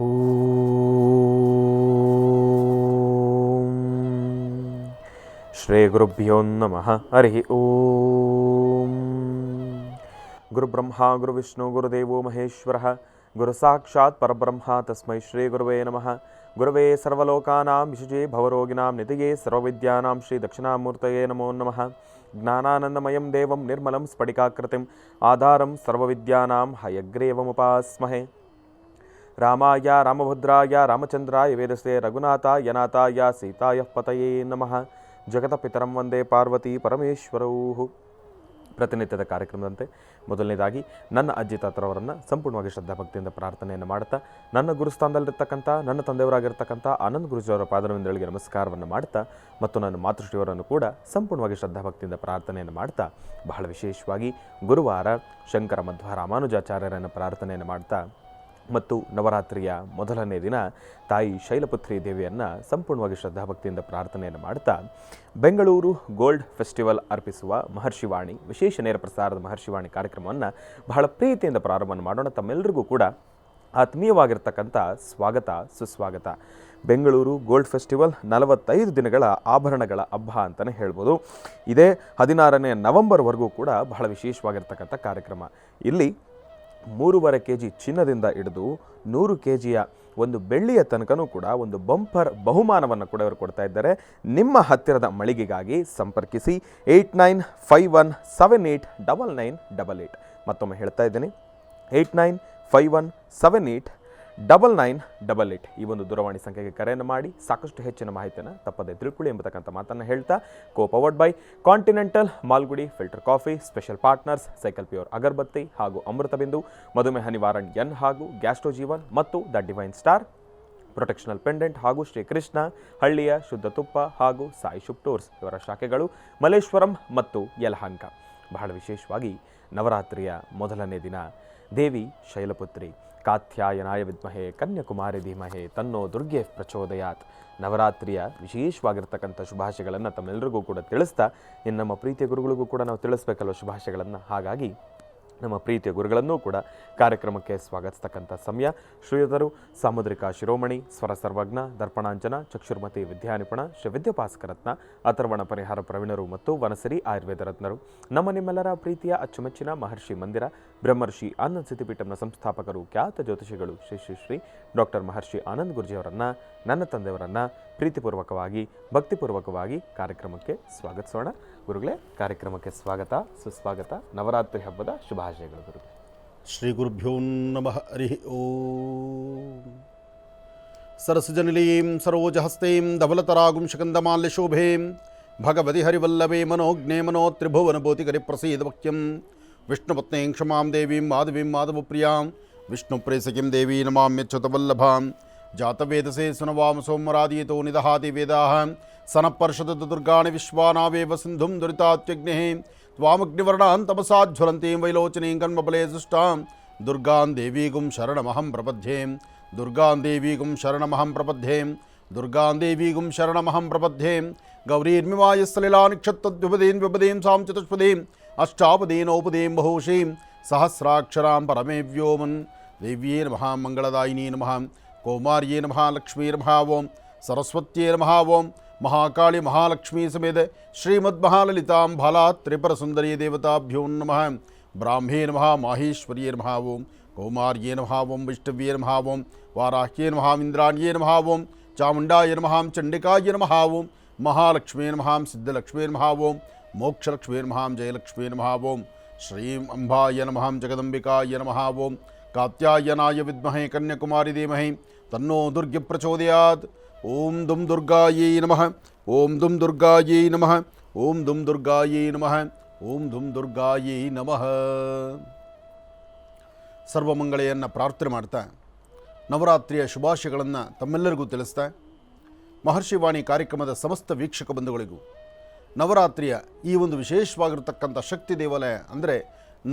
ಓಂ ಶ್ರೀ ಗುರುಭ್ಯೋ ನಮಃ. ಹರಿ ಓಂ. ಗುರುಬ್ರಹ್ಮ ಗುರುವಿಷ್ಣು ಗುರುದೇವೋ ಮಹೇಶ್ವರಃ ಗುರು ಸಾಕ್ಷಾತ್ ಪರಬ್ರಹ್ಮ ತಸ್ಮೈ ಶ್ರೀ ಗುರುವೇ ನಮಃ. ಗುರವೇ ಸರ್ವಲೋಕಾನಾಂ ವಿಶುಜೇ ಭವರೋಗಿಣಾಂ ನಿಧಿಯೇ ಸರ್ವವಿದ್ಯಾನಾಂ ಶ್ರೀ ದಕ್ಷಿಣಾಮೂರ್ತಯೇ ನಮೋ ನಮಃ. ಜ್ಞಾನಾನಂದಮಯಂ ದೇವಂ ನಿರ್ಮಲಂ ಸ್ಫಟಿಕಾಕೃತಿಂ ಆಧಾರಂ ಸರ್ವವಿದ್ಯಾನಾಂ ಹಯಗ್ರೀವಮುಪಾಸ್ಮಹೇ. ರಾಮಾಯ ರಾಮಭದ್ರಾಯ ರಾಮಚಂದ್ರಾಯ ವೇದಸೇ ರಘುನಾಥಾಯ ನಾಥಾಯ ಸೀತಾಯ ಪತಯೇ ನಮಃ. ಜಗತಪಿತರಂ ವಂದೇ ಪಾರ್ವತಿ ಪರಮೇಶ್ವರೌ. ಪ್ರತಿನಿತ್ಯದ ಕಾರ್ಯಕ್ರಮದಂತೆ ಮೊದಲನೇದಾಗಿ ನನ್ನ ಅಜ್ಜಿ ತಾತರವರನ್ನು ಸಂಪೂರ್ಣವಾಗಿ ಶ್ರದ್ಧಾಭಕ್ತಿಯಿಂದ ಪ್ರಾರ್ಥನೆಯನ್ನು ಮಾಡುತ್ತಾ, ನನ್ನ ಗುರುಸ್ಥಾನದಲ್ಲಿರ್ತಕ್ಕಂಥ ನನ್ನ ತಂದೆಯವರಾಗಿರ್ತಕ್ಕಂಥ ಆನಂದ್ ಗುರುಜಿಯವರ ಪಾದವಿಂದಗಳಿಗೆ ನಮಸ್ಕಾರವನ್ನು ಮಾಡ್ತಾ, ಮತ್ತು ನನ್ನ ಮಾತೃಶ್ರೀಯವರನ್ನು ಕೂಡ ಸಂಪೂರ್ಣವಾಗಿ ಶ್ರದ್ಧಾಭಕ್ತಿಯಿಂದ ಪ್ರಾರ್ಥನೆಯನ್ನು ಮಾಡ್ತಾ, ಬಹಳ ವಿಶೇಷವಾಗಿ ಗುರುವಾರ ಶಂಕರ ಮಧ್ವ ರಾಮಾನುಜಾಚಾರ್ಯರನ್ನು ಪ್ರಾರ್ಥನೆಯನ್ನು ಮಾಡ್ತಾ, ಮತ್ತು ನವರಾತ್ರಿಯ ಮೊದಲನೇ ದಿನ ತಾಯಿ ಶೈಲಪುತ್ರಿ ದೇವಿಯನ್ನು ಸಂಪೂರ್ಣವಾಗಿ ಶ್ರದ್ಧಾಭಕ್ತಿಯಿಂದ ಪ್ರಾರ್ಥನೆಯನ್ನು ಮಾಡ್ತಾ, ಬೆಂಗಳೂರು ಗೋಲ್ಡ್ ಫೆಸ್ಟಿವಲ್ ಅರ್ಪಿಸುವ ಮಹರ್ಷಿವಾಣಿ ವಿಶೇಷ ನೇರ ಪ್ರಸಾರದ ಮಹರ್ಷಿವಾಣಿ ಕಾರ್ಯಕ್ರಮವನ್ನು ಬಹಳ ಪ್ರೀತಿಯಿಂದ ಪ್ರಾರಂಭವನ್ನು ಮಾಡೋಣ. ತಮ್ಮೆಲ್ಲರಿಗೂ ಕೂಡ ಆತ್ಮೀಯವಾಗಿರ್ತಕ್ಕಂಥ ಸ್ವಾಗತ ಸುಸ್ವಾಗತ. ಬೆಂಗಳೂರು ಗೋಲ್ಡ್ ಫೆಸ್ಟಿವಲ್ 45 ದಿನಗಳ ಆಭರಣಗಳ ಹಬ್ಬ ಅಂತಲೇ ಹೇಳ್ಬೋದು. ಇದೇ 16ನೇ ನವೆಂಬರ್ವರೆಗೂ ಕೂಡ ಬಹಳ ವಿಶೇಷವಾಗಿರ್ತಕ್ಕಂಥ ಕಾರ್ಯಕ್ರಮ. ಇಲ್ಲಿ 3.5 kg ಚಿನ್ನದಿಂದ ಹಿಡಿದು 100 kgಯ ಒಂದು ಬೆಳ್ಳಿಯ ತನಕನೂ ಕೂಡ ಒಂದು ಬಂಪರ್ ಬಹುಮಾನವನ್ನು ಕೂಡ ಇವರು ಕೊಡ್ತಾ ಇದ್ದಾರೆ. ನಿಮ್ಮ ಹತ್ತಿರದ ಮಳಿಗೆಗಾಗಿ ಸಂಪರ್ಕಿಸಿ 8951789988. ಮತ್ತೊಮ್ಮೆ ಹೇಳ್ತಾ ಇದ್ದೀನಿ, 8951789988 ಈ ಒಂದು ದೂರವಾಣಿ ಸಂಖ್ಯೆಗೆ ಕರೆಯನ್ನು ಮಾಡಿ ಸಾಕಷ್ಟು ಹೆಚ್ಚಿನ ಮಾಹಿತಿಯನ್ನು ತಪ್ಪದೆ ತಿಳ್ಕೊಳ್ಳಿ ಎಂಬತಕ್ಕಂಥ ಮಾತನ್ನು ಹೇಳ್ತಾ, powered by continental Malgudi filter coffee, special partners cycle pure agarbatti ಹಾಗೂ ಅಮೃತ ಬಿಂದು, ಮಧುಮೇಹ ನಿವಾರಣ್ ಎನ್ ಹಾಗೂ ಗ್ಯಾಸ್ಟ್ರೋ ಜೀವನ್ ಮತ್ತು the divine star protectional pendant ಹಾಗೂ ಶ್ರೀಕೃಷ್ಣ ಹಳ್ಳಿಯ ಶುದ್ಧ ತುಪ್ಪ ಹಾಗೂ ಸಾಯಿ ಶುಪ್ ಟೂರ್ಸ್ ಇವರ ಶಾಖೆಗಳು ಮಲ್ಲೇಶ್ವರಂ ಮತ್ತು ಯಲಹಂಕ. ಬಹಳ ವಿಶೇಷವಾಗಿ ನವರಾತ್ರಿಯ ಮೊದಲನೇ ದಿನ ದೇವಿ ಶೈಲಪುತ್ರಿ ಕಾತ್ಯಾಯನಾಯ ವಿದ್ಮಹೇ ಕನ್ಯಾಕುಮಾರಿ ಧೀಮಹೇ ತನ್ನೋ ದುರ್ಗೆ ಪ್ರಚೋದಯಾತ್. ನವರಾತ್ರಿಯ ವಿಶೇಷವಾಗಿರ್ತಕ್ಕಂಥ ಶುಭಾಶಯಗಳನ್ನು ತಮ್ಮೆಲ್ಲರಿಗೂ ಕೂಡ ತಿಳಿಸ್ತಾ, ಇನ್ನು ನಮ್ಮ ಪ್ರೀತಿಯ ಗುರುಗಳಿಗೂ ಕೂಡ ನಾವು ತಿಳಿಸ್ಬೇಕಲ್ವ ಶುಭಾಶಯಗಳನ್ನು. ಹಾಗಾಗಿ ನಮ್ಮ ಪ್ರೀತಿಯ ಗುರುಗಳನ್ನೂ ಕೂಡ ಕಾರ್ಯಕ್ರಮಕ್ಕೆ ಸ್ವಾಗತಿಸ್ತಕ್ಕಂಥ ಸಮಯ. ಶ್ರೀಯುತರು ಸಾಮುದ್ರಿಕ ಶಿರೋಮಣಿ, ಸ್ವರ ಸರ್ವಜ್ಞ, ದರ್ಪಣಾಂಜನ, ಚಕ್ಷುರ್ಮತಿ ವಿದ್ಯಾನಿಪುಣ, ಶ್ರೀ ವಿದ್ಯಾಪಾಸ್ಕರತ್ನ, ಅಥರ್ವಣ ಪರಿಹಾರ ಪ್ರವೀಣರು ಮತ್ತು ವನಸಿರಿ ಆಯುರ್ವೇದ ರತ್ನರು, ನಮ್ಮ ನಿಮ್ಮೆಲ್ಲರ ಪ್ರೀತಿಯ ಅಚ್ಚುಮೆಚ್ಚಿನ ಮಹರ್ಷಿ ಮಂದಿರ ಬ್ರಹ್ಮರ್ಷಿ ಆನಂದ್ ಸಿದ್ಧಿಪೀಠಂನ ಸಂಸ್ಥಾಪಕರು, ಖ್ಯಾತ ಜ್ಯೋತಿಷಿಗಳು ಶ್ರೀ ಶ್ರೀ ಶ್ರೀ ಡಾಕ್ಟರ್ ಮಹರ್ಷಿ ಆನಂದ್ ಗುರುಜಿಯವರನ್ನು, ನನ್ನ ತಂದೆಯವರನ್ನು ಪ್ರೀತಿಪೂರ್ವಕವಾಗಿ ಭಕ್ತಿಪೂರ್ವಕವಾಗಿ ಕಾರ್ಯಕ್ರಮಕ್ಕೆ ಸ್ವಾಗತಿಸೋಣ. ಗುರುಗಳೇ, ಕಾರ್ಯಕ್ರಮಕ್ಕೆ ಸ್ವಾಗತ ಸುಸ್ವಾಗತ. ನವರಾತ್ರಿ ಹಬ್ಬದ ಶುಭಾಶಯಗಳು ಗುರುಗಳೇ. ಶ್ರೀ ಗುರುಭ್ಯೋ ನಮಃ. ಹರಿ ಓಂ. ಸರಸಜನಿಲೀಂ ಸರೋಜಹಸ್ತೇಂ ಧವಲತರಾಗುಂ ಶಕಂದಮಾಲ್ಯಶೋಭೇಂ ಭಗವತಿ ಹರಿವಲ್ಲಭೇ ಮನೋಜ್ಞೇ ಮನೋ ತ್ರಿಭುವನಭೂತಿಕರಿ ಪ್ರಸೀದ ವಕ್ಯಂ ವಿಷ್ಣುಪತ್ನೇಂ ಕ್ಷಮಾಂ ದೇವೀಂ ಮಾಧವೀಂ ಮಾಧವಪ್ರಿಯಾಂ ವಿಷ್ಣುಪ್ರೇಸಕಿಂ ದೇವೀ ನಮಾಮ್ಯಚ್ಯುತವಲ್ಲಭಾಂ ಜಾತವೇದಸೇ ಸುನವಾಮ ಸೋಮರಾದೀತೋ ನಿದಹಾತಿ ವೇದಾಃ ಸನಃಪರ್ಷದ ದುರ್ಗಾಣಿ ವಿಶ್ವಾನಾವೇವ ಸಿಂಧುಂ ದುರಿತಾತ್ಯಗ್ನೇಃ ತ್ವಾಮಗ್ನಿವರ್ಣಾನ್ ತಪಸಾಜ್ವಲಂತೀಂ ವೈಲೋಚನೀಂ ಕನ್ಮಬಲೇ ಸುಷ್ಟಾಂ ದುರ್ಗಾಂ ದೇವೀಗುಂ ಶರಣಮಹಂ ಪ್ರಪದ್ಯೆ ದುರ್ಗಾಂ ದೇವೀಗುಂ ಶರಣಮಹಂ ಪ್ರಪದ್ಯೆ ದುರ್ಗಾಂ ದೇವೀಗುಂ ಶರಣಮಹಂ ಪ್ರಪದ್ಯೆ ಗೌರೀರ್ಮಿಮಾಯಸ್ಸಲಿಲಾನಿಕ್ಷತ್ತದ್ವಿಪದೀಂ ವಿಪದೀಂ ಸಾಂ ಚತುಷ್ಪದೀಂ ಅಷ್ಟಾಪದೀನೋಪದೀಂ ಬಹುಶೀಂ ಸಹಸ್ರಾಕ್ಷರಾಂ ಪರಮೇ ವ್ಯೋಮನ್ ದೇವ್ಯೇ ನಮಃ ಮಂಗಳದಾಯಿನೇ ನಮಃ ಕೌಮಾರ್ಯೇ ನಮಃ ಲಕ್ಷ್ಮೀ ನಮಃ ಓಂ ಸರಸ್ವತ್ಯೇ ನಮಃ ಓಂ ಮಹಾಕಾಳಿ ಮಹಾಲಕ್ಷ್ಮೀ ಸಮೇತ ಶ್ರೀಮದ್ಮಹಾಲಲಿತಾಂ ಬಾಲಾ ತ್ರಿಪುರ ಸುಂದರಿ ದೇವತಾಭ್ಯೋ ನಮಃ ಬ್ರಾಹ್ಮೇ ನಮಃ ಮಾಹೇಶ್ವರ್ಯೇ ನಮಃ ಓಂ ಕೌಮಾರ್ಯೇ ನಮಃ ಓಂ ವಿಷ್ಣುವ್ಯೇ ನಮಃ ಓಂ ವಾರಾಹ್ಯೇ ನಮಃ ಇಂದ್ರಾಣ್ಯೇ ನಮಃ ಓಂ ಚಾಮುಂಡಾಯ ನಮಃ ಚಂಡಿಕಾಯ ನಮಃ ಓಂ ಮಹಾಲಕ್ಷ್ಮೇ ನಮಃ ಸಿದ್ಧಲಕ್ಷ್ಮೇ ನಮಃ ಓಂ ಮೋಕ್ಷಲಕ್ಷ್ಮೇ ನಮಃ ಜಯಲಕ್ಷ್ಮೇ ನಮಃ ಓಂ ಶ್ರೀಂ ಅಂಬಾಯ ನಮಃ ಜಗದಂಬಿಕಾಯ ನಮಃ ಓಂ ಕಾತ್ಯಾಯನಾಯ ವಿದ್ಮಹೇ ಕನ್ಯಾಕುಮಾರಿ ಧೀಮಹಿ ತನ್ನೋ ದುರ್ಗೆ ಪ್ರಚೋದಯಾತ್. ಓಂ ದುಂ ದುರ್ಗಾಯೈ ನಮಃ. ಓಂ ದುಂ ದುರ್ಗಾಯೈ ನಮಃ. ಓಂ ದುಂ ದುರ್ಗಾಯೈ ನಮಃ. ಓಂ ದುಂ ದುರ್ಗಾಯೈ ನಮಃ. ಸರ್ವಮಂಗಳೆಯನ್ನು ಪ್ರಾರ್ಥನೆ ಮಾಡ್ತಾ, ನವರಾತ್ರಿಯ ಶುಭಾಶಯಗಳನ್ನು ತಮ್ಮೆಲ್ಲರಿಗೂ ತಿಳಿಸ್ತಾ, ಮಹರ್ಷಿವಾಣಿ ಕಾರ್ಯಕ್ರಮದ ಸಮಸ್ತ ವೀಕ್ಷಕ ಬಂಧುಗಳಿಗೂ ನವರಾತ್ರಿಯ ಈ ಒಂದು ವಿಶೇಷವಾಗಿರ್ತಕ್ಕಂಥ ಶಕ್ತಿ ದೇವಾಲಯ ಅಂದರೆ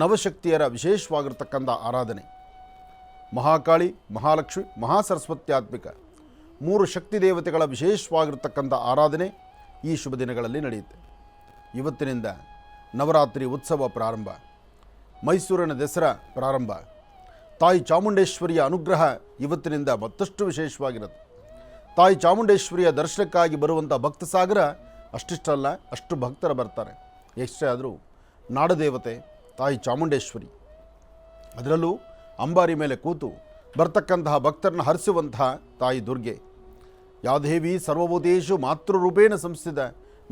ನವಶಕ್ತಿಯರ ವಿಶೇಷವಾಗಿರ್ತಕ್ಕಂಥ ಆರಾಧನೆ, ಮಹಾಕಾಳಿ ಮಹಾಲಕ್ಷ್ಮಿ ಮಹಾಸರಸ್ವತ್ಯಾತ್ಮಿಕ 3 ಶಕ್ತಿ ದೇವತೆಗಳ ವಿಶೇಷವಾಗಿರ್ತಕ್ಕಂಥ ಆರಾಧನೆ ಈ ಶುಭ ದಿನಗಳಲ್ಲಿ ನಡೆಯುತ್ತೆ. ಇವತ್ತಿನಿಂದ ನವರಾತ್ರಿ ಉತ್ಸವ ಪ್ರಾರಂಭ, ಮೈಸೂರಿನ ದಸರಾ ಪ್ರಾರಂಭ, ತಾಯಿ ಚಾಮುಂಡೇಶ್ವರಿಯ ಅನುಗ್ರಹ ಇವತ್ತಿನಿಂದ ಮತ್ತಷ್ಟು ವಿಶೇಷವಾಗಿರುತ್ತೆ. ತಾಯಿ ಚಾಮುಂಡೇಶ್ವರಿಯ ದರ್ಶನಕ್ಕಾಗಿ ಬರುವಂಥ ಭಕ್ತ ಸಾಗರ ಅಷ್ಟಿಷ್ಟಲ್ಲ, ಅಷ್ಟು ಭಕ್ತರ ಬರ್ತಾರೆ. ಎಷ್ಟೇ ಆದರೂ ನಾಡದೇವತೆ ತಾಯಿ ಚಾಮುಂಡೇಶ್ವರಿ, ಅದರಲ್ಲೂ ಅಂಬಾರಿ ಮೇಲೆ ಕೂತು ಬರ್ತಕ್ಕಂತಹ ಭಕ್ತರನ್ನು ಹರಿಸುವಂತಹ ತಾಯಿ ದುರ್ಗೆ. ಯಾದೇವಿ ಸರ್ವಭೂತೇಷು ಮಾತೃರೂಪೇಣ ಸಂಸ್ಥಿತ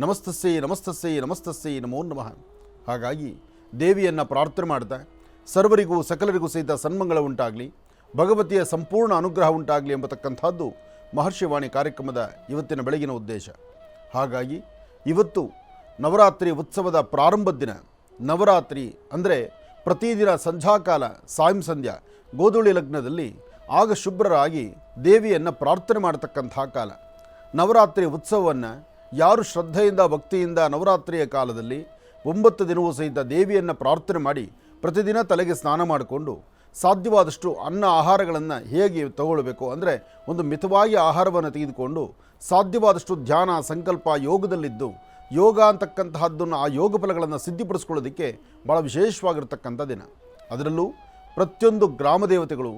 ನಮಸ್ತಸ್ಸೈ ನಮಸ್ತಸ್ಸೈ ನಮಸ್ತಸ್ಸೈ ನಮೋ ನಮಃ. ಹಾಗಾಗಿ ದೇವಿಯನ್ನು ಪ್ರಾರ್ಥನೆ ಮಾಡ್ತಾ ಸರ್ವರಿಗೂ ಸಕಲರಿಗೂ ಸಹಿತ ಸನ್ಮಂಗಳ ಉಂಟಾಗಲಿ, ಭಗವತಿಯ ಸಂಪೂರ್ಣ ಅನುಗ್ರಹ ಉಂಟಾಗಲಿ ಎಂಬತಕ್ಕಂಥದ್ದು ಮಹರ್ಷಿವಾಣಿ ಕಾರ್ಯಕ್ರಮದ ಇವತ್ತಿನ ಬೆಳಗಿನ ಉದ್ದೇಶ. ಹಾಗಾಗಿ ಇವತ್ತು ನವರಾತ್ರಿ ಉತ್ಸವದ ಪ್ರಾರಂಭದ ದಿನ. ನವರಾತ್ರಿ ಅಂದರೆ ಪ್ರತಿದಿನ ಸಂಧ್ಯಾಕಾಲ ಸಾಯಂ ಸಂಧ್ಯಾ ಗೋಧೂಳಿ ಲಗ್ನದಲ್ಲಿ ಆಗ ಶುಭ್ರರಾಗಿ ದೇವಿಯನ್ನು ಪ್ರಾರ್ಥನೆ ಮಾಡತಕ್ಕಂಥ ಕಾಲ. ನವರಾತ್ರಿ ಉತ್ಸವವನ್ನು ಯಾರು ಶ್ರದ್ಧೆಯಿಂದ ಭಕ್ತಿಯಿಂದ ನವರಾತ್ರಿಯ ಕಾಲದಲ್ಲಿ 9 ದಿನವೂ ಸಹಿತ ದೇವಿಯನ್ನು ಪ್ರಾರ್ಥನೆ ಮಾಡಿ ಪ್ರತಿದಿನ ತಲೆಗೆ ಸ್ನಾನ ಮಾಡಿಕೊಂಡು ಸಾಧ್ಯವಾದಷ್ಟು ಅನ್ನ ಆಹಾರಗಳನ್ನು ಹೇಗೆ ತಗೊಳ್ಬೇಕು ಅಂದರೆ ಒಂದು ಮಿತವಾಗಿ ಆಹಾರವನ್ನು ತೆಗೆದುಕೊಂಡು ಸಾಧ್ಯವಾದಷ್ಟು ಧ್ಯಾನ ಸಂಕಲ್ಪ ಯೋಗದಲ್ಲಿದ್ದು ಯೋಗ ಅಂತಕ್ಕಂತಹದ್ದನ್ನು ಆ ಯೋಗ ಫಲಗಳನ್ನು ಸಿದ್ಧಿಪಡಿಸ್ಕೊಳ್ಳೋದಕ್ಕೆ ಭಾಳ ವಿಶೇಷವಾಗಿರ್ತಕ್ಕಂಥ ದಿನ. ಅದರಲ್ಲೂ ಪ್ರತಿಯೊಂದು ಗ್ರಾಮ ದೇವತೆಗಳು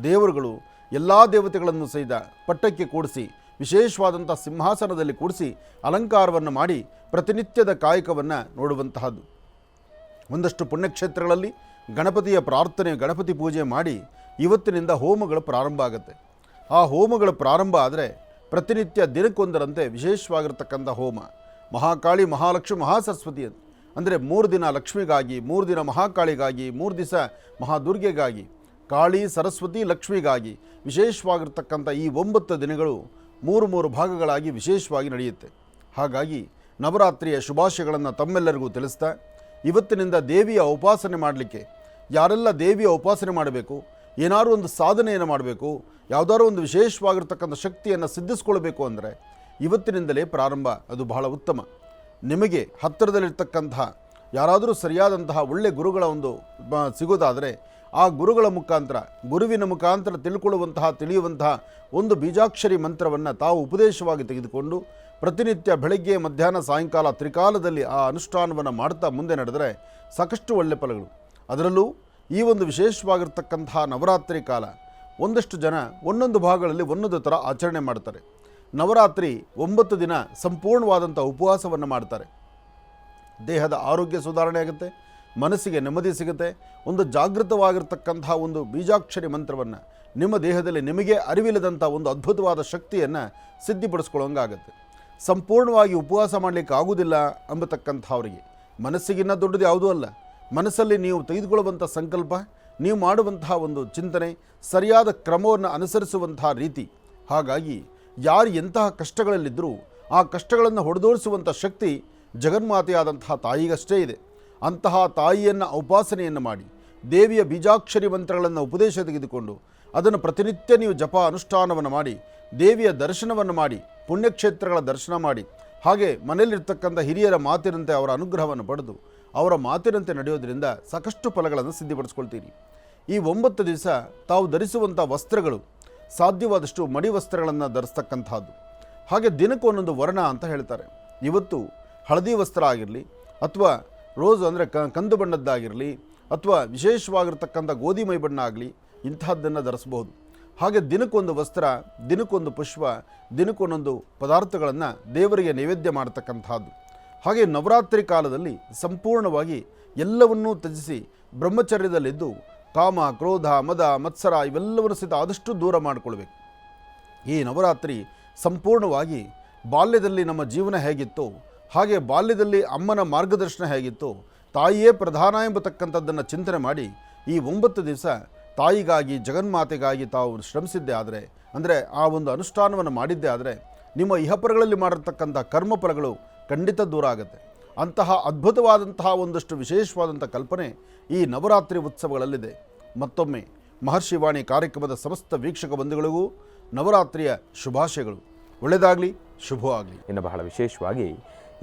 ದೇವರುಗಳು ಎಲ್ಲ ದೇವತೆಗಳನ್ನು ಸಹಿತ ಪಟ್ಟಕ್ಕೆ ಕೂಡಿಸಿ ವಿಶೇಷವಾದಂಥ ಸಿಂಹಾಸನದಲ್ಲಿ ಕೂಡಿಸಿ ಅಲಂಕಾರವನ್ನು ಮಾಡಿ ಪ್ರತಿನಿತ್ಯದ ಕಾಯಕವನ್ನು ನೋಡುವಂತಹದ್ದು. ಒಂದಷ್ಟು ಪುಣ್ಯಕ್ಷೇತ್ರಗಳಲ್ಲಿ ಗಣಪತಿಯ ಪ್ರಾರ್ಥನೆ ಗಣಪತಿ ಪೂಜೆ ಮಾಡಿ ಇವತ್ತಿನಿಂದ ಹೋಮಗಳು ಪ್ರಾರಂಭ ಆಗುತ್ತೆ. ಆ ಹೋಮಗಳು ಪ್ರಾರಂಭ ಆದರೆ ಪ್ರತಿನಿತ್ಯ ದಿನಕ್ಕೊಂದರಂತೆ ವಿಶೇಷವಾಗಿರ್ತಕ್ಕಂಥ ಹೋಮ ಮಹಾಕಾಳಿ ಮಹಾಲಕ್ಷ್ಮಿ ಮಹಾಸರಸ್ವತಿ ಅಂದರೆ 3 ದಿನ ಲಕ್ಷ್ಮಿಗಾಗಿ, 3 ದಿನ ಮಹಾಕಾಳಿಗಾಗಿ, 3 ದಿವಸ ಮಹಾದುರ್ಗೆಗಾಗಿ, ಕಾಳಿ ಸರಸ್ವತಿ ಲಕ್ಷ್ಮಿಗಾಗಿ ವಿಶೇಷವಾಗಿರ್ತಕ್ಕಂಥ ಈ 9 ದಿನಗಳು 3 ಭಾಗಗಳಾಗಿ ವಿಶೇಷವಾಗಿ ನಡೆಯುತ್ತೆ. ಹಾಗಾಗಿ ನವರಾತ್ರಿಯ ಶುಭಾಶಯಗಳನ್ನು ತಮ್ಮೆಲ್ಲರಿಗೂ ತಿಳಿಸ್ತಾ ಇವತ್ತಿನಿಂದ ದೇವಿಯ ಉಪಾಸನೆ ಮಾಡಲಿಕ್ಕೆ ಯಾರೆಲ್ಲ ದೇವಿಯ ಉಪಾಸನೆ ಮಾಡಬೇಕು, ಏನಾದರೂ ಒಂದು ಸಾಧನೆಯನ್ನು ಮಾಡಬೇಕು, ಯಾವುದಾದ್ರೂ ಒಂದು ವಿಶೇಷವಾಗಿರ್ತಕ್ಕಂಥ ಶಕ್ತಿಯನ್ನು ಸಿದ್ಧಿಸ್ಕೊಳ್ಬೇಕು ಅಂದರೆ ಇವತ್ತಿನಿಂದಲೇ ಪ್ರಾರಂಭ. ಅದು ಬಹಳ ಉತ್ತಮ. ನಿಮಗೆ ಹತ್ತಿರದಲ್ಲಿರ್ತಕ್ಕಂತಹ ಯಾರಾದರೂ ಸರಿಯಾದಂತಹ ಒಳ್ಳೆ ಗುರುಗಳ ಒಂದು ಸಿಗೋದಾದರೆ ಆ ಗುರುಗಳ ಮುಖಾಂತರ ಗುರುವಿನ ಮುಖಾಂತರ ತಿಳಿಯುವಂತಹ ಒಂದು ಬೀಜಾಕ್ಷರಿ ಮಂತ್ರವನ್ನು ತಾವು ಉಪದೇಶವಾಗಿ ತೆಗೆದುಕೊಂಡು ಪ್ರತಿನಿತ್ಯ ಬೆಳಗ್ಗೆ ಮಧ್ಯಾಹ್ನ ಸಾಯಂಕಾಲ ತ್ರಿಕಾಲದಲ್ಲಿ ಆ ಅನುಷ್ಠಾನವನ್ನು ಮಾಡ್ತಾ ಮುಂದೆ ನಡೆದರೆ ಸಾಕಷ್ಟು ಒಳ್ಳೆ ಫಲಗಳು. ಅದರಲ್ಲೂ ಈ ಒಂದು ವಿಶೇಷವಾಗಿರ್ತಕ್ಕಂತಹ ನವರಾತ್ರಿ ಕಾಲ ಒಂದಷ್ಟು ಜನ ಒಂದೊಂದು ಭಾಗಗಳಲ್ಲಿ ಒಂದೊಂದು ಥರ ಆಚರಣೆ ಮಾಡ್ತಾರೆ. ನವರಾತ್ರಿ 9 ದಿನ ಸಂಪೂರ್ಣವಾದಂಥ ಉಪವಾಸವನ್ನು ಮಾಡ್ತಾರೆ. ದೇಹದ ಆರೋಗ್ಯ ಸುಧಾರಣೆ ಆಗುತ್ತೆ, ಮನಸ್ಸಿಗೆ ನೆಮ್ಮದಿ ಸಿಗುತ್ತೆ. ಒಂದು ಜಾಗೃತವಾಗಿರ್ತಕ್ಕಂಥ ಒಂದು ಬೀಜಾಕ್ಷರಿ ಮಂತ್ರವನ್ನು ನಿಮ್ಮ ದೇಹದಲ್ಲಿ ನಿಮಗೆ ಅರಿವಿಲ್ಲದಂಥ ಒಂದು ಅದ್ಭುತವಾದ ಶಕ್ತಿಯನ್ನು ಸಿದ್ಧಿಪಡಿಸ್ಕೊಳ್ಳೋಂಗಾಗತ್ತೆ. ಸಂಪೂರ್ಣವಾಗಿ ಉಪವಾಸ ಮಾಡಲಿಕ್ಕೆ ಆಗುವುದಿಲ್ಲ ಎಂಬತಕ್ಕಂಥವರಿಗೆ ಮನಸ್ಸಿಗಿನ್ನ ದೊಡ್ಡದು ಯಾವುದೂ ಅಲ್ಲ. ಮನಸ್ಸಲ್ಲಿ ನೀವು ತೆಗೆದುಕೊಳ್ಳುವಂಥ ಸಂಕಲ್ಪ, ನೀವು ಮಾಡುವಂತಹ ಒಂದು ಚಿಂತನೆ, ಸರಿಯಾದ ಕ್ರಮವನ್ನು ಅನುಸರಿಸುವಂತಹ ರೀತಿ. ಹಾಗಾಗಿ ಯಾರು ಎಂತಹ ಕಷ್ಟಗಳಲ್ಲಿದ್ದರೂ ಆ ಕಷ್ಟಗಳನ್ನು ಹೊಡೆದೋಡಿಸುವಂಥ ಶಕ್ತಿ ಜಗನ್ಮಾತೆಯಾದಂತಹ ತಾಯಿಗಷ್ಟೇ ಇದೆ. ಅಂತಹ ತಾಯಿಯನ್ನು ಉಪಾಸನೆಯನ್ನು ಮಾಡಿ ದೇವಿಯ ಬೀಜಾಕ್ಷರಿ ಮಂತ್ರಗಳನ್ನು ಉಪದೇಶ ತೆಗೆದುಕೊಂಡು ಅದನ್ನು ಪ್ರತಿನಿತ್ಯ ನೀವು ಜಪ ಅನುಷ್ಠಾನವನ್ನು ಮಾಡಿ ದೇವಿಯ ದರ್ಶನವನ್ನು ಮಾಡಿ ಪುಣ್ಯಕ್ಷೇತ್ರಗಳ ದರ್ಶನ ಮಾಡಿ ಹಾಗೆ ಮನೆಯಲ್ಲಿರ್ತಕ್ಕಂಥ ಹಿರಿಯರ ಮಾತಿನಂತೆ ಅವರ ಅನುಗ್ರಹವನ್ನು ಪಡೆದು ಅವರ ಮಾತಿನಂತೆ ನಡೆಯೋದರಿಂದ ಸಾಕಷ್ಟು ಫಲಗಳನ್ನು ಸಿದ್ಧಿಪಡಿಸ್ಕೊಳ್ತೀರಿ. ಈ 9 ದಿವಸ ತಾವು ಧರಿಸುವಂಥ ವಸ್ತ್ರಗಳು ಸಾಧ್ಯವಾದಷ್ಟು ಮಡಿ ವಸ್ತ್ರಗಳನ್ನು ಧರಿಸ್ತಕ್ಕಂಥದ್ದು. ಹಾಗೆ ದಿನಕ್ಕೆ ಒಂದೊಂದು ವರ್ಣ ಅಂತ ಹೇಳ್ತಾರೆ. ಇವತ್ತು ಹಳದಿ ವಸ್ತ್ರ ಆಗಿರಲಿ ಅಥವಾ ರೋಸ್ ಅಂದರೆ ಕಂದು ಬಣ್ಣದ್ದಾಗಿರಲಿ ಅಥವಾ ವಿಶೇಷವಾಗಿರ್ತಕ್ಕಂಥ ಗೋಧಿ ಮೈ ಬಣ್ಣ ಆಗಲಿ ಇಂತಹದ್ದನ್ನು ಧರಿಸಬಹುದು. ಹಾಗೆ ದಿನಕ್ಕೊಂದು ವಸ್ತ್ರ, ದಿನಕ್ಕೊಂದು ಪುಷ್ಪ, ದಿನಕ್ಕೊಂದೊಂದು ಪದಾರ್ಥಗಳನ್ನು ದೇವರಿಗೆ ನೈವೇದ್ಯ ಮಾಡತಕ್ಕಂಥದ್ದು. ಹಾಗೆ ನವರಾತ್ರಿ ಕಾಲದಲ್ಲಿ ಸಂಪೂರ್ಣವಾಗಿ ಎಲ್ಲವನ್ನೂ ತ್ಯಜಿಸಿ ಬ್ರಹ್ಮಚರ್ಯದಲ್ಲಿದ್ದು ಕಾಮ ಕ್ರೋಧ ಮದ ಮತ್ಸರ ಇವೆಲ್ಲವನ್ನೂ ಸಹಿತ ಆದಷ್ಟು ದೂರ ಮಾಡಿಕೊಳ್ಬೇಕು. ಈ ನವರಾತ್ರಿ ಸಂಪೂರ್ಣವಾಗಿ ಬಾಲ್ಯದಲ್ಲಿ ನಮ್ಮ ಜೀವನ ಹೇಗಿತ್ತು ಹಾಗೆ ಬಾಲ್ಯದಲ್ಲಿ ಅಮ್ಮನ ಮಾರ್ಗದರ್ಶನ ಹೇಗಿತ್ತು, ತಾಯಿಯೇ ಪ್ರಧಾನ ಎಂಬತಕ್ಕಂಥದ್ದನ್ನು ಚಿಂತನೆ ಮಾಡಿ ಈ 9 ದಿವಸ ತಾಯಿಗಾಗಿ ಜಗನ್ಮಾತೆಗಾಗಿ ತಾವು ಶ್ರಮಿಸಿದ್ದೇ ಆದರೆ ಅಂದರೆ ಆ ಒಂದು ಅನುಷ್ಠಾನವನ್ನು ಮಾಡಿದ್ದೇ ಆದರೆ ನಿಮ್ಮ ಇಹಪರಗಳಲ್ಲಿ ಮಾಡಿರ್ತಕ್ಕಂಥ ಕರ್ಮಫಲಗಳು ಖಂಡಿತ ದೂರ ಆಗುತ್ತೆ. ಅಂತಹ ಅದ್ಭುತವಾದಂತಹ ಒಂದಷ್ಟು ವಿಶೇಷವಾದಂಥ ಕಲ್ಪನೆ ಈ ನವರಾತ್ರಿ ಉತ್ಸವಗಳಲ್ಲಿದೆ. ಮತ್ತೊಮ್ಮೆ ಮಹರ್ಷಿವಾಣಿ ಕಾರ್ಯಕ್ರಮದ ಸಮಸ್ತ ವೀಕ್ಷಕ ಬಂಧುಗಳಿಗೂ ನವರಾತ್ರಿಯ ಶುಭಾಶಯಗಳು. ಒಳ್ಳೆಯದಾಗಲಿ, ಶುಭವಾಗಲಿ. ಇನ್ನು ಬಹಳ ವಿಶೇಷವಾಗಿ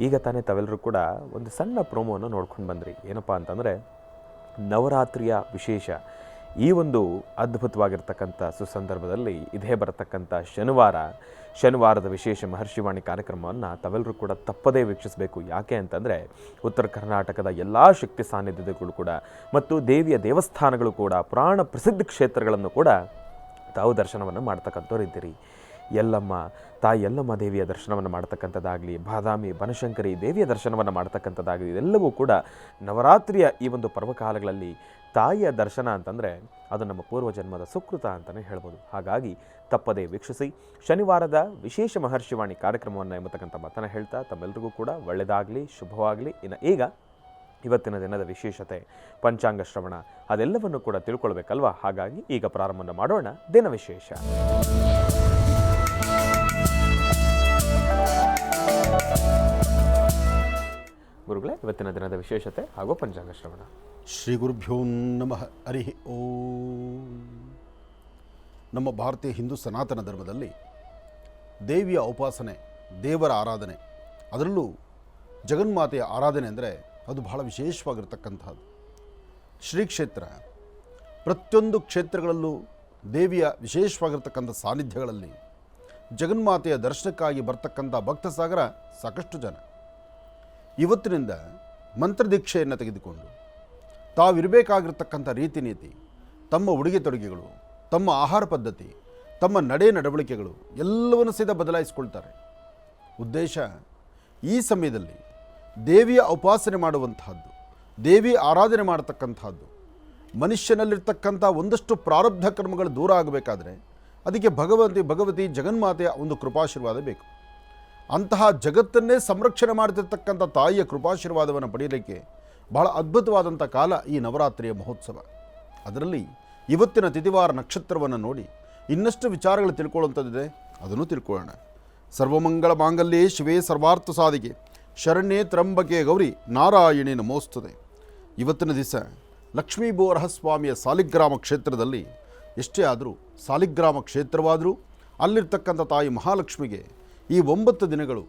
ಈಗ ತಾನೇ ತಾವೆಲ್ಲರೂ ಕೂಡ ಒಂದು ಸಣ್ಣ ಪ್ರೋಮೋವನ್ನು ನೋಡ್ಕೊಂಡು ಬಂದ್ರಿ. ಏನಪ್ಪ ಅಂತಂದರೆ ನವರಾತ್ರಿಯ ವಿಶೇಷ ಈ ಒಂದು ಅದ್ಭುತವಾಗಿರ್ತಕ್ಕಂಥ ಸುಸಂದರ್ಭದಲ್ಲಿ ಇದೇ ಬರತಕ್ಕಂಥ ಶನಿವಾರದ ವಿಶೇಷ ಮಹರ್ಷಿವಾಣಿ ಕಾರ್ಯಕ್ರಮವನ್ನು ತಾವೆಲ್ಲರೂ ಕೂಡ ತಪ್ಪದೇ ವೀಕ್ಷಿಸಬೇಕು. ಯಾಕೆ ಅಂತಂದರೆ ಉತ್ತರ ಕರ್ನಾಟಕದ ಎಲ್ಲ ಶಕ್ತಿ ಸಾನ್ನಿಧ್ಯಗಳು ಕೂಡ ಮತ್ತು ದೇವಿಯ ದೇವಸ್ಥಾನಗಳು ಕೂಡ ಪುರಾಣ ಪ್ರಸಿದ್ಧ ಕ್ಷೇತ್ರಗಳನ್ನು ಕೂಡ ತಾವು ದರ್ಶನವನ್ನು ಮಾಡ್ತಕ್ಕಂಥವ್ರು ಇದ್ದೀರಿ. ತಾಯಿ ಯಲ್ಲಮ್ಮ ದೇವಿಯ ದರ್ಶನವನ್ನು ಮಾಡ್ತಕ್ಕಂಥದ್ದಾಗಲಿ, ಬಾದಾಮಿ ಬನಶಂಕರಿ ದೇವಿಯ ದರ್ಶನವನ್ನು ಮಾಡ್ತಕ್ಕಂಥದ್ದಾಗಲಿ, ಇದೆಲ್ಲವೂ ಕೂಡ ನವರಾತ್ರಿಯ ಈ ಒಂದು ಪರ್ವಕಾಲಗಳಲ್ಲಿ ತಾಯಿಯ ದರ್ಶನ ಅಂತಂದರೆ ಅದು ನಮ್ಮ ಪೂರ್ವಜನ್ಮದ ಸುಕೃತ ಅಂತಲೇ ಹೇಳ್ಬೋದು. ಹಾಗಾಗಿ ತಪ್ಪದೇ ವೀಕ್ಷಿಸಿ ಶನಿವಾರದ ವಿಶೇಷ ಮಹರ್ಷಿವಾಣಿ ಕಾರ್ಯಕ್ರಮವನ್ನು ಎಂಬತಕ್ಕಂಥ ಮಾತನ್ನು ಹೇಳ್ತಾ ತಮ್ಮೆಲ್ಲರಿಗೂ ಕೂಡ ಒಳ್ಳೆಯದಾಗಲಿ, ಶುಭವಾಗಲಿ. ಇನ್ನು ಇವತ್ತಿನ ದಿನದ ವಿಶೇಷತೆ ಪಂಚಾಂಗ ಶ್ರವಣ ಅದೆಲ್ಲವನ್ನು ಕೂಡ ತಿಳ್ಕೊಳ್ಬೇಕಲ್ವಾ. ಹಾಗಾಗಿ ಈಗ ಪ್ರಾರಂಭವನ್ನು ಮಾಡೋಣ ದಿನ ವಿಶೇಷ. ಗುರುಗಳೇ, ಇವತ್ತಿನ ದಿನದ ವಿಶೇಷತೆ ಹಾಗೂ ಪಂಚಾಂಗ ಶ್ರವಣ. ಶ್ರೀ ಗುರುಭ್ಯೋ ನಮಃ. ಹರಿ ಓಂ. ನಮ್ಮ ಭಾರತೀಯ ಹಿಂದೂ ಸನಾತನ ಧರ್ಮದಲ್ಲಿ ದೇವಿಯ ಉಪಾಸನೆ, ದೇವರ ಆರಾಧನೆ, ಅದರಲ್ಲೂ ಜಗನ್ಮಾತೆಯ ಆರಾಧನೆ ಅಂದರೆ ಅದು ಬಹಳ ವಿಶೇಷವಾಗಿರ್ತಕ್ಕಂಥದ್ದು. ಶ್ರೀ ಕ್ಷೇತ್ರ, ಪ್ರತಿಯೊಂದು ಕ್ಷೇತ್ರಗಳಲ್ಲೂ ದೇವಿಯ ವಿಶೇಷವಾಗಿರ್ತಕ್ಕಂಥ ಸಾನ್ನಿಧ್ಯಗಳಲ್ಲಿ ಜಗನ್ಮಾತೆಯ ದರ್ಶನಕ್ಕಾಗಿ ಬರ್ತಕ್ಕಂಥ ಭಕ್ತ ಸಾಗರ ಸಾಕಷ್ಟು ಜನ. ಇವತ್ತಿನಿಂದ ಮಂತ್ರದೀಕ್ಷೆಯನ್ನು ತೆಗೆದುಕೊಂಡು ತಾವಿರಬೇಕಾಗಿರ್ತಕ್ಕಂಥ ರೀತಿ ನೀತಿ, ತಮ್ಮ ಉಡುಗೆ ತೊಡುಗೆಗಳು, ತಮ್ಮ ಆಹಾರ ಪದ್ಧತಿ, ತಮ್ಮ ನಡವಳಿಕೆಗಳು ಎಲ್ಲವನ್ನು ಸಹಿತ ಬದಲಾಯಿಸಿಕೊಳ್ತಾರೆ. ಉದ್ದೇಶ ಈ ಸಮಯದಲ್ಲಿ ದೇವಿಯ ಉಪಾಸನೆ ಮಾಡುವಂತಹದ್ದು, ದೇವಿ ಆರಾಧನೆ ಮಾಡತಕ್ಕಂಥದ್ದು. ಮನುಷ್ಯನಲ್ಲಿರ್ತಕ್ಕಂಥ ಒಂದಷ್ಟು ಪ್ರಾರಬ್ಧ ಕರ್ಮಗಳು ದೂರ ಆಗಬೇಕಾದ್ರೆ ಅದಕ್ಕೆ ಭಗವತಿ ಜಗನ್ಮಾತೆಯ ಒಂದು ಕೃಪಾಶೀರ್ವಾದ ಬೇಕು. ಅಂತಹ ಜಗತ್ತನ್ನೇ ಸಂರಕ್ಷಣೆ ಮಾಡ್ತಿರ್ತಕ್ಕಂಥ ತಾಯಿಯ ಕೃಪಾಶೀರ್ವಾದವನ್ನು ಪಡೆಯಲಿಕ್ಕೆ ಬಹಳ ಅದ್ಭುತವಾದಂಥ ಕಾಲ ಈ ನವರಾತ್ರಿಯ ಮಹೋತ್ಸವ. ಅದರಲ್ಲಿ ಇವತ್ತಿನ ತಿಥಿವಾರ ನಕ್ಷತ್ರವನ್ನು ನೋಡಿ ಇನ್ನಷ್ಟು ವಿಚಾರಗಳು ತಿಳ್ಕೊಳ್ಳುವಂಥದ್ದಿದೆ, ಅದನ್ನು ತಿಳ್ಕೊಳ್ಳೋಣ. ಸರ್ವಮಂಗಳ ಮಾಂಗಲ್ಯೇ ಶಿವೇ ಸರ್ವಾರ್ಥ ಸಾಧಿಕೆ ಶರಣ್ಯೇ ತ್ರಂಬಕೆ ಗೌರಿ ನಾರಾಯಣಿ ನಮೋಸ್ತುತೆ. ಇವತ್ತಿನ ದಿವಸ ಲಕ್ಷ್ಮೀಬೋರಹಸ್ವಾಮಿಯ ಸಾಲಿಗ್ರಾಮ ಕ್ಷೇತ್ರದಲ್ಲಿ, ಎಷ್ಟೇ ಆದರೂ ಸಾಲಿಗ್ರಾಮ ಕ್ಷೇತ್ರವಾದರೂ ಅಲ್ಲಿರ್ತಕ್ಕಂಥ ತಾಯಿ ಮಹಾಲಕ್ಷ್ಮಿಗೆ ಈ 9 ದಿನಗಳು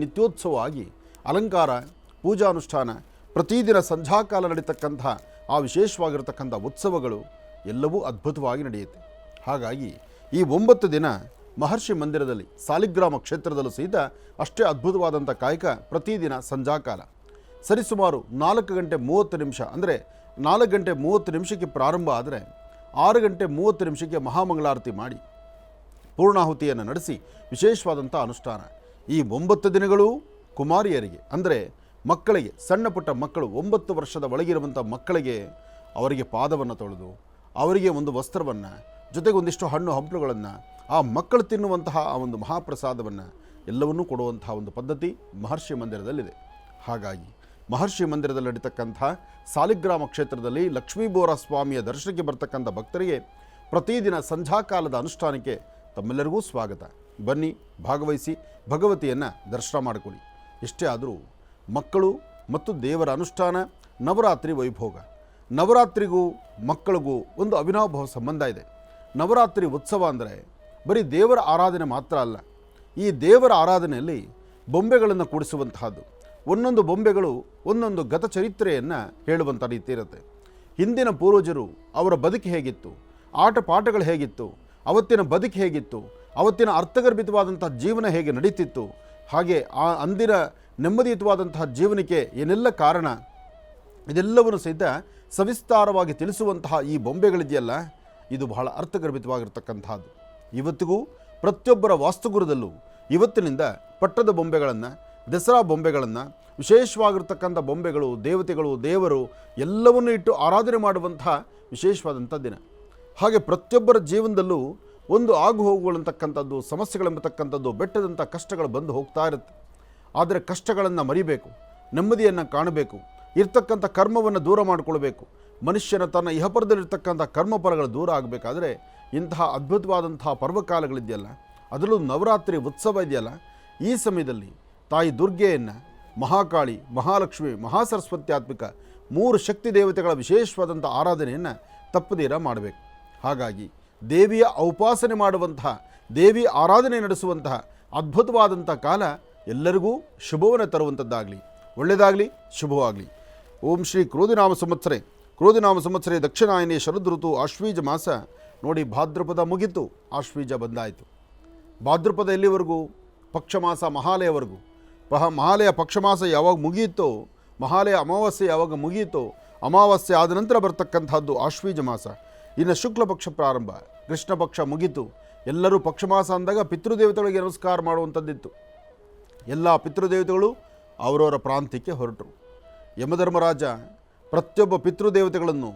ನಿತ್ಯೋತ್ಸವವಾಗಿ ಅಲಂಕಾರ, ಪೂಜಾನುಷ್ಠಾನ, ಪ್ರತಿದಿನ ಸಂಧ್ಯಾಕಾಲ ನಡೀತಕ್ಕಂಥ ಆ ವಿಶೇಷವಾಗಿರ್ತಕ್ಕಂಥ ಉತ್ಸವಗಳು ಎಲ್ಲವೂ ಅದ್ಭುತವಾಗಿ ನಡೆಯುತ್ತೆ. ಹಾಗಾಗಿ ಈ 9 ದಿನ ಮಹರ್ಷಿ ಮಂದಿರದಲ್ಲಿ ಸಾಲಿಗ್ರಾಮ ಕ್ಷೇತ್ರದಲ್ಲೂ ಸಹಿತ ಅಷ್ಟೇ ಅದ್ಭುತವಾದಂಥ ಕಾಯಕ. ಪ್ರತಿದಿನ ಸಂಧ್ಯಾಕಾಲ ಸರಿಸುಮಾರು 4 ಗಂಟೆ 30 ನಿಮಿಷ, ಅಂದರೆ 4 ಗಂಟೆ 30 ನಿಮಿಷಕ್ಕೆ ಪ್ರಾರಂಭ ಆದರೆ 6 ಗಂಟೆ 30 ನಿಮಿಷಕ್ಕೆ ಮಹಾಮಂಗಳಾರತಿ ಮಾಡಿ ಪೂರ್ಣಾಹುತಿಯನ್ನು ನಡೆಸಿ ವಿಶೇಷವಾದಂಥ ಅನುಷ್ಠಾನ. ಈ 9 ದಿನಗಳು ಕುಮಾರಿಯರಿಗೆ, ಅಂದರೆ ಮಕ್ಕಳಿಗೆ, ಸಣ್ಣ ಪುಟ್ಟ ಮಕ್ಕಳು 9 ವರ್ಷದ ಒಳಗಿರುವಂಥ ಮಕ್ಕಳಿಗೆ ಅವರಿಗೆ ಪಾದವನ್ನು ತೊಳೆದು ಅವರಿಗೆ ಒಂದು ವಸ್ತ್ರವನ್ನು, ಜೊತೆಗೆ ಒಂದಿಷ್ಟು ಹಣ್ಣು ಹಂಪಲುಗಳನ್ನು, ಆ ಮಕ್ಕಳು ತಿನ್ನುವಂತಹ ಆ ಒಂದು ಮಹಾಪ್ರಸಾದವನ್ನು ಎಲ್ಲವನ್ನೂ ಕೊಡುವಂತಹ ಒಂದು ಪದ್ಧತಿ ಮಹರ್ಷಿ ಮಂದಿರದಲ್ಲಿದೆ. ಹಾಗಾಗಿ ಮಹರ್ಷಿ ಮಂದಿರದಲ್ಲಿ ನಡೀತಕ್ಕಂಥ ಸಾಲಿಗ್ರಾಮ ಕ್ಷೇತ್ರದಲ್ಲಿ ಲಕ್ಷ್ಮೀಬೋರ ಸ್ವಾಮಿಯ ದರ್ಶನಕ್ಕೆ ಬರ್ತಕ್ಕಂಥ ಭಕ್ತರಿಗೆ ಪ್ರತಿದಿನ ಸಂಧ್ಯಾಕಾಲದ ಅನುಷ್ಠಾನಕ್ಕೆ ತಮ್ಮೆಲ್ಲರಿಗೂ ಸ್ವಾಗತ. ಬನ್ನಿ, ಭಾಗವಹಿಸಿ ಭಗವತಿಯನ್ನು ದರ್ಶನ ಮಾಡಿಕೊಳ್ಳಿ. ಎಷ್ಟೇ ಆದರೂ ಮಕ್ಕಳು ಮತ್ತು ದೇವರ ಅನುಷ್ಠಾನ, ನವರಾತ್ರಿ ವೈಭೋಗ. ನವರಾತ್ರಿಗೂ ಮಕ್ಕಳಿಗೂ ಒಂದು ಅವಿನಾಭಾವ ಸಂಬಂಧ ಇದೆ. ನವರಾತ್ರಿ ಉತ್ಸವ ಅಂದರೆ ಬರೀ ದೇವರ ಆರಾಧನೆ ಮಾತ್ರ ಅಲ್ಲ. ಈ ದೇವರ ಆರಾಧನೆಯಲ್ಲಿ ಬೊಂಬೆಗಳನ್ನು ಕೂಡಿಸುವಂತಹದ್ದು. ಒಂದೊಂದು ಬೊಂಬೆಗಳು ಒಂದೊಂದು ಗತಚರಿತ್ರೆಯನ್ನು ಹೇಳುವಂಥ ರೀತಿ ಇರುತ್ತೆ. ಹಿಂದಿನ ಪೂರ್ವಜರು ಅವರ ಬದುಕು ಹೇಗಿತ್ತು, ಆಟ ಪಾಠಗಳು ಹೇಗಿತ್ತು, ಅವತ್ತಿನ ಬದುಕು ಹೇಗಿತ್ತು, ಅವತ್ತಿನ ಅರ್ಥಗರ್ಭಿತವಾದಂತಹ ಜೀವನ ಹೇಗೆ ನಡೀತಿತ್ತು, ಹಾಗೆ ಆ ಅಂದಿನ ನೆಮ್ಮದಿಯುತವಾದಂತಹ ಜೀವನಕ್ಕೆ ಏನೆಲ್ಲ ಕಾರಣ, ಇದೆಲ್ಲವನ್ನು ಸಹಿತ ಸವಿಸ್ತಾರವಾಗಿ ತಿಳಿಸುವಂತಹ ಈ ಬೊಂಬೆಗಳಿದೆಯಲ್ಲ, ಇದು ಬಹಳ ಅರ್ಥಗರ್ಭಿತವಾಗಿರ್ತಕ್ಕಂಥದ್ದು. ಇವತ್ತಿಗೂ ಪ್ರತಿಯೊಬ್ಬರ ವಾಸ್ತುಗುರದಲ್ಲೂ ಇವತ್ತಿನಿಂದ ಪಟ್ಟದ ಬೊಂಬೆಗಳನ್ನು, ದಸರಾ ಬೊಂಬೆಗಳನ್ನು, ವಿಶೇಷವಾಗಿರ್ತಕ್ಕಂಥ ಬೊಂಬೆಗಳು, ದೇವತೆಗಳು, ದೇವರು ಎಲ್ಲವನ್ನೂ ಇಟ್ಟು ಆರಾಧನೆ ಮಾಡುವಂತಹ ವಿಶೇಷವಾದಂಥ ದಿನ. ಹಾಗೆ ಪ್ರತಿಯೊಬ್ಬರ ಜೀವನದಲ್ಲೂ ಒಂದು ಆಗು ಹೋಗುಗಳಂತಕ್ಕಂಥದ್ದು, ಸಮಸ್ಯೆಗಳೆಂಬತಕ್ಕಂಥದ್ದು, ಬೆಟ್ಟದಂಥ ಕಷ್ಟಗಳು ಬಂದು ಹೋಗ್ತಾ ಇರುತ್ತೆ. ಆದರೆ ಕಷ್ಟಗಳನ್ನು ಮರಿಬೇಕು, ನೆಮ್ಮದಿಯನ್ನು ಕಾಣಬೇಕು, ಇರ್ತಕ್ಕಂಥ ಕರ್ಮವನ್ನು ದೂರ ಮಾಡಿಕೊಳ್ಬೇಕು. ಮನುಷ್ಯನ ತನ್ನ ಇಹಪರದಲ್ಲಿರ್ತಕ್ಕಂಥ ಕರ್ಮಫಲಗಳು ದೂರ ಆಗಬೇಕಾದ್ರೆ ಇಂತಹ ಅದ್ಭುತವಾದಂತಹ ಪರ್ವಕಾಲಗಳಿದೆಯಲ್ಲ, ಅದರಲ್ಲೂ ನವರಾತ್ರಿ ಉತ್ಸವ ಇದೆಯಲ್ಲ, ಈ ಸಮಯದಲ್ಲಿ ತಾಯಿ ದುರ್ಗೆಯನ್ನು, ಮಹಾಕಾಳಿ, ಮಹಾಲಕ್ಷ್ಮಿ, ಮಹಾಸರಸ್ವತ್ಯಾತ್ಮಿಕ 3 ಶಕ್ತಿ ದೇವತೆಗಳ ವಿಶೇಷವಾದಂಥ ಆರಾಧನೆಯನ್ನು ತಪ್ಪದೀರ ಮಾಡಬೇಕು. ಹಾಗಾಗಿ ದೇವಿಯ ಉಪಾಸನೆ ಮಾಡುವಂತಹ, ದೇವಿ ಆರಾಧನೆ ನಡೆಸುವಂತಹ ಅದ್ಭುತವಾದಂಥ ಕಾಲ ಎಲ್ಲರಿಗೂ ಶುಭವನ್ನು ತರುವಂಥದ್ದಾಗಲಿ, ಒಳ್ಳೆಯದಾಗಲಿ, ಶುಭವಾಗಲಿ. ಓಂ ಶ್ರೀ ಕ್ರೋಧಿನಾಮ ಸಂವತ್ಸರೆ ಕ್ರೋಧಿನಾಮ ಸಂವತ್ಸರೇ ದಕ್ಷಿಣಾಯನೇ ಶರದೃತು ಆಶ್ವೀಜ ಮಾಸ. ನೋಡಿ, ಭಾದ್ರಪದ ಮುಗಿತು, ಆಶ್ವೀಜ ಬಂದಾಯಿತು. ಭಾದ್ರಪದ ಎಲ್ಲಿವರೆಗೂ? ಪಕ್ಷಮಾಸ ಮಹಾಲಯವರೆಗೂ. ಮಹಾಲಯ ಪಕ್ಷಮಾಸ ಯಾವಾಗ ಮುಗಿಯಿತೋ, ಮಹಾಲಯ ಅಮಾವಾಸ್ಯೆ ಯಾವಾಗ ಮುಗಿಯಿತೋ, ಅಮಾವಾಸ್ಯೆ ಆದ ನಂತರ ಬರ್ತಕ್ಕಂಥದ್ದು ಆಶ್ವೀಜ ಮಾಸ. ಇನ್ನು ಶುಕ್ಲ ಪಕ್ಷ ಪ್ರಾರಂಭ, ಕೃಷ್ಣ ಪಕ್ಷ ಮುಗಿತು. ಎಲ್ಲರೂ ಪಕ್ಷಮಾಸ ಅಂದಾಗ ಪಿತೃದೇವತೆಗಳಿಗೆ ನಮಸ್ಕಾರ ಮಾಡುವಂಥದ್ದಿತ್ತು. ಎಲ್ಲ ಪಿತೃದೇವತೆಗಳು ಅವರವರ ಪ್ರಾಂತ್ಯಕ್ಕೆ ಹೊರಟರು. ಯಮಧರ್ಮರಾಜ ಪ್ರತಿಯೊಬ್ಬ ಪಿತೃದೇವತೆಗಳನ್ನು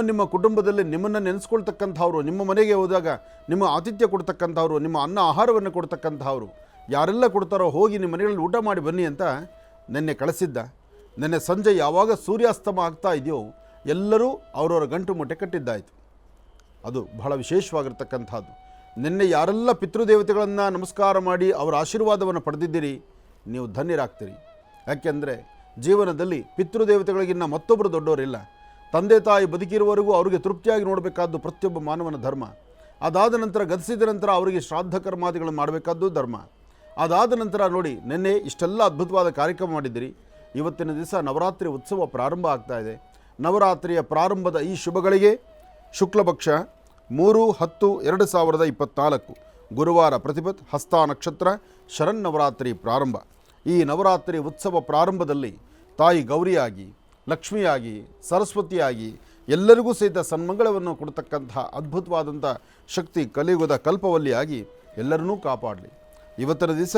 ನಿಮ್ಮ ಕುಟುಂಬದಲ್ಲಿ ನಿಮ್ಮನ್ನು ನೆನೆಸ್ಕೊಳ್ತಕ್ಕಂಥವ್ರು, ನಿಮ್ಮ ಮನೆಗೆ ಹೋದಾಗ ನಿಮ್ಮ ಆತಿಥ್ಯ ಕೊಡ್ತಕ್ಕಂಥವ್ರು, ನಿಮ್ಮ ಅನ್ನ ಆಹಾರವನ್ನು ಕೊಡ್ತಕ್ಕಂಥವ್ರು ಯಾರೆಲ್ಲ ಕೊಡ್ತಾರೋ ಹೋಗಿ ನಿಮ್ಮ ಮನೆಗಳಲ್ಲಿ ಊಟ ಮಾಡಿ ಬನ್ನಿ ಅಂತ ನಿನ್ನೆ ಕಳಿಸಿದ್ದ. ನಿನ್ನೆ ಸಂಜೆ ಯಾವಾಗ ಸೂರ್ಯಾಸ್ತಮ ಆಗ್ತಾ ಇದೆಯೋ ಎಲ್ಲರೂ ಅವರವರ ಗಂಟು ಮೂಟೆ ಕಟ್ಟಿದ್ದಾಯಿತು. ಅದು ಬಹಳ ವಿಶೇಷವಾಗಿರ್ತಕ್ಕಂಥದ್ದು. ನಿನ್ನೆ ಯಾರೆಲ್ಲ ಪಿತೃದೇವತೆಗಳನ್ನು ನಮಸ್ಕಾರ ಮಾಡಿ ಅವರ ಆಶೀರ್ವಾದವನ್ನು ಪಡೆದಿದ್ದೀರಿ, ನೀವು ಧನ್ಯರಾಗ್ತೀರಿ. ಯಾಕೆಂದರೆ ಜೀವನದಲ್ಲಿ ಪಿತೃದೇವತೆಗಳಿಗಿನ್ನ ಮತ್ತೊಬ್ಬರು ದೊಡ್ಡವರಿಲ್ಲ. ತಂದೆ ತಾಯಿ ಬದುಕಿರುವವರೆಗೂ ಅವರಿಗೆ ತೃಪ್ತಿಯಾಗಿ ನೋಡಬೇಕಾದ್ದು ಪ್ರತಿಯೊಬ್ಬ ಮಾನವನ ಧರ್ಮ. ಅದಾದ ನಂತರ ಗತಿಸಿದ ನಂತರ ಅವರಿಗೆ ಶ್ರಾದ್ದ ಕರ್ಮಾದಿಗಳನ್ನು ಮಾಡಬೇಕಾದ್ದು ಧರ್ಮ. ಅದಾದ ನಂತರ ನೋಡಿ, ನಿನ್ನೆ ಇಷ್ಟೆಲ್ಲ ಅದ್ಭುತವಾದ ಕಾರ್ಯಕ್ರಮ ಮಾಡಿದ್ದೀರಿ. ಇವತ್ತಿನ ದಿವಸ ನವರಾತ್ರಿ ಉತ್ಸವ ಪ್ರಾರಂಭ ಆಗ್ತಾ ಇದೆ. ನವರಾತ್ರಿಯ ಪ್ರಾರಂಭದ ಈ ಶುಭಗಳಿಗೆ ಶುಕ್ಲಪಕ್ಷ 3/10/2024 ಗುರುವಾರ ಪ್ರತಿಪತ್ ಹಸ್ತ ನಕ್ಷತ್ರ ಶರನ್ನವರಾತ್ರಿ ಪ್ರಾರಂಭ. ಈ ನವರಾತ್ರಿ ಉತ್ಸವ ಪ್ರಾರಂಭದಲ್ಲಿ ತಾಯಿ ಗೌರಿಯಾಗಿ, ಲಕ್ಷ್ಮಿಯಾಗಿ, ಸರಸ್ವತಿಯಾಗಿ ಎಲ್ಲರಿಗೂ ಸಹಿತ ಸನ್ಮಂಗಳವನ್ನು ಕೊಡ್ತಕ್ಕಂತಹ ಅದ್ಭುತವಾದಂಥ ಶಕ್ತಿ ಕಲಿಯುಗದ ಕಲ್ಪವಲ್ಲಿಯಾಗಿ ಎಲ್ಲರನ್ನೂ ಕಾಪಾಡಲಿ. ಇವತ್ತಿನ ದಿವಸ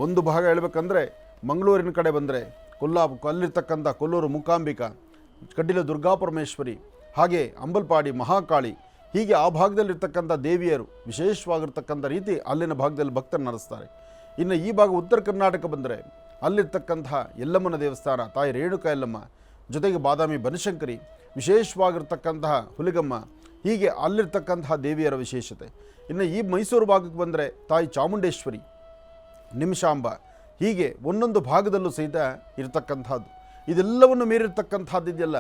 ಒಂದು ಭಾಗ ಹೇಳಬೇಕಂದ್ರೆ ಮಂಗಳೂರಿನ ಕಡೆ ಬಂದರೆ ಅಲ್ಲಿರ್ತಕ್ಕಂಥ ಕೊಲ್ಲೂರು ಮೂಕಾಂಬಿಕಾ, ಕಡ್ಡಿಲ ದುರ್ಗಾಪರಮೇಶ್ವರಿ, ಹಾಗೆ ಅಂಬಲ್ಪಾಡಿ ಮಹಾಕಾಳಿ, ಹೀಗೆ ಆ ಭಾಗದಲ್ಲಿರ್ತಕ್ಕಂಥ ದೇವಿಯರು ವಿಶೇಷವಾಗಿರ್ತಕ್ಕಂಥ ರೀತಿ ಅಲ್ಲಿನ ಭಾಗದಲ್ಲಿ ಭಕ್ತರನ್ನು ನಡೆಸ್ತಾರೆ. ಇನ್ನು ಈ ಭಾಗ ಉತ್ತರ ಕರ್ನಾಟಕ ಬಂದರೆ ಅಲ್ಲಿರ್ತಕ್ಕಂತಹ ಯಲ್ಲಮ್ಮನ ದೇವಸ್ಥಾನ, ತಾಯಿ ರೇಣುಕಾ ಯಲ್ಲಮ್ಮ, ಜೊತೆಗೆ ಬಾದಾಮಿ ಬನಶಂಕರಿ, ವಿಶೇಷವಾಗಿರ್ತಕ್ಕಂತಹ ಹುಲಿಗಮ್ಮ, ಹೀಗೆ ಅಲ್ಲಿರ್ತಕ್ಕಂತಹ ದೇವಿಯರ ವಿಶೇಷತೆ. ಇನ್ನು ಈ ಮೈಸೂರು ಭಾಗಕ್ಕೆ ಬಂದರೆ ತಾಯಿ ಚಾಮುಂಡೇಶ್ವರಿ, ನಿಮಿಷಾಂಬ, ಹೀಗೆ ಒಂದೊಂದು ಭಾಗದಲ್ಲೂ ಸಹಿತ ಇರತಕ್ಕಂಥದ್ದು. ಇದೆಲ್ಲವನ್ನು ಮೀರಿರ್ತಕ್ಕಂಥದ್ದಿದೆಯಲ್ಲ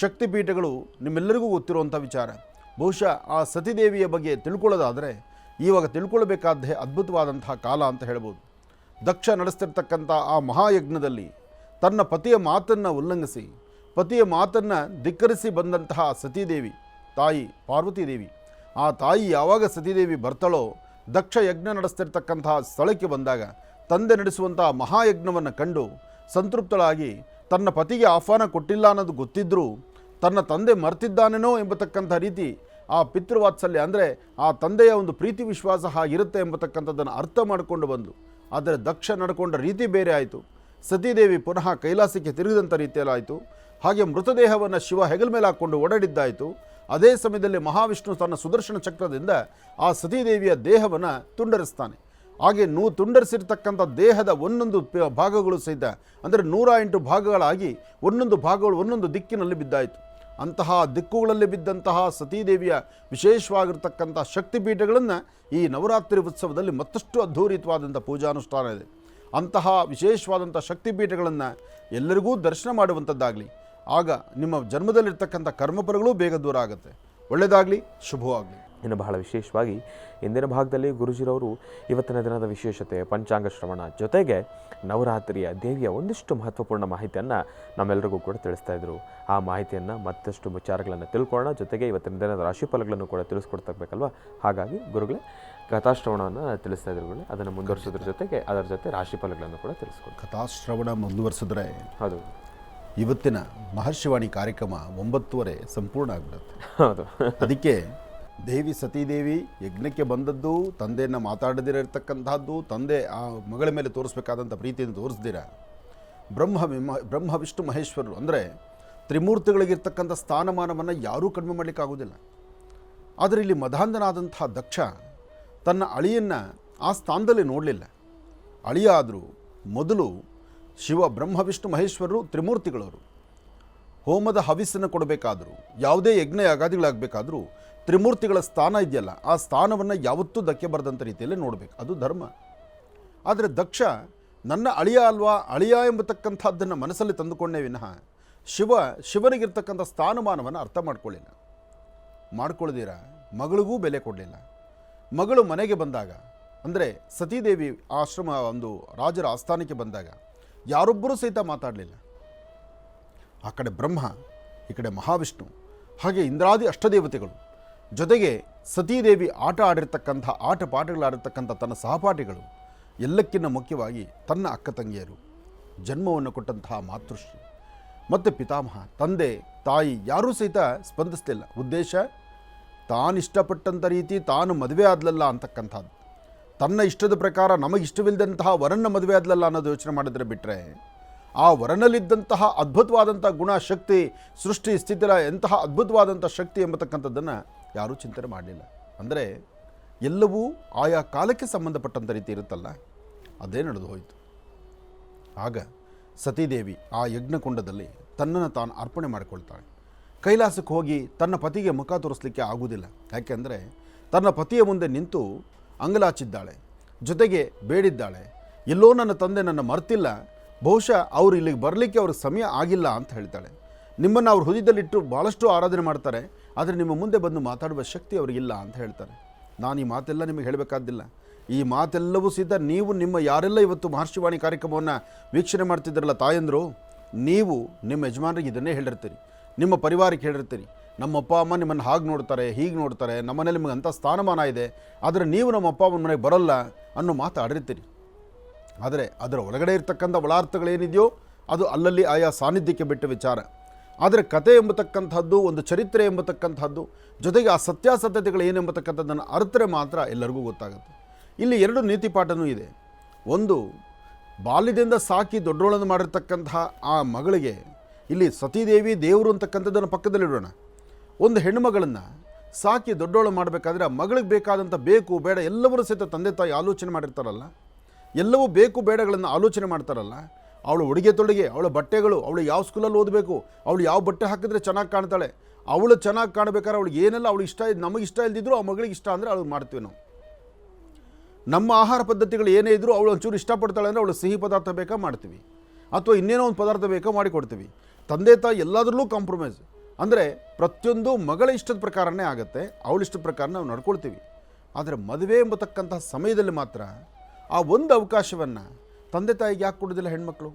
ಶಕ್ತಿಪೀಠಗಳು ನಿಮ್ಮೆಲ್ಲರಿಗೂ ಗೊತ್ತಿರುವಂಥ ವಿಚಾರ. ಬಹುಶಃ ಆ ಸತಿದೇವಿಯ ಬಗ್ಗೆ ತಿಳ್ಕೊಳ್ಳೋದಾದರೆ ಇವಾಗ ತಿಳ್ಕೊಳ್ಬೇಕಾದ್ದೇ ಅದ್ಭುತವಾದಂತಹ ಕಾಲ ಅಂತ ಹೇಳ್ಬೋದು. ದಕ್ಷ ನಡೆಸ್ತಿರ್ತಕ್ಕಂಥ ಆ ಮಹಾಯಜ್ಞದಲ್ಲಿ ತನ್ನ ಪತಿಯ ಮಾತನ್ನು ಉಲ್ಲಂಘಿಸಿ, ಪತಿಯ ಮಾತನ್ನು ಧಿಕ್ಕರಿಸಿ ಬಂದಂತಹ ಸತೀದೇವಿ ತಾಯಿ ಪಾರ್ವತೀದೇವಿ, ಆ ತಾಯಿ ಯಾವಾಗ ಸತೀದೇವಿ ಬರ್ತಾಳೋ, ದಕ್ಷ ಯಜ್ಞ ನಡೆಸ್ತಿರ್ತಕ್ಕಂತಹ ಸ್ಥಳಕ್ಕೆ ಬಂದಾಗ ತಂದೆ ನಡೆಸುವಂತಹ ಮಹಾಯಜ್ಞವನ್ನು ಕಂಡು ಸಂತೃಪ್ತಳಾಗಿ ತನ್ನ ಪತಿಗೆ ಆಹ್ವಾನ ಕೊಟ್ಟಿಲ್ಲ ಅನ್ನೋದು ಗೊತ್ತಿದ್ದರೂ ತನ್ನ ತಂದೆ ಮರ್ತಿದ್ದಾನೇನೋ ಎಂಬತಕ್ಕಂಥ ರೀತಿ ಆ ಪಿತೃವಾತ್ಸಲ್ಯ ಅಂದರೆ ಆ ತಂದೆಯ ಒಂದು ಪ್ರೀತಿ ವಿಶ್ವಾಸ ಹಾಗಿರುತ್ತೆ ಎಂಬತಕ್ಕಂಥದ್ದನ್ನು ಅರ್ಥ ಮಾಡಿಕೊಂಡು ಬಂದು, ಆದರೆ ದಕ್ಷ ನಡ್ಕೊಂಡ ರೀತಿ ಬೇರೆ ಆಯಿತು. ಸತೀದೇವಿ ಪುನಃ ಕೈಲಾಸಕ್ಕೆ ತಿರುಗಿದಂಥ ರೀತಿಯಲ್ಲಾಯಿತು. ಹಾಗೆ ಮೃತದೇಹವನ್ನು ಶಿವ ಹೆಗಲ ಮೇಲೆ ಹಾಕ್ಕೊಂಡು ಓಡಾಡಿದ್ದಾಯಿತು. ಅದೇ ಸಮಯದಲ್ಲಿ ಮಹಾವಿಷ್ಣು ತನ್ನ ಸುದರ್ಶನ ಚಕ್ರದಿಂದ ಆ ಸತೀದೇವಿಯ ದೇಹವನ್ನು ತುಂಡರಿಸ್ತಾನೆ. ಹಾಗೆ ತುಂಡರಿಸಿರ್ತಕ್ಕಂಥ ದೇಹದ ಒಂದೊಂದು ಭಾಗಗಳು ಸಹಿತ ಅಂದರೆ 108 ಭಾಗಗಳಾಗಿ ಒಂದೊಂದು ಭಾಗಗಳು ಒಂದೊಂದು ದಿಕ್ಕಿನಲ್ಲಿ ಬಿದ್ದಾಯಿತು. ಅಂತಹ ದಿಕ್ಕುಗಳಲ್ಲಿ ಬಿದ್ದಂತಹ ಸತೀದೇವಿಯ ವಿಶೇಷವಾಗಿರ್ತಕ್ಕಂಥ ಶಕ್ತಿಪೀಠಗಳನ್ನು ಈ ನವರಾತ್ರಿ ಉತ್ಸವದಲ್ಲಿ ಮತ್ತಷ್ಟು ಅದ್ಧೂರಿತವಾದಂಥ ಪೂಜಾನುಷ್ಠಾನ ಇದೆ. ಅಂತಹ ವಿಶೇಷವಾದಂಥ ಶಕ್ತಿಪೀಠಗಳನ್ನು ಎಲ್ಲರಿಗೂ ದರ್ಶನ ಮಾಡುವಂಥದ್ದಾಗಲಿ. ಆಗ ನಿಮ್ಮ ಜನ್ಮದಲ್ಲಿರ್ತಕ್ಕಂಥ ಕರ್ಮಫಲಗಳು ಬೇಗ ದೂರ ಆಗುತ್ತೆ. ಒಳ್ಳೆಯದಾಗಲಿ, ಶುಭವಾಗಲಿ. ಇನ್ನು ಬಹಳ ವಿಶೇಷವಾಗಿ ಇಂದಿನ ಭಾಗದಲ್ಲಿ ಗುರುಜಿರವರು ಇವತ್ತಿನ ದಿನದ ವಿಶೇಷತೆ, ಪಂಚಾಂಗ ಶ್ರವಣ ಜೊತೆಗೆ ನವರಾತ್ರಿಯ ದೇವಿಯ ಒಂದಿಷ್ಟು ಮಹತ್ವಪೂರ್ಣ ಮಾಹಿತಿಯನ್ನು ನಮ್ಮೆಲ್ಲರಿಗೂ ಕೂಡ ತಿಳಿಸ್ತಾ ಇದ್ರು. ಆ ಮಾಹಿತಿಯನ್ನು ಮತ್ತಷ್ಟು ವಿಚಾರಗಳನ್ನು ತಿಳ್ಕೊಳ್ಳೋಣ. ಜೊತೆಗೆ ಇವತ್ತಿನ ದಿನದ ರಾಶಿಫಲಗಳನ್ನು ಕೂಡ ತಿಳಿಸ್ಕೊಡ್ತಬೇಕಲ್ವ. ಹಾಗಾಗಿ ಗುರುಗಳೇ ಕಥಾಶ್ರವಣವನ್ನು ತಿಳಿಸ್ತಾ ಇದ್ರು. ಅದನ್ನು ಮುಂದುವರಿಸೋದ್ರ ಜೊತೆಗೆ ಅದರ ಜೊತೆ ರಾಶಿಫಲಗಳನ್ನು ಕೂಡ ತಿಳಿಸ್ಕೊಡಿ. ಕಥಾಶ್ರವಣ ಮುಂದುವರಿಸಿದ್ರೆ ಹೌದು, ಇವತ್ತಿನ ಮಹರ್ಷಿವಾಣಿ ಕಾರ್ಯಕ್ರಮ 9:30 ಸಂಪೂರ್ಣ ಆಗಿಬಿಡುತ್ತೆ. ಹೌದು, ಅದಕ್ಕೆ ದೇವಿ ಸತೀದೇವಿ ಯಜ್ಞಕ್ಕೆ ಬಂದದ್ದು, ತಂದೆಯನ್ನು ಮಾತಾಡದಿರ ಇರ್ತಕ್ಕಂಥದ್ದು, ತಂದೆ ಆ ಮಗಳ ಮೇಲೆ ತೋರಿಸ್ಬೇಕಾದಂಥ ಪ್ರೀತಿಯನ್ನು ತೋರಿಸ್ದಿರ, ಬ್ರಹ್ಮ ವಿಷ್ಣು ಮಹೇಶ್ವರರು ಅಂದರೆ ತ್ರಿಮೂರ್ತಿಗಳಿಗಿರ್ತಕ್ಕಂಥ ಸ್ಥಾನಮಾನವನ್ನು ಯಾರೂ ಕಡಿಮೆ ಮಾಡಲಿಕ್ಕಾಗೋದಿಲ್ಲ. ಆದರೆ ಇಲ್ಲಿ ಮದಾಂಧನಾದಂಥ ದಕ್ಷ ತನ್ನ ಅಳಿಯನ್ನು ಆ ಸ್ಥಾನದಲ್ಲಿ ನೋಡಲಿಲ್ಲ. ಅಳಿಯ ಆದರೂ ಮೊದಲು ಶಿವ ಬ್ರಹ್ಮ ವಿಷ್ಣು ಮಹೇಶ್ವರರು ತ್ರಿಮೂರ್ತಿಗಳವರು. ಹೋಮದ ಹವಿಸ್ಸನ್ನು ಕೊಡಬೇಕಾದರೂ, ಯಾವುದೇ ಯಜ್ಞ ಯಾಗಾದಿಗಳಾಗಬೇಕಾದ್ರೂ ತ್ರಿಮೂರ್ತಿಗಳ ಸ್ಥಾನ ಇದೆಯಲ್ಲ, ಆ ಸ್ಥಾನವನ್ನು ಯಾವತ್ತೂ ಧಕ್ಕೆ ಬರದಂಥ ರೀತಿಯಲ್ಲಿ ನೋಡಬೇಕು. ಅದು ಧರ್ಮ. ಆದರೆ ದಕ್ಷ ನನ್ನ ಅಳಿಯ ಅಲ್ವಾ, ಅಳಿಯ ಎಂಬತಕ್ಕಂಥದ್ದನ್ನು ಮನಸ್ಸಲ್ಲಿ ತಂದುಕೊಂಡೇ ವಿನಃ ಶಿವನಿಗಿರ್ತಕ್ಕಂಥ ಸ್ಥಾನಮಾನವನ್ನು ಅರ್ಥ ಮಾಡ್ಕೊಳ್ಳದಿರ ಮಗಳಿಗೂ ಬೆಲೆ ಕೊಡಲಿಲ್ಲ. ಮಗಳು ಮನೆಗೆ ಬಂದಾಗ ಅಂದರೆ ಸತೀದೇವಿ ಆಶ್ರಮ ಒಂದು ರಾಜರ ಆಸ್ಥಾನಕ್ಕೆ ಬಂದಾಗ ಯಾರೊಬ್ಬರೂ ಸಹಿತ ಮಾತಾಡಲಿಲ್ಲ. ಆ ಕಡೆ ಬ್ರಹ್ಮ ಈ ಕಡೆ ಮಹಾವಿಷ್ಣು, ಹಾಗೆ ಇಂದ್ರಾದಿ ಅಷ್ಟದೇವತೆಗಳು, ಜೊತೆಗೆ ಸತೀದೇವಿ ಆಟ ಆಡಿರ್ತಕ್ಕಂಥ ಆಟ ಪಾಠಗಳಾಡಿರ್ತಕ್ಕಂಥ ತನ್ನ ಸಹಪಾಠಿಗಳು, ಎಲ್ಲಕ್ಕಿಂತ ಮುಖ್ಯವಾಗಿ ತನ್ನ ಅಕ್ಕ ತಂಗಿಯರು, ಜನ್ಮವನ್ನು ಕೊಟ್ಟಂತಹ ಮಾತೃಶ್ರೀ ಮತ್ತು ಪಿತಾಮಹ, ತಂದೆ ತಾಯಿ ಯಾರೂ ಸಹಿತ ಸ್ಪಂದಿಸ್ತಿಲ್ಲ. ಉದ್ದೇಶ ತಾನು ಇಷ್ಟಪಟ್ಟಂಥ ರೀತಿ ತಾನು ಮದುವೆ ಆದಲಲ್ಲ ಅಂತಕ್ಕಂಥದ್ದು, ತನ್ನ ಇಷ್ಟದ ಪ್ರಕಾರ ನಮಗಿಷ್ಟವಿಲ್ಲದಂತಹ ವರನ್ನ ಮದುವೆ ಆದಲಲ್ಲ ಅನ್ನೋದು ಯೋಚನೆ ಮಾಡಿದ್ರೆ ಬಿಟ್ಟರೆ, ಆ ವರನಲ್ಲಿದ್ದಂತಹ ಅದ್ಭುತವಾದಂಥ ಗುಣ, ಶಕ್ತಿ, ಸೃಷ್ಟಿ ಸ್ಥಿತಿರ ಎಂತಹ ಅದ್ಭುತವಾದಂಥ ಶಕ್ತಿ ಎಂಬತಕ್ಕಂಥದ್ದನ್ನು ಯಾರೂ ಚಿಂತನೆ ಮಾಡಲಿಲ್ಲ. ಅಂದರೆ ಎಲ್ಲವೂ ಆಯಾ ಕಾಲಕ್ಕೆ ಸಂಬಂಧಪಟ್ಟಂಥ ರೀತಿ ಇರುತ್ತಲ್ಲ, ಅದೇ ನಡೆದು ಹೋಯಿತು. ಆಗ ಸತೀದೇವಿ ಆ ಯಜ್ಞಕುಂಡದಲ್ಲಿ ತನ್ನನ್ನು ತಾನು ಅರ್ಪಣೆ ಮಾಡಿಕೊಳ್ತಾಳೆ. ಕೈಲಾಸಕ್ಕೆ ಹೋಗಿ ತನ್ನ ಪತಿಗೆ ಮುಖ ತೋರಿಸಲಿಕ್ಕೆ ಆಗುವುದಿಲ್ಲ. ಯಾಕೆಂದರೆ ತನ್ನ ಪತಿಯ ಮುಂದೆ ನಿಂತು ಅಂಗಲಾಚಿದ್ದಾಳೆ, ಜೊತೆಗೆ ಬೇಡಿದ್ದಾಳೆ. ಎಲ್ಲೋ ನನ್ನ ತಂದೆ ನನ್ನ ಮರ್ತಿಲ್ಲ, ಬಹುಶಃ ಅವರು ಇಲ್ಲಿಗೆ ಬರಲಿಕ್ಕೆ ಅವ್ರಿಗೆ ಸಮಯ ಆಗಿಲ್ಲ ಅಂತ ಹೇಳ್ತಾಳೆ. ನಿಮ್ಮನ್ನು ಅವ್ರ ಹೃದಯದಲ್ಲಿಟ್ಟು ಭಾಳಷ್ಟು ಆರಾಧನೆ ಮಾಡ್ತಾರೆ, ಆದರೆ ನಿಮ್ಮ ಮುಂದೆ ಬಂದು ಮಾತಾಡುವ ಶಕ್ತಿ ಅವರಿಗಿಲ್ಲ ಅಂತ ಹೇಳ್ತಾರೆ. ನಾನು ಈ ಮಾತೆಲ್ಲ ನಿಮಗೆ ಹೇಳಬೇಕಾದ್ದಿಲ್ಲ. ಈ ಮಾತೆಲ್ಲವೂ ಸಹಿತ ನೀವು ನಿಮ್ಮ ಯಾರೆಲ್ಲ ಇವತ್ತು ಮಹರ್ಷಿವಾಣಿ ಕಾರ್ಯಕ್ರಮವನ್ನು ವೀಕ್ಷಣೆ ಮಾಡ್ತಿದ್ರಲ್ಲ ತಾಯಂದರು, ನೀವು ನಿಮ್ಮ ಯಜಮಾನರಿಗೆ ಇದನ್ನೇ ಹೇಳಿರ್ತೀರಿ, ನಿಮ್ಮ ಪರಿವಾರಕ್ಕೆ ಹೇಳಿರ್ತೀರಿ. ನಮ್ಮ ಅಪ್ಪ ಅಮ್ಮ ನಿಮ್ಮನ್ನು ಹಾಗೆ ನೋಡ್ತಾರೆ, ಹೀಗೆ ನೋಡ್ತಾರೆ, ನಮ್ಮನೇಲಿ ನಿಮಗೆ ಅಂಥ ಸ್ಥಾನಮಾನ ಇದೆ, ಆದರೆ ನೀವು ನಮ್ಮ ಅಪ್ಪ ಅಮ್ಮನ ಮನೆಗೆ ಬರೋಲ್ಲ ಅನ್ನೋ ಮಾತು ಆಡಿರ್ತೀರಿ. ಆದರೆ ಅದರ ಒಳಗಡೆ ಇರ್ತಕ್ಕಂಥ ಒಳಾರ್ಥಗಳೇನಿದೆಯೋ ಅದು ಅಲ್ಲಲ್ಲಿ ಆಯಾ ಸಾನ್ನಿಧ್ಯಕ್ಕೆ ಬಿಟ್ಟ ವಿಚಾರ. ಆದರೆ ಕತೆ ಎಂಬತಕ್ಕಂಥದ್ದು, ಒಂದು ಚರಿತ್ರೆ ಎಂಬತಕ್ಕಂಥದ್ದು, ಜೊತೆಗೆ ಆ ಸತ್ಯಾಸತ್ಯತೆಗಳು ಏನೆಂಬತಕ್ಕಂಥದ್ದನ್ನು ಅರ್ಥರೆ ಮಾತ್ರ ಎಲ್ಲರಿಗೂ ಗೊತ್ತಾಗುತ್ತೆ. ಇಲ್ಲಿ ಎರಡು ನೀತಿ ಪಾಠನೂ ಇದೆ. ಒಂದು, ಬಾಲ್ಯದಿಂದ ಸಾಕಿ ದೊಡ್ಡೋಳನ್ನು ಮಾಡಿರ್ತಕ್ಕಂತಹ ಆ ಮಗಳಿಗೆ ಇಲ್ಲಿ ಸತೀದೇವಿ ದೇವರು ಅಂತಕ್ಕಂಥದ್ದನ್ನು ಪಕ್ಕದಲ್ಲಿಡೋಣ. ಒಂದು ಹೆಣ್ಣುಮಗಳನ್ನು ಸಾಕಿ ದೊಡ್ಡೋಳು ಮಾಡಬೇಕಾದ್ರೆ ಆ ಮಗಳಿಗೆ ಬೇಕಾದಂಥ ಬೇಕು ಬೇಡ ಎಲ್ಲವರೂ ಸಹಿತ ತಂದೆ ತಾಯಿ ಆಲೋಚನೆ ಮಾಡಿರ್ತಾರಲ್ಲ, ಎಲ್ಲವೂ ಬೇಕು ಬೇಡಗಳನ್ನು ಆಲೋಚನೆ ಮಾಡ್ತಾರಲ್ಲ. ಅವಳು ಉಡುಗೆ ತೊಡುಗೆ, ಅವಳ ಬಟ್ಟೆಗಳು, ಅವಳು ಯಾವ ಸ್ಕೂಲಲ್ಲಿ ಓದಬೇಕು, ಅವಳು ಯಾವ ಬಟ್ಟೆ ಹಾಕಿದ್ರೆ ಚೆನ್ನಾಗಿ ಕಾಣ್ತಾಳೆ, ಅವಳು ಚೆನ್ನಾಗಿ ಕಾಣಬೇಕಾದ್ರೆ ಅವಳಿಗೆ ಏನೆಲ್ಲ ಅವಳು ಇಷ್ಟ ಇದೆ, ನಮಗೆ ಇಷ್ಟ ಇಲ್ದಿದ್ರು ಆ ಮಗಳಿಗೆ ಇಷ್ಟ ಅಂದರೆ ಅವಳು ಮಾಡ್ತೀವಿ ನಾವು. ನಮ್ಮ ಆಹಾರ ಪದ್ಧತಿಗಳು ಏನೇ ಇದ್ದರೂ ಅವಳು ಒಂಚೂರು ಇಷ್ಟಪಡ್ತಾಳೆ ಅಂದರೆ ಅವಳು ಸಿಹಿ ಪದಾರ್ಥ ಬೇಕಾ ಮಾಡ್ತೀವಿ, ಅಥವಾ ಇನ್ನೇನೋ ಒಂದು ಪದಾರ್ಥ ಬೇಕಾ ಮಾಡಿಕೊಡ್ತೀವಿ. ತಂದೆ ತಾಯಿ ಎಲ್ಲದರಲ್ಲೂ ಕಾಂಪ್ರಮೈಸ್. ಅಂದರೆ ಪ್ರತಿಯೊಂದು ಮಗಳ ಇಷ್ಟದ ಪ್ರಕಾರನೇ ಆಗುತ್ತೆ, ಅವಳ ಇಷ್ಟದ ಪ್ರಕಾರ ನಾವು ನಡ್ಕೊಳ್ತೀವಿ. ಆದರೆ ಮದುವೆ ಎಂಬತಕ್ಕಂಥ ಸಮಯದಲ್ಲಿ ಮಾತ್ರ ಆ ಒಂದು ಅವಕಾಶವನ್ನು ತಂದೆ ತಾಯಿಗೆ ಯಾಕೆ ಕೊಡೋದಿಲ್ಲ ಹೆಣ್ಮಕ್ಳು?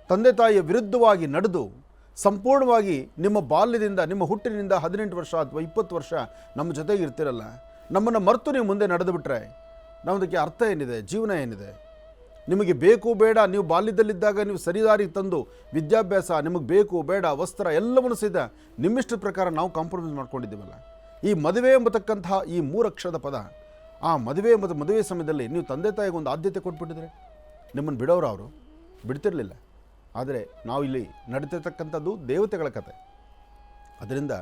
ತಂದೆ ತಾಯಿಯ ವಿರುದ್ಧವಾಗಿ ನಡೆದು ಸಂಪೂರ್ಣವಾಗಿ ನಿಮ್ಮ ಬಾಲ್ಯದಿಂದ, ನಿಮ್ಮ ಹುಟ್ಟಿನಿಂದ 18 ವರ್ಷ ಅಥವಾ 20 ವರ್ಷ ನಮ್ಮ ಜೊತೆಗೆ ಇರ್ತಿರಲ್ಲ, ನಮ್ಮನ್ನು ಮರೆತು ನೀವು ಮುಂದೆ ನಡೆದು ಬಿಟ್ಟರೆ ನಮ್ಮದಕ್ಕೆ ಅರ್ಥ ಏನಿದೆ? ಜೀವನ ಏನಿದೆ? ನಿಮಗೆ ಬೇಕು ಬೇಡ, ನೀವು ಬಾಲ್ಯದಲ್ಲಿದ್ದಾಗ ನೀವು ಸರಿದಾರಿಗೆ ತಂದು ವಿದ್ಯಾಭ್ಯಾಸ, ನಿಮಗೆ ಬೇಕು ಬೇಡ ವಸ್ತ್ರ ಎಲ್ಲವನ್ನೂ ಸಹಿತ ನಿಮ್ಮಿಷ್ಟದ ಪ್ರಕಾರ ನಾವು ಕಾಂಪ್ರಮೈಸ್ ಮಾಡ್ಕೊಂಡಿದ್ದೀವಲ್ಲ. ಈ ಮದುವೆ ಎಂಬತಕ್ಕಂತಹ ಈ 3 ಅಕ್ಷರದ ಪದ, ಆ ಮದುವೆ ಮತ್ತು ಮದುವೆ ಸಮಯದಲ್ಲಿ ನೀವು ತಂದೆ ತಾಯಿಗೆ ಒಂದು ಆದ್ಯತೆ ಕೊಟ್ಬಿಟ್ಟಿದ್ರೆ ನಿಮ್ಮನ್ನು ಬಿಡೋರು ಅವರು ಬಿಡ್ತಿರಲಿಲ್ಲ. ಆದರೆ ನಾವು ಇಲ್ಲಿ ನಡೀತಿರ್ತಕ್ಕಂಥದ್ದು ದೇವತೆಗಳ ಕತೆ. ಅದರಿಂದ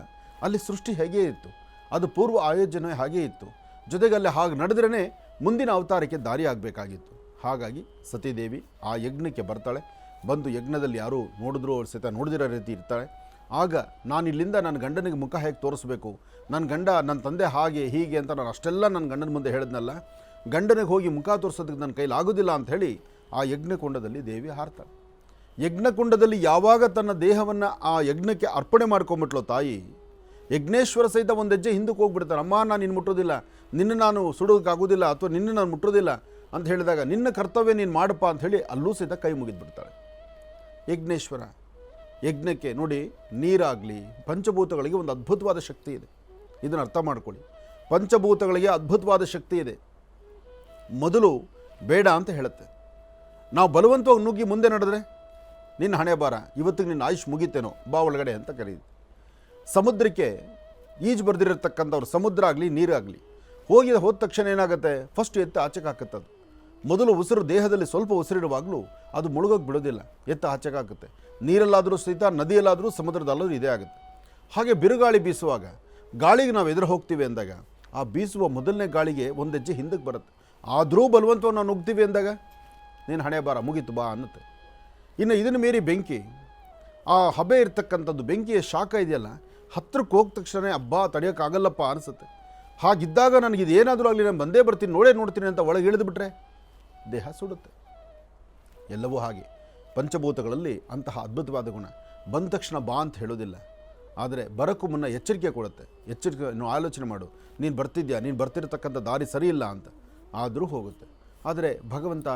ಅಲ್ಲಿ ಸೃಷ್ಟಿ ಹೇಗೇ ಇತ್ತು, ಅದು ಪೂರ್ವ ಆಯೋಜನೆ ಹಾಗೇ ಇತ್ತು. ಜೊತೆಗೆ ಅಲ್ಲಿ ಹಾಗೆ ನಡೆದ್ರೇ ಮುಂದಿನ ಅವತಾರಕ್ಕೆ ದಾರಿ ಆಗಬೇಕಾಗಿತ್ತು. ಹಾಗಾಗಿ ಸತೀದೇವಿ ಆ ಯಜ್ಞಕ್ಕೆ ಬರ್ತಾಳೆ. ಬಂದು ಯಜ್ಞದಲ್ಲಿ ಯಾರೂ ನೋಡಿದ್ರು ಅವ್ರು ಸಹಿತ ನೋಡಿದಿರೋ ರೀತಿ ಇರ್ತಾಳೆ. ಆಗ ನಾನು ಇಲ್ಲಿಂದ ನನ್ನ ಗಂಡನಿಗೆ ಮುಖ ಹೇಗೆ ತೋರಿಸ್ಬೇಕು, ನನ್ನ ಗಂಡ ನನ್ನ ತಂದೆ ಹಾಗೆ ಹೀಗೆ ಅಂತ ನಾನು ಅಷ್ಟೆಲ್ಲ ನನ್ನ ಗಂಡನ ಮುಂದೆ ಹೇಳಿದ್ನಲ್ಲ, ಗಂಡನಿಗೆ ಹೋಗಿ ಮುಖ ತೋರಿಸೋದಕ್ಕೆ ನನ್ನ ಕೈಲಿ ಆಗೋದಿಲ್ಲ ಅಂಥೇಳಿ ಆ ಯಜ್ಞಕುಂಡದಲ್ಲಿ ದೇವಿ ಹಾರ್ತಾಳೆ. ಯಜ್ಞಕುಂಡದಲ್ಲಿ ಯಾವಾಗ ತನ್ನ ದೇಹವನ್ನು ಆ ಯಜ್ಞಕ್ಕೆ ಅರ್ಪಣೆ ಮಾಡ್ಕೊಂಬಿಟ್ಲೋ ತಾಯಿ, ಯಜ್ಞೇಶ್ವರ ಸಹಿತ ಒಂದು ಹೆಜ್ಜೆ ಹಿಂದಕ್ಕೆ ಹೋಗ್ಬಿಡ್ತಾರೆ. ಅಮ್ಮ ನಾನು ನಿನ್ನ ಮುಟ್ಟೋದಿಲ್ಲ, ನಿನ್ನ ನಾನು ಸುಡೋದಕ್ಕಾಗೋದಿಲ್ಲ, ಅಥವಾ ನಿನ್ನ ನಾನು ಮುಟ್ಟೋದಿಲ್ಲ ಅಂತ ಹೇಳಿದಾಗ ನಿನ್ನ ಕರ್ತವ್ಯ ನೀನು ಮಾಡಪ್ಪ ಅಂಥೇಳಿ ಅಲ್ಲೂ ಸಹಿತ ಕೈ ಮುಗಿದ್ಬಿಡ್ತಾಳೆ ಯಜ್ಞೇಶ್ವರ. ಯಜ್ಞಕ್ಕೆ ನೋಡಿ, ನೀರಾಗಲಿ ಪಂಚಭೂತಗಳಿಗೆ ಒಂದು ಅದ್ಭುತವಾದ ಶಕ್ತಿ ಇದೆ. ಇದನ್ನು ಅರ್ಥ ಮಾಡ್ಕೊಳ್ಳಿ. ಪಂಚಭೂತಗಳಿಗೆ ಅದ್ಭುತವಾದ ಶಕ್ತಿ ಇದೆ. ಮೊದಲು ಬೇಡ ಅಂತ ಹೇಳುತ್ತೆ. ನಾವು ಬಲವಂತವಾಗಿ ನುಗ್ಗಿ ಮುಂದೆ ನಡೆದ್ರೆ ನಿನ್ನ ಹಣೆ ಬಾರ, ಇವತ್ತಿಗೆ ನಿನ್ನ ಆಯುಷ್ ಮುಗಿತೇನೋ, ಬಾ ಒಳಗಡೆ ಅಂತ ಕರೀದು. ಸಮುದ್ರಕ್ಕೆ ಈಜು ಬರ್ದಿರತಕ್ಕಂಥವ್ರು, ಸಮುದ್ರ ಆಗಲಿ ನೀರಾಗಲಿ, ಹೋದ ತಕ್ಷಣ ಏನಾಗುತ್ತೆ, ಫಸ್ಟ್ ಎತ್ತು ಆಚೆಗೆ ಹಾಕುತ್ತದು. ಮೊದಲು ಉಸಿರು ದೇಹದಲ್ಲಿ ಸ್ವಲ್ಪ ಉಸಿರಿಡುವಾಗಲೂ ಅದು ಮುಳುಗೋಗಿ ಬಿಡೋದಿಲ್ಲ, ಎತ್ತ ಆಚೆಗೆ ಹಾಕುತ್ತೆ. ನೀರಲ್ಲಾದರೂ ಸಹಿತ, ನದಿಯಲ್ಲಾದರೂ, ಸಮುದ್ರದಲ್ಲಾದರೂ ಇದೇ ಆಗುತ್ತೆ. ಹಾಗೆ ಬಿರುಗಾಳಿ ಬೀಸುವಾಗ ಗಾಳಿಗೆ ನಾವು ಎದುರು ಹೋಗ್ತೀವಿ ಅಂದಾಗ ಆ ಬೀಸುವ ಮೊದಲನೇ ಗಾಳಿಗೆ ಒಂದು ಹೆಜ್ಜೆ ಹಿಂದಕ್ಕೆ ಬರುತ್ತೆ. ಆದರೂ ಬಲವಂತವಾಗಿ ನಾವು ನುಗ್ತೀವಿ ಅಂದಾಗ ನೀನು ಹಣೆ ಬಾರ ಮುಗೀತು ಬಾ ಅನ್ನುತ್ತೆ. ಇನ್ನು ಇದನ್ನು ಮೀರಿ ಬೆಂಕಿ, ಆ ಹಬೆ ಇರ್ತಕ್ಕಂಥದ್ದು, ಬೆಂಕಿಯ ಶಾಖ ಇದೆಯಲ್ಲ, ಹತ್ತಿರಕ್ಕೆ ಹೋದ ತಕ್ಷಣ ಹಬ್ಬ ತಡೆಯೋಕ್ಕಾಗಲ್ಲಪ್ಪ ಅನಿಸುತ್ತೆ. ಹಾಗಿದ್ದಾಗ ನನಗಿದು ಏನಾದರೂ ಆಗಲಿ ನಾನು ಬಂದೇ ಬರ್ತೀನಿ, ನೋಡ್ತೀನಿ ಅಂತ ಒಳಗೆ ಇಳಿದುಬಿಟ್ರೆ ದೇಹ ಸುಡುತ್ತೆ. ಎಲ್ಲವೂ ಹಾಗೆ ಪಂಚಭೂತಗಳಲ್ಲಿ ಅಂತಹ ಅದ್ಭುತವಾದ ಗುಣ. ಬಂದ ತಕ್ಷಣ ಬಾ ಅಂತ ಹೇಳೋದಿಲ್ಲ, ಆದರೆ ಬರೋಕ್ಕೂ ಮುನ್ನ ಎಚ್ಚರಿಕೆ ಕೊಡುತ್ತೆ. ಎಚ್ಚರಿಕೆ, ಆಲೋಚನೆ ಮಾಡು, ನೀನು ಬರ್ತಿದ್ಯಾ, ನೀನು ಬರ್ತಿರತಕ್ಕಂಥ ದಾರಿ ಸರಿಯಿಲ್ಲ ಅಂತ. ಆದರೂ ಹೋಗುತ್ತೆ. ಆದರೆ ಭಗವಂತ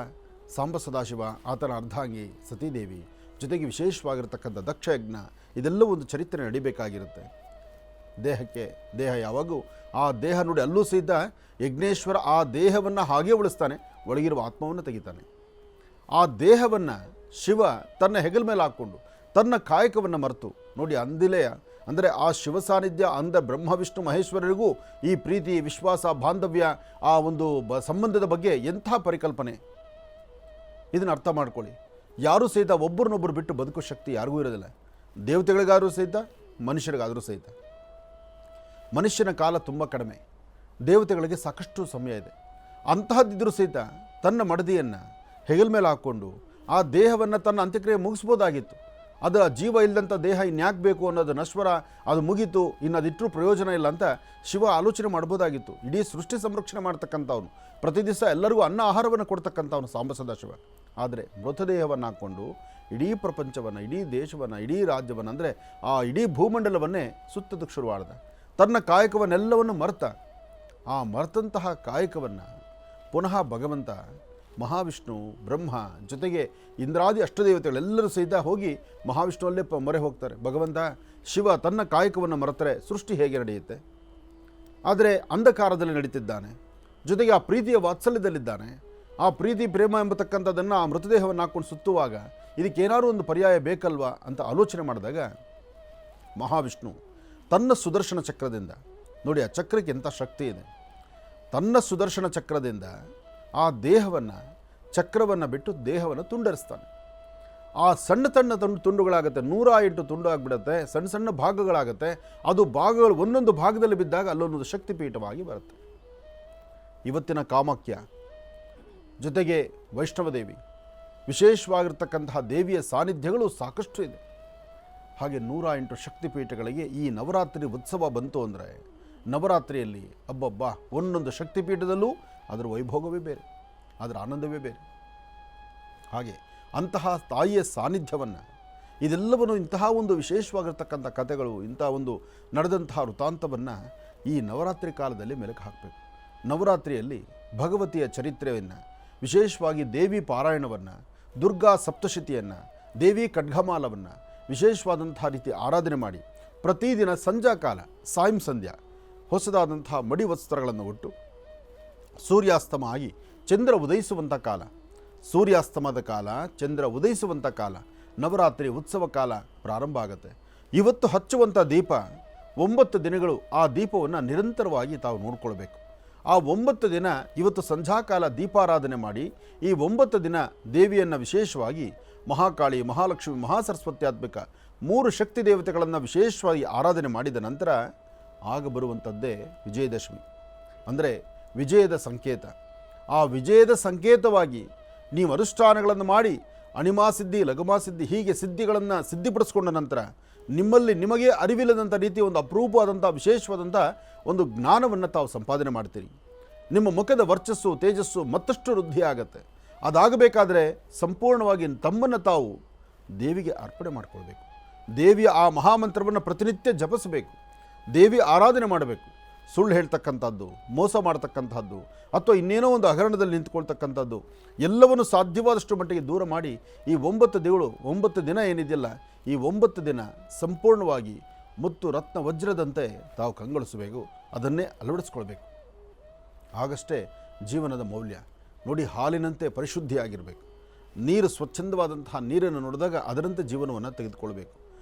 ಸಾಂಬ ಸದಾಶಿವ, ಆತನ ಅರ್ಧಾಂಗಿ ಸತೀದೇವಿ, ಜೊತೆಗೆ ವಿಶೇಷವಾಗಿರ್ತಕ್ಕಂಥ ದಕ್ಷಯಜ್ಞ, ಇದೆಲ್ಲವೂ ಒಂದು ಚರಿತ್ರೆ ನಡಿಬೇಕಾಗಿರುತ್ತೆ. ದೇಹ ಯಾವಾಗೂ ಆ ದೇಹ ನೋಡಿ, ಅಲ್ಲೂ ಸಹಿತ ಯಜ್ಞೇಶ್ವರ ಆ ದೇಹವನ್ನು ಹಾಗೇ ಉಳಿಸ್ತಾನೆ, ಒಳಗಿರುವ ಆತ್ಮವನ್ನು ತೆಗಿತಾನೆ. ಆ ದೇಹವನ್ನು ಶಿವ ತನ್ನ ಹೆಗಲ ಮೇಲೆ ಹಾಕ್ಕೊಂಡು ತನ್ನ ಕಾಯಕವನ್ನು ಮರೆತು ನೋಡಿ, ಅಂದಿಲೆಯ ಅಂದರೆ ಆ ಶಿವ ಸಾನ್ನಿಧ್ಯ ಅಂದ ಬ್ರಹ್ಮ ವಿಷ್ಣು ಮಹೇಶ್ವರರಿಗೂ ಈ ಪ್ರೀತಿ, ವಿಶ್ವಾಸ, ಬಾಂಧವ್ಯ, ಆ ಒಂದು ಸಂಬಂಧದ ಬಗ್ಗೆ ಎಂಥ ಪರಿಕಲ್ಪನೆ. ಇದನ್ನು ಅರ್ಥ ಮಾಡ್ಕೊಳ್ಳಿ. ಯಾರೂ ಸಹಿತ ಒಬ್ಬರನ್ನೊಬ್ಬರು ಬಿಟ್ಟು ಬದುಕೋ ಶಕ್ತಿ ಯಾರಿಗೂ ಇರೋದಿಲ್ಲ. ದೇವತೆಗಳಿಗಾದರೂ ಸಹಿತ, ಮನುಷ್ಯರಿಗಾದರೂ ಸಹಿತ. ಮನುಷ್ಯನ ಕಾಲ ತುಂಬ ಕಡಿಮೆ, ದೇವತೆಗಳಿಗೆ ಸಾಕಷ್ಟು ಸಮಯ ಇದೆ. ಅಂತಹದ್ದಿದ್ರೂ ಸಹಿತ ತನ್ನ ಮಡದಿಯನ್ನು ಹೆಗಲ ಮೇಲೆ ಹಾಕ್ಕೊಂಡು ಆ ದೇಹವನ್ನು ತನ್ನ ಅಂತ್ಯಕ್ರಿಯೆ ಮುಗಿಸ್ಬೋದಾಗಿತ್ತು. ಅದು ಜೀವ ಇಲ್ಲದಂಥ ದೇಹ ಇನ್ಯಾಕೆ ಬೇಕು ಅನ್ನೋದು ನಶ್ವರ, ಅದು ಮುಗೀತು, ಇನ್ನು ಅದಿಟ್ಟರೂ ಪ್ರಯೋಜನ ಇಲ್ಲ ಅಂತ ಶಿವ ಆಲೋಚನೆ ಮಾಡ್ಬೋದಾಗಿತ್ತು. ಇಡೀ ಸೃಷ್ಟಿ ಸಂರಕ್ಷಣೆ ಮಾಡ್ತಕ್ಕಂಥವನು, ಪ್ರತಿ ದಿವಸ ಎಲ್ಲರಿಗೂ ಅನ್ನ ಆಹಾರವನ್ನು ಕೊಡ್ತಕ್ಕಂಥವನು ಸಾಂಬ ಸದಾಶಿವ. ಆದರೆ ಮೃತದೇಹವನ್ನು ಹಾಕ್ಕೊಂಡು ಇಡೀ ಪ್ರಪಂಚವನ್ನು, ಇಡೀ ದೇಶವನ್ನು, ಇಡೀ ರಾಜ್ಯವನ್ನು, ಅಂದರೆ ಆ ಇಡೀ ಭೂಮಂಡಲವನ್ನೇ ಸುತ್ತೋದಕ್ಕೆ ಶುರುವಾದ. ತನ್ನ ಕಾಯಕವನ್ನೆಲ್ಲವನ್ನು ಮರೆತ. ಆ ಮರೆತಂತಹ ಕಾಯಕವನ್ನು ಪುನಃ ಭಗವಂತ ಮಹಾವಿಷ್ಣು, ಬ್ರಹ್ಮ, ಜೊತೆಗೆ ಇಂದ್ರಾದಿ ಅಷ್ಟದೇವತೆಗಳೆಲ್ಲರೂ ಸಹಿತ ಹೋಗಿ ಮಹಾವಿಷ್ಣುವಲ್ಲೇ ಮೊರೆ ಹೋಗ್ತಾರೆ. ಭಗವಂತ ಶಿವ ತನ್ನ ಕಾಯಕವನ್ನು ಮರೆತರೆ ಸೃಷ್ಟಿ ಹೇಗೆ ನಡೆಯುತ್ತೆ? ಆದರೆ ಅಂಧಕಾರದಲ್ಲಿ ನಡೀತಿದ್ದಾನೆ, ಜೊತೆಗೆ ಆ ಪ್ರೀತಿಯ ವಾತ್ಸಲ್ಯದಲ್ಲಿದ್ದಾನೆ. ಆ ಪ್ರೀತಿ ಪ್ರೇಮ ಎಂಬತಕ್ಕಂಥದ್ದನ್ನು ಆ ಮೃತದೇಹವನ್ನು ಹಾಕ್ಕೊಂಡು ಸುತ್ತುವಾಗ ಇದಕ್ಕೇನಾದರೂ ಒಂದು ಪರ್ಯಾಯ ಬೇಕಲ್ವಾ ಅಂತ ಆಲೋಚನೆ ಮಾಡಿದಾಗ ಮಹಾವಿಷ್ಣು ತನ್ನ ಸುದರ್ಶನ ಚಕ್ರದಿಂದ, ನೋಡಿ ಆ ಚಕ್ರಕ್ಕೆ ಎಂಥ ಶಕ್ತಿ ಇದೆ, ತನ್ನ ಸುದರ್ಶನ ಚಕ್ರದಿಂದ ಆ ದೇಹವನ್ನು, ಚಕ್ರವನ್ನು ಬಿಟ್ಟು ದೇಹವನ್ನು ತುಂಡರಿಸ್ತಾನೆ. ಆ ಸಣ್ಣ ಸಣ್ಣ ತುಂಡುಗಳಾಗುತ್ತೆ, 108 ತುಂಡು ಆಗಿಬಿಡುತ್ತೆ, ಸಣ್ಣ ಸಣ್ಣ ಭಾಗಗಳಾಗುತ್ತೆ. ಅದು ಭಾಗಗಳು ಒಂದೊಂದು ಭಾಗದಲ್ಲಿ ಬಿದ್ದಾಗ ಅಲ್ಲೊಂದೊಂದು ಶಕ್ತಿಪೀಠವಾಗಿ ಬರುತ್ತೆ. ಇವತ್ತಿನ ಕಾಮಾಖ್ಯ, ಜೊತೆಗೆ ವೈಷ್ಣವದೇವಿ, ವಿಶೇಷವಾಗಿರ್ತಕ್ಕಂತಹ ದೇವಿಯ ಸಾನ್ನಿಧ್ಯಗಳು ಸಾಕಷ್ಟು ಇದೆ. ಹಾಗೆ 108 ಶಕ್ತಿಪೀಠಗಳಿಗೆ ಈ ನವರಾತ್ರಿ ಉತ್ಸವ ಬಂತು ಅಂದರೆ, ನವರಾತ್ರಿಯಲ್ಲಿ ಅಬ್ಬಬ್ಬ ಒಂದೊಂದು ಶಕ್ತಿಪೀಠದಲ್ಲೂ ಅದರ ವೈಭೋಗವೇ ಬೇರೆ, ಅದರ ಆನಂದವೇ ಬೇರೆ. ಹಾಗೆ ಅಂತಹ ತಾಯಿಯ ಸಾನ್ನಿಧ್ಯವನ್ನು, ಇದೆಲ್ಲವನ್ನು, ಇಂತಹ ಒಂದು ವಿಶೇಷವಾಗಿರ್ತಕ್ಕಂಥ ಕಥೆಗಳು, ಇಂತಹ ಒಂದು ನಡೆದಂತಹ ವೃತ್ತಾಂತವನ್ನು ಈ ನವರಾತ್ರಿ ಕಾಲದಲ್ಲಿ ಮೆಲುಕು ಹಾಕಬೇಕು. ನವರಾತ್ರಿಯಲ್ಲಿ ಭಗವತಿಯ ಚರಿತ್ರೆಯನ್ನು, ವಿಶೇಷವಾಗಿ ದೇವಿ ಪಾರಾಯಣವನ್ನು, ದುರ್ಗಾ ಸಪ್ತಶತಿಯನ್ನು, ದೇವಿ ಖಡ್ಗಮಾಲವನ್ನು ವಿಶೇಷವಾದಂಥ ರೀತಿ ಆರಾಧನೆ ಮಾಡಿ ಪ್ರತಿದಿನ ಸಂಧ್ಯಾಕಾಲ, ಸಾಯಂ ಸಂಧ್ಯಾ ಹೊಸದಾದಂಥ ಮಡಿ ವಸ್ತ್ರಗಳನ್ನು ಉಟ್ಟು ಸೂರ್ಯಾಸ್ತಮ ಆಗಿ ಚಂದ್ರ ಉದಯಿಸುವಂಥ ಕಾಲ, ಸೂರ್ಯಾಸ್ತಮದ ಕಾಲ, ಚಂದ್ರ ಉದಯಿಸುವಂಥ ಕಾಲ, ನವರಾತ್ರಿ ಉತ್ಸವ ಕಾಲ ಪ್ರಾರಂಭ ಆಗುತ್ತೆ. ಇವತ್ತು ಹಚ್ಚುವಂಥ ದೀಪ 9 ದಿನಗಳು ಆ ದೀಪವನ್ನು ನಿರಂತರವಾಗಿ ತಾವು ನೋಡ್ಕೊಳ್ಬೇಕು. ಆ 9 ದಿನ ಇವತ್ತು ಸಂಧ್ಯಾಕಾಲ ದೀಪಾರಾಧನೆ ಮಾಡಿ ಈ 9 ದಿನ ದೇವಿಯನ್ನು ವಿಶೇಷವಾಗಿ ಮಹಾಕಾಳಿ, ಮಹಾಲಕ್ಷ್ಮಿ, ಮಹಾಸರಸ್ವತ್ಯಾತ್ಮಕ 3 ಶಕ್ತಿ ದೇವತೆಗಳನ್ನು ವಿಶೇಷವಾಗಿ ಆರಾಧನೆ ಮಾಡಿದ ನಂತರ ಆಗ ಬರುವಂಥದ್ದೇ ವಿಜಯದಶಮಿ, ಅಂದರೆ ವಿಜಯದ ಸಂಕೇತ. ಆ ವಿಜಯದ ಸಂಕೇತವಾಗಿ ನೀವು ಅನುಷ್ಠಾನಗಳನ್ನು ಮಾಡಿ ಅಣಿಮಾಸಿದ್ಧಿ, ಲಘುಮಾಸಿದ್ಧಿ ಹೀಗೆ ಸಿದ್ಧಿಗಳನ್ನು ಸಿದ್ಧಿಪಡಿಸ್ಕೊಂಡ ನಂತರ ನಿಮ್ಮಲ್ಲಿ ನಿಮಗೆ ಅರಿವಿಲ್ಲದಂಥ ರೀತಿಯ ಒಂದು ಅಪರೂಪವಾದಂಥ ವಿಶೇಷವಾದಂಥ ಒಂದು ಜ್ಞಾನವನ್ನು ತಾವು ಸಂಪಾದನೆ ಮಾಡ್ತೀರಿ. ನಿಮ್ಮ ಮುಖದ ವರ್ಚಸ್ಸು, ತೇಜಸ್ಸು ಮತ್ತಷ್ಟು ವೃದ್ಧಿ ಆಗುತ್ತೆ. ಅದಾಗಬೇಕಾದ್ರೆ ಸಂಪೂರ್ಣವಾಗಿ ತಮ್ಮನ್ನು ತಾವು ದೇವಿಗೆ ಅರ್ಪಣೆ ಮಾಡಿಕೊಳ್ಬೇಕು. ದೇವಿಯ ಆ ಮಹಾಮಂತ್ರವನ್ನು ಪ್ರತಿನಿತ್ಯ ಜಪಿಸಬೇಕು. ದೇವಿ ಆರಾಧನೆ ಮಾಡಬೇಕು. ಸುಳ್ಳು ಹೇಳ್ತಕ್ಕಂಥದ್ದು, ಮೋಸ ಮಾಡ್ತಕ್ಕಂಥದ್ದು, ಅಥವಾ ಇನ್ನೇನೋ ಒಂದು ಹಗರಣದಲ್ಲಿ ನಿಂತ್ಕೊಳ್ತಕ್ಕಂಥದ್ದು ಎಲ್ಲವನ್ನು ಸಾಧ್ಯವಾದಷ್ಟು ಮಟ್ಟಿಗೆ ದೂರ ಮಾಡಿ ಈ 9 ದಿನ ಏನಿದೆಯಲ್ಲ, ಈ 9 ದಿನ ಸಂಪೂರ್ಣವಾಗಿ ಮುತ್ತು ರತ್ನ ವಜ್ರದಂತೆ ತಾವು ಕಂಗೊಳಿಸಬೇಕು. ಅದನ್ನೇ ಅಳವಡಿಸ್ಕೊಳ್ಬೇಕು. ಆಗಷ್ಟೇ ಜೀವನದ ಮೌಲ್ಯ. ನೋಡಿ, ಹಾಲಿನಂತೆ ಪರಿಶುದ್ಧಿಯಾಗಿರಬೇಕು. ನೀರು ಸ್ವಚ್ಛಂದವಾದಂತಹ ನೀರನ್ನು ನೋಡಿದಾಗ ಅದರಂತೆ ಜೀವನವನ್ನು ತೆಗೆದುಕೊಳ್ಬೇಕು.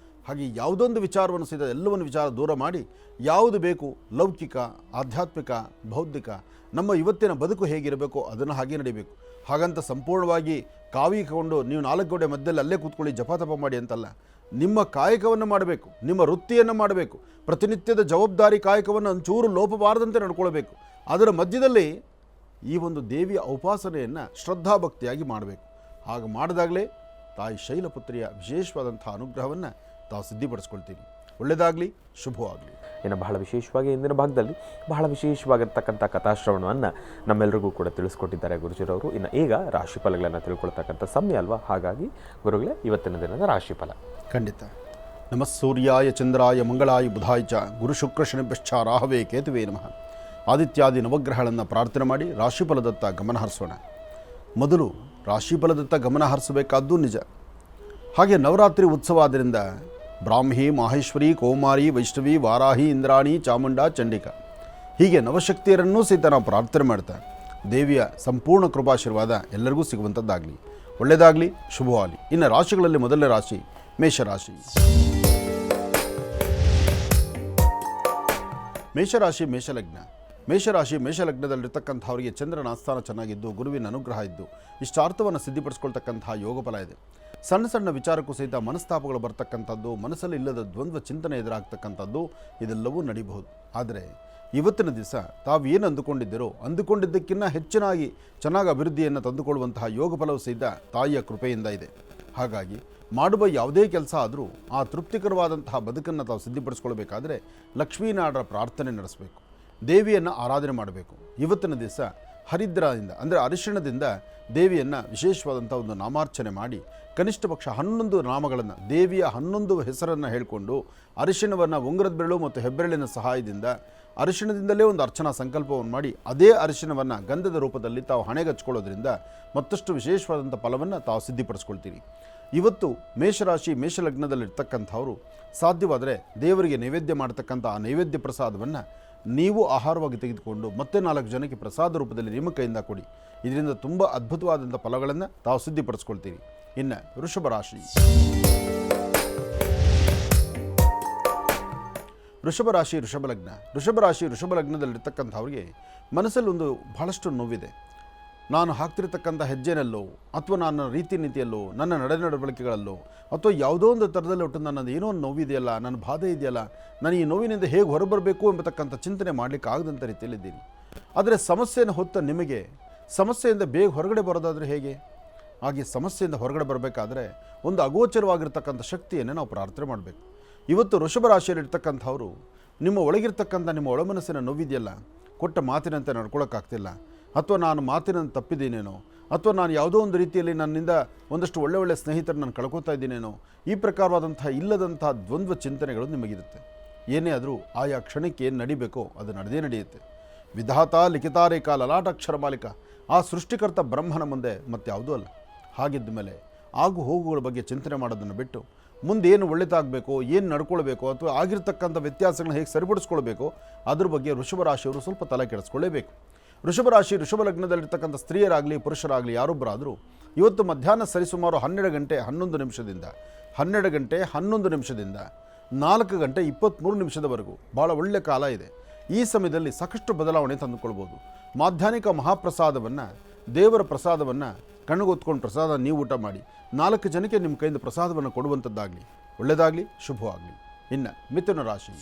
ಹಾಗೆ ಯಾವುದೊಂದು ವಿಚಾರವನ್ನು ಸಹಿತ ಎಲ್ಲವನ್ನು ವಿಚಾರ ದೂರ ಮಾಡಿ ಯಾವುದು ಬೇಕು, ಲೌಕಿಕ, ಆಧ್ಯಾತ್ಮಿಕ, ಬೌದ್ಧಿಕ, ನಮ್ಮ ಇವತ್ತಿನ ಬದುಕು ಹೇಗಿರಬೇಕು ಅದನ್ನು ಹಾಗೆ ನಡೀಬೇಕು. ಹಾಗಂತ ಸಂಪೂರ್ಣವಾಗಿ ಕಾವಿಕೊಂಡು ನೀವು 4 ಗೋಡೆ ಮಧ್ಯದಲ್ಲಿ ಅಲ್ಲೇ ಕೂತ್ಕೊಳ್ಳಿ ಜಪ ಮಾಡಿ ಅಂತಲ್ಲ. ನಿಮ್ಮ ಕಾಯಕವನ್ನು ಮಾಡಬೇಕು, ನಿಮ್ಮ ವೃತ್ತಿಯನ್ನು ಮಾಡಬೇಕು. ಪ್ರತಿನಿತ್ಯದ ಜವಾಬ್ದಾರಿ ಕಾಯಕವನ್ನು ಒಂಚೂರು ಲೋಪಬಾರದಂತೆ ನಡ್ಕೊಳ್ಬೇಕು. ಅದರ ಮಧ್ಯದಲ್ಲಿ ಈ ಒಂದು ದೇವಿಯ ಉಪಾಸನೆಯನ್ನು ಶ್ರದ್ಧಾಭಕ್ತಿಯಾಗಿ ಮಾಡಬೇಕು. ಹಾಗೆ ಮಾಡಿದಾಗಲೇ ತಾಯಿ ಶೈಲಪುತ್ರಿಯ ವಿಶೇಷವಾದಂಥ ಅನುಗ್ರಹವನ್ನು ತಾವು ಸಿದ್ಧಿಪಡಿಸ್ಕೊಳ್ತೀವಿ. ಒಳ್ಳೆಯದಾಗಲಿ, ಶುಭವಾಗಲಿ. ಇನ್ನು ಬಹಳ ವಿಶೇಷವಾಗಿ ಇಂದಿನ ಭಾಗದಲ್ಲಿ ಬಹಳ ವಿಶೇಷವಾಗಿರ್ತಕ್ಕಂಥ ಕಥಾಶ್ರವಣವನ್ನು ನಮ್ಮೆಲ್ಲರಿಗೂ ಕೂಡ ತಿಳಿಸ್ಕೊಟ್ಟಿದ್ದಾರೆ ಗುರುಜಿರವರು. ಇನ್ನು ಈಗ ರಾಶಿಫಲಗಳನ್ನು ತಿಳ್ಕೊಳ್ತಕ್ಕಂಥ ಸಮಯ ಅಲ್ವಾ, ಹಾಗಾಗಿ ಗುರುಗಳೇ ಇವತ್ತಿನ ದಿನದ ರಾಶಿಫಲ. ಖಂಡಿತ. ನಮಃ ಸೂರ್ಯಾಯ ಚಂದ್ರಾಯ ಮಂಗಳಾಯ ಬುಧಾಯ ಚ ಗುರು ಶುಕ್ರ ಶನಿಭ್ಯಶ್ಚ ರಾಹವೇ ಕೇತುವೇ ನಮಃ. ಆದಿತ್ಯಾದಿ ನವಗ್ರಹಗಳನ್ನು ಪ್ರಾರ್ಥನೆ ಮಾಡಿ ರಾಶಿಫಲದತ್ತ ಗಮನ ಹರಿಸೋಣ. ಮೊದಲು ರಾಶಿಫಲದತ್ತ ಗಮನ ಹರಿಸಬೇಕಾದ್ದು ನಿಜ. ಹಾಗೆ ನವರಾತ್ರಿ ಉತ್ಸವ ಆದ್ದರಿಂದ ಬ್ರಾಹ್ಮಿ, ಮಾಹೇಶ್ವರಿ, ಕೌಮಾರಿ, ವೈಷ್ಣವಿ, ವಾರಾಹಿ, ಇಂದ್ರಾಣಿ, ಚಾಮುಂಡ, ಚಂಡಿಕಾ ಹೀಗೆ ನವಶಕ್ತಿಯರನ್ನೂ ಸಹಿತ ನಾವು ಪ್ರಾರ್ಥನೆ ಮಾಡ್ತಾ ದೇವಿಯ ಸಂಪೂರ್ಣ ಕೃಪಾಶೀರ್ವಾದ ಎಲ್ಲರಿಗೂ ಸಿಗುವಂಥದ್ದಾಗಲಿ, ಒಳ್ಳೆಯದಾಗಲಿ, ಶುಭವಾಗಲಿ. ಇನ್ನು ರಾಶಿಗಳಲ್ಲಿ ಮೊದಲನೇ ರಾಶಿ ಮೇಷರಾಶಿ. ಮೇಷರಾಶಿ ಮೇಷಲಗ್ನ. ಮೇಷಲಗ್ನದಲ್ಲಿರ್ತಕ್ಕಂಥವರಿಗೆ ಚಂದ್ರನ ಆಸ್ಥಾನ ಚೆನ್ನಾಗಿದ್ದು ಗುರುವಿನ ಅನುಗ್ರಹ ಇದ್ದು ಇಷ್ಟಾರ್ಥವನ್ನು ಸಿದ್ಧಿಪಡಿಸ್ಕೊಳ್ತಕ್ಕಂತಹ ಯೋಗ ಫಲ ಇದೆ. ಸಣ್ಣ ಸಣ್ಣ ವಿಚಾರಕ್ಕೂ ಸಹಿತ ಮನಸ್ತಾಪಗಳು ಬರ್ತಕ್ಕಂಥದ್ದು, ಮನಸ್ಸಲ್ಲಿ ಇಲ್ಲದ ದ್ವಂದ್ವ ಚಿಂತನೆ ಎದುರಾಗ್ತಕ್ಕಂಥದ್ದು ಇದೆಲ್ಲವೂ ನಡೀಬಹುದು. ಆದರೆ ಇವತ್ತಿನ ದಿವಸ ತಾವು ಏನು ಅಂದುಕೊಂಡಿದ್ದಕ್ಕಿಂತ ಹೆಚ್ಚಿನಾಗಿ ಚೆನ್ನಾಗಿ ಅಭಿವೃದ್ಧಿಯನ್ನು ತಂದುಕೊಳ್ಳುವಂತಹ ಯೋಗ ಫಲವು ಸಹಿತ ತಾಯಿಯ ಕೃಪೆಯಿಂದ ಇದೆ. ಹಾಗಾಗಿ ಮಾಡುವ ಯಾವುದೇ ಕೆಲಸ ಆದರೂ ಆ ತೃಪ್ತಿಕರವಾದಂತಹ ಬದುಕನ್ನು ತಾವು ಸಿದ್ಧಿಪಡಿಸ್ಕೊಳ್ಬೇಕಾದ್ರೆ ಲಕ್ಷ್ಮೀನಾಡರ ಪ್ರಾರ್ಥನೆ ನಡೆಸಬೇಕು, ದೇವಿಯನ್ನು ಆರಾಧನೆ ಮಾಡಬೇಕು. ಇವತ್ತಿನ ದಿವಸ ಹರಿದ್ರದಿಂದ ಅಂದರೆ ಅರಿಶಿಣದಿಂದ ದೇವಿಯನ್ನು ವಿಶೇಷವಾದಂಥ ಒಂದು ನಾಮಾರ್ಚನೆ ಮಾಡಿ ಕನಿಷ್ಠ ಪಕ್ಷ 11 ನಾಮಗಳನ್ನು, ದೇವಿಯ 11 ಹೆಸರನ್ನು ಹೇಳಿಕೊಂಡು ಅರಿಶಿಣವನ್ನು ಉಂಗುರದ ಬೆರಳು ಮತ್ತು ಹೆಬ್ಬೆರಳಿನ ಸಹಾಯದಿಂದ ಅರಿಶಿಣದಿಂದಲೇ ಒಂದು ಅರ್ಚನಾ ಸಂಕಲ್ಪವನ್ನು ಮಾಡಿ ಅದೇ ಅರಿಶಿಣವನ್ನು ಗಂಧದ ರೂಪದಲ್ಲಿ ತಾವು ಹಣೆಗೆ ಹಚ್ಕೊಳ್ಳೋದ್ರಿಂದ ಮತ್ತಷ್ಟು ವಿಶೇಷವಾದಂಥ ಫಲವನ್ನು ತಾವು ಸಿದ್ಧಿಪಡಿಸ್ಕೊಳ್ತೀರಿ. ಇವತ್ತು ಮೇಷರಾಶಿ ಮೇಷಲಗ್ನದಲ್ಲಿರ್ತಕ್ಕಂಥವರು ಸಾಧ್ಯವಾದರೆ ದೇವರಿಗೆ ನೈವೇದ್ಯ ಮಾಡತಕ್ಕಂಥ ಆ ನೈವೇದ್ಯ ಪ್ರಸಾದವನ್ನು ನೀವು ಆಹಾರವಾಗಿ ತೆಗೆದುಕೊಂಡು ಮತ್ತೆ 4 ಜನಕ್ಕೆ ಪ್ರಸಾದ ರೂಪದಲ್ಲಿ ನಿಮ್ಮ ಕೈಯಿಂದ ಕೊಡಿ. ಇದರಿಂದ ತುಂಬ ಅದ್ಭುತವಾದಂಥ ಫಲಗಳನ್ನು ತಾವು ಸಿದ್ಧಿಪಡಿಸ್ಕೊಳ್ತೀರಿ. ಇನ್ನು ವೃಷಭ ರಾಶಿ. ವೃಷಭ ಲಗ್ನದಲ್ಲಿರ್ತಕ್ಕಂಥವ್ರಿಗೆ ಮನಸ್ಸಲ್ಲಿ ಒಂದು ಬಹಳಷ್ಟು ನೋವಿದೆ. ನಾನು ಹಾಕ್ತಿರ್ತಕ್ಕಂಥ ಹೆಜ್ಜೆನಲ್ಲೋ ಅಥವಾ ನನ್ನ ರೀತಿ ನೀತಿಯಲ್ಲೋ ನನ್ನ ನಡವಳಿಕೆಗಳಲ್ಲೋ ಅಥವಾ ಯಾವುದೋ ಒಂದು ಥರದಲ್ಲಿ ಒಟ್ಟು ನನ್ನದು ಏನೋ ಒಂದು ನೋವಿದೆಯಲ್ಲ, ನನ್ನ ಬಾಧೆ ಇದೆಯಲ್ಲ, ನಾನು ಈ ನೋವಿನಿಂದ ಹೇಗೆ ಹೊರಬರಬೇಕು ಎಂಬತಕ್ಕಂಥ ಚಿಂತನೆ ಮಾಡಲಿಕ್ಕೆ ಆಗದಂಥ ರೀತಿಯಲ್ಲಿದ್ದೀನಿ. ಆದರೆ ಸಮಸ್ಯೆಯನ್ನು ಹೊತ್ತ ನಿಮಗೆ ಸಮಸ್ಯೆಯಿಂದ ಬೇಗ ಹೊರಗಡೆ ಬರೋದಾದರೆ ಹೇಗೆ? ಹಾಗೆ ಸಮಸ್ಯೆಯಿಂದ ಹೊರಗಡೆ ಬರಬೇಕಾದ್ರೆ ಒಂದು ಅಗೋಚರವಾಗಿರ್ತಕ್ಕಂಥ ಶಕ್ತಿಯನ್ನು ನಾವು ಪ್ರಾರ್ಥನೆ ಮಾಡಬೇಕು. ಇವತ್ತು ವೃಷಭ ರಾಶಿಯಲ್ಲಿರ್ತಕ್ಕಂಥವರು ನಿಮ್ಮ ಒಳಗಿರ್ತಕ್ಕಂಥ ನಿಮ್ಮ ಒಳಮನಸ್ಸಿನ ನೋವಿದೆಯಲ್ಲ, ಕೊಟ್ಟ ಮಾತಿನಂತೆ ನಡ್ಕೊಳ್ಳೋಕ್ಕಾಗ್ತಿಲ್ಲ, ಅಥವಾ ನಾನು ಮಾತಿನಂತೆ ತಪ್ಪಿದ್ದೀನೇನೋ, ಅಥವಾ ನಾನು ಯಾವುದೋ ಒಂದು ರೀತಿಯಲ್ಲಿ ನನ್ನಿಂದ ಒಂದಷ್ಟು ಒಳ್ಳೆ ಸ್ನೇಹಿತರು ನಾನು ಕಳ್ಕೊತಾ ಇದ್ದೀನೇನೋ, ಈ ಪ್ರಕಾರವಾದಂಥ ಇಲ್ಲದಂಥ ದ್ವಂದ್ವ ಚಿಂತನೆಗಳು ನಿಮಗಿರುತ್ತೆ. ಏನೇ ಆದರೂ ಆಯಾ ಕ್ಷಣಕ್ಕೆ ಏನು ನಡಿಬೇಕೋ ಅದು ನಡೆಯುತ್ತೆ. ವಿಧಾತ ಲಿಖಿತಾರೇಖ ಲಲಾಟಾಕ್ಷರ ಮಾಲಿಕ ಆ ಸೃಷ್ಟಿಕರ್ತ ಬ್ರಹ್ಮನ ಮುಂದೆ ಮತ್ಯಾವುದೂ ಅಲ್ಲ. ಹಾಗಿದ್ದ ಮೇಲೆ ಆಗು ಹೋಗುಗಳ ಬಗ್ಗೆ ಚಿಂತನೆ ಮಾಡೋದನ್ನು ಬಿಟ್ಟು ಮುಂದೆ ಏನು ಒಳ್ಳೆದಾಗಬೇಕೋ, ಏನು ನಡ್ಕೊಳ್ಬೇಕೋ, ಅಥವಾ ಆಗಿರ್ತಕ್ಕಂಥ ವ್ಯತ್ಯಾಸಗಳನ್ನ ಹೇಗೆ ಸರಿಪಡಿಸ್ಕೊಳ್ಬೇಕೋ ಅದ್ರ ಬಗ್ಗೆ ವೃಷಭ ರಾಶಿಯವರು ಸ್ವಲ್ಪ ತಲೆ ಕೆಡಿಸ್ಕೊಳ್ಳೇಬೇಕು. ವೃಷಭ ಲಗ್ನದಲ್ಲಿರ್ತಕ್ಕಂಥ ಸ್ತ್ರೀಯರಾಗಲಿ ಪುರುಷರಾಗಲಿ ಯಾರೊಬ್ಬರಾದರೂ ಇವತ್ತು ಮಧ್ಯಾಹ್ನ ಸರಿಸುಮಾರು 12 ಗಂಟೆ 11 ನಿಮಿಷದಿಂದ 4 ಗಂಟೆ 23 ನಿಮಿಷದವರೆಗೂ ಭಾಳ ಒಳ್ಳೆಯ ಕಾಲ ಇದೆ. ಈ ಸಮಯದಲ್ಲಿ ಸಾಕಷ್ಟು ಬದಲಾವಣೆ ತಂದುಕೊಳ್ಬೋದು. ಮಾಧ್ಯಾಹ್ನಿಕ ಮಹಾಪ್ರಸಾದವನ್ನು, ದೇವರ ಪ್ರಸಾದವನ್ನು ಕಣ್ಗೊತ್ಕೊಂಡು ಪ್ರಸಾದ ನೀವು ಊಟ ಮಾಡಿ 4 ಜನಕ್ಕೆ ನಿಮ್ಮ ಕೈಯಿಂದ ಪ್ರಸಾದವನ್ನು ಕೊಡುವಂಥದ್ದಾಗಲಿ, ಒಳ್ಳೆಯದಾಗಲಿ, ಶುಭವಾಗಲಿ. ಇನ್ನು ಮಿಥುನ ರಾಶಿ.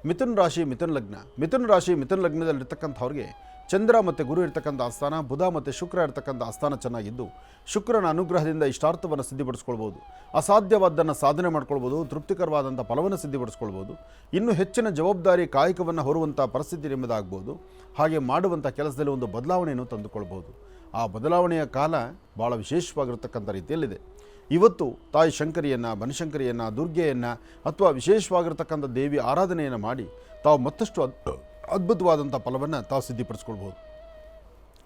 ಮಿಥುನ ಲಗ್ನದಲ್ಲಿರ್ತಕ್ಕಂಥವ್ರಿಗೆ ಚಂದ್ರ ಮತ್ತು ಗುರು ಇರ್ತಕ್ಕಂಥ ಆಸ್ಥಾನ, ಬುಧ ಮತ್ತು ಶುಕ್ರ ಇರ್ತಕ್ಕಂಥ ಆಸ್ಥಾನ ಚೆನ್ನಾಗಿದ್ದು ಶುಕ್ರನ ಅನುಗ್ರಹದಿಂದ ಇಷ್ಟಾರ್ಥವನ್ನು ಸಿದ್ಧಿಪಡಿಸ್ಕೊಳ್ಬೋದು, ಅಸಾಧ್ಯವಾದ್ದನ್ನು ಸಾಧನೆ ಮಾಡ್ಕೊಳ್ಬೋದು, ತೃಪ್ತಿಕರವಾದಂಥ ಫಲವನ್ನು ಸಿದ್ಧಿಪಡಿಸ್ಕೊಳ್ಬೋದು, ಇನ್ನೂ ಹೆಚ್ಚಿನ ಜವಾಬ್ದಾರಿ ಕಾಯಕವನ್ನು ಹೊರುವಂಥ ಪರಿಸ್ಥಿತಿ ನಿಮ್ಮದಾಗ್ಬೋದು. ಹಾಗೆ ಮಾಡುವಂಥ ಕೆಲಸದಲ್ಲಿ ಒಂದು ಬದಲಾವಣೆಯನ್ನು ತಂದುಕೊಳ್ಬೋದು. ಆ ಬದಲಾವಣೆಯ ಕಾಲ ಭಾಳ ವಿಶೇಷವಾಗಿರ್ತಕ್ಕಂಥ ರೀತಿಯಲ್ಲಿದೆ. ಇವತ್ತು ತಾಯಿ ಶಂಕರಿಯನ್ನು, ಬನಶಂಕರಿಯನ್ನು, ದುರ್ಗೆಯನ್ನು ಅಥವಾ ವಿಶೇಷವಾಗಿರ್ತಕ್ಕಂಥ ದೇವಿ ಆರಾಧನೆಯನ್ನು ಮಾಡಿ ತಾವು ಮತ್ತಷ್ಟು ಅದ್ಭುತವಾದಂಥ ಫಲವನ್ನು ತಾವು ಸಿದ್ಧಿಪಡಿಸ್ಕೊಳ್ಬೋದು.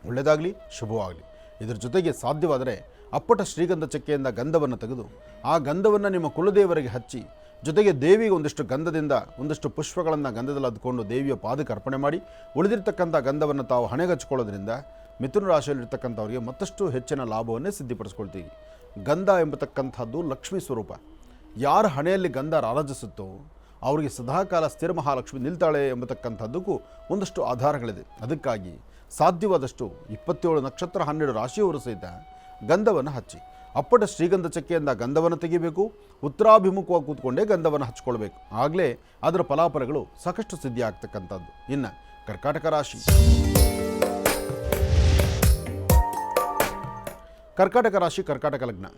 ಒಳ್ಳೆಯದಾಗಲಿ, ಶುಭವಾಗಲಿ. ಇದರ ಜೊತೆಗೆ ಸಾಧ್ಯವಾದರೆ ಅಪ್ಪಟ ಶ್ರೀಗಂಧ ಚಕ್ಕೆಯಿಂದ ಗಂಧವನ್ನು ತೆಗೆದು ಆ ಗಂಧವನ್ನು ನಿಮ್ಮ ಕುಲದೇವರಿಗೆ ಹಚ್ಚಿ, ಜೊತೆಗೆ ದೇವಿಗೆ ಒಂದಿಷ್ಟು ಗಂಧದಿಂದ ಒಂದಿಷ್ಟು ಪುಷ್ಪಗಳನ್ನು ಗಂಧದಲ್ಲಿ ಅದ್ಕೊಂಡು ದೇವಿಯ ಪಾದಕ್ಕೆ ಅರ್ಪಣೆ ಮಾಡಿ ಉಳಿದಿರ್ತಕ್ಕಂಥ ಗಂಧವನ್ನು ತಾವು ಹಣೆಗೆ ಹಚ್ಕೊಳ್ಳೋದ್ರಿಂದ ಮಿಥುನ ರಾಶಿಯಲ್ಲಿರ್ತಕ್ಕಂಥವ್ರಿಗೆ ಮತ್ತಷ್ಟು ಹೆಚ್ಚಿನ ಲಾಭವನ್ನೇ ಸಿದ್ಧಿಪಡಿಸ್ಕೊಳ್ತೀವಿ. ಗಂಧ ಎಂಬತಕ್ಕಂಥದ್ದು ಲಕ್ಷ್ಮೀ ಸ್ವರೂಪ. ಯಾರ ಹಣೆಯಲ್ಲಿ ಗಂಧ ರಾರಾಜಿಸುತ್ತೋ ಅವರಿಗೆ ಸದಾಕಾಲ ಸ್ಥಿರ ಮಹಾಲಕ್ಷ್ಮಿ ನಿಲ್ತಾಳೆ ಎಂಬತಕ್ಕಂಥದ್ದಕ್ಕೂ ಒಂದಷ್ಟು ಆಧಾರಗಳಿದೆ. ಅದಕ್ಕಾಗಿ ಸಾಧ್ಯವಾದಷ್ಟು 27 ನಕ್ಷತ್ರ 12 ರಾಶಿಯವರು ಸಹಿತ ಗಂಧವನ್ನು ಹಚ್ಚಿ, ಅಪ್ಪಟ ಶ್ರೀಗಂಧ ಚಕ್ಕೆಯಿಂದ ಗಂಧವನ್ನು ತೆಗಿಬೇಕು, ಉತ್ತರಾಭಿಮುಖವಾಗಿ ಕೂತ್ಕೊಂಡೇ ಗಂಧವನ್ನು ಹಚ್ಕೊಳ್ಬೇಕು. ಆಗಲೇ ಅದರ ಫಲಾಫಲಗಳು ಸಾಕಷ್ಟು ಸಿದ್ಧಿ ಆಗ್ತಕ್ಕಂಥದ್ದು. ಇನ್ನು ಕರ್ಕಾಟಕ ರಾಶಿ. ಕರ್ಕಾಟಕ ಲಗ್ನ.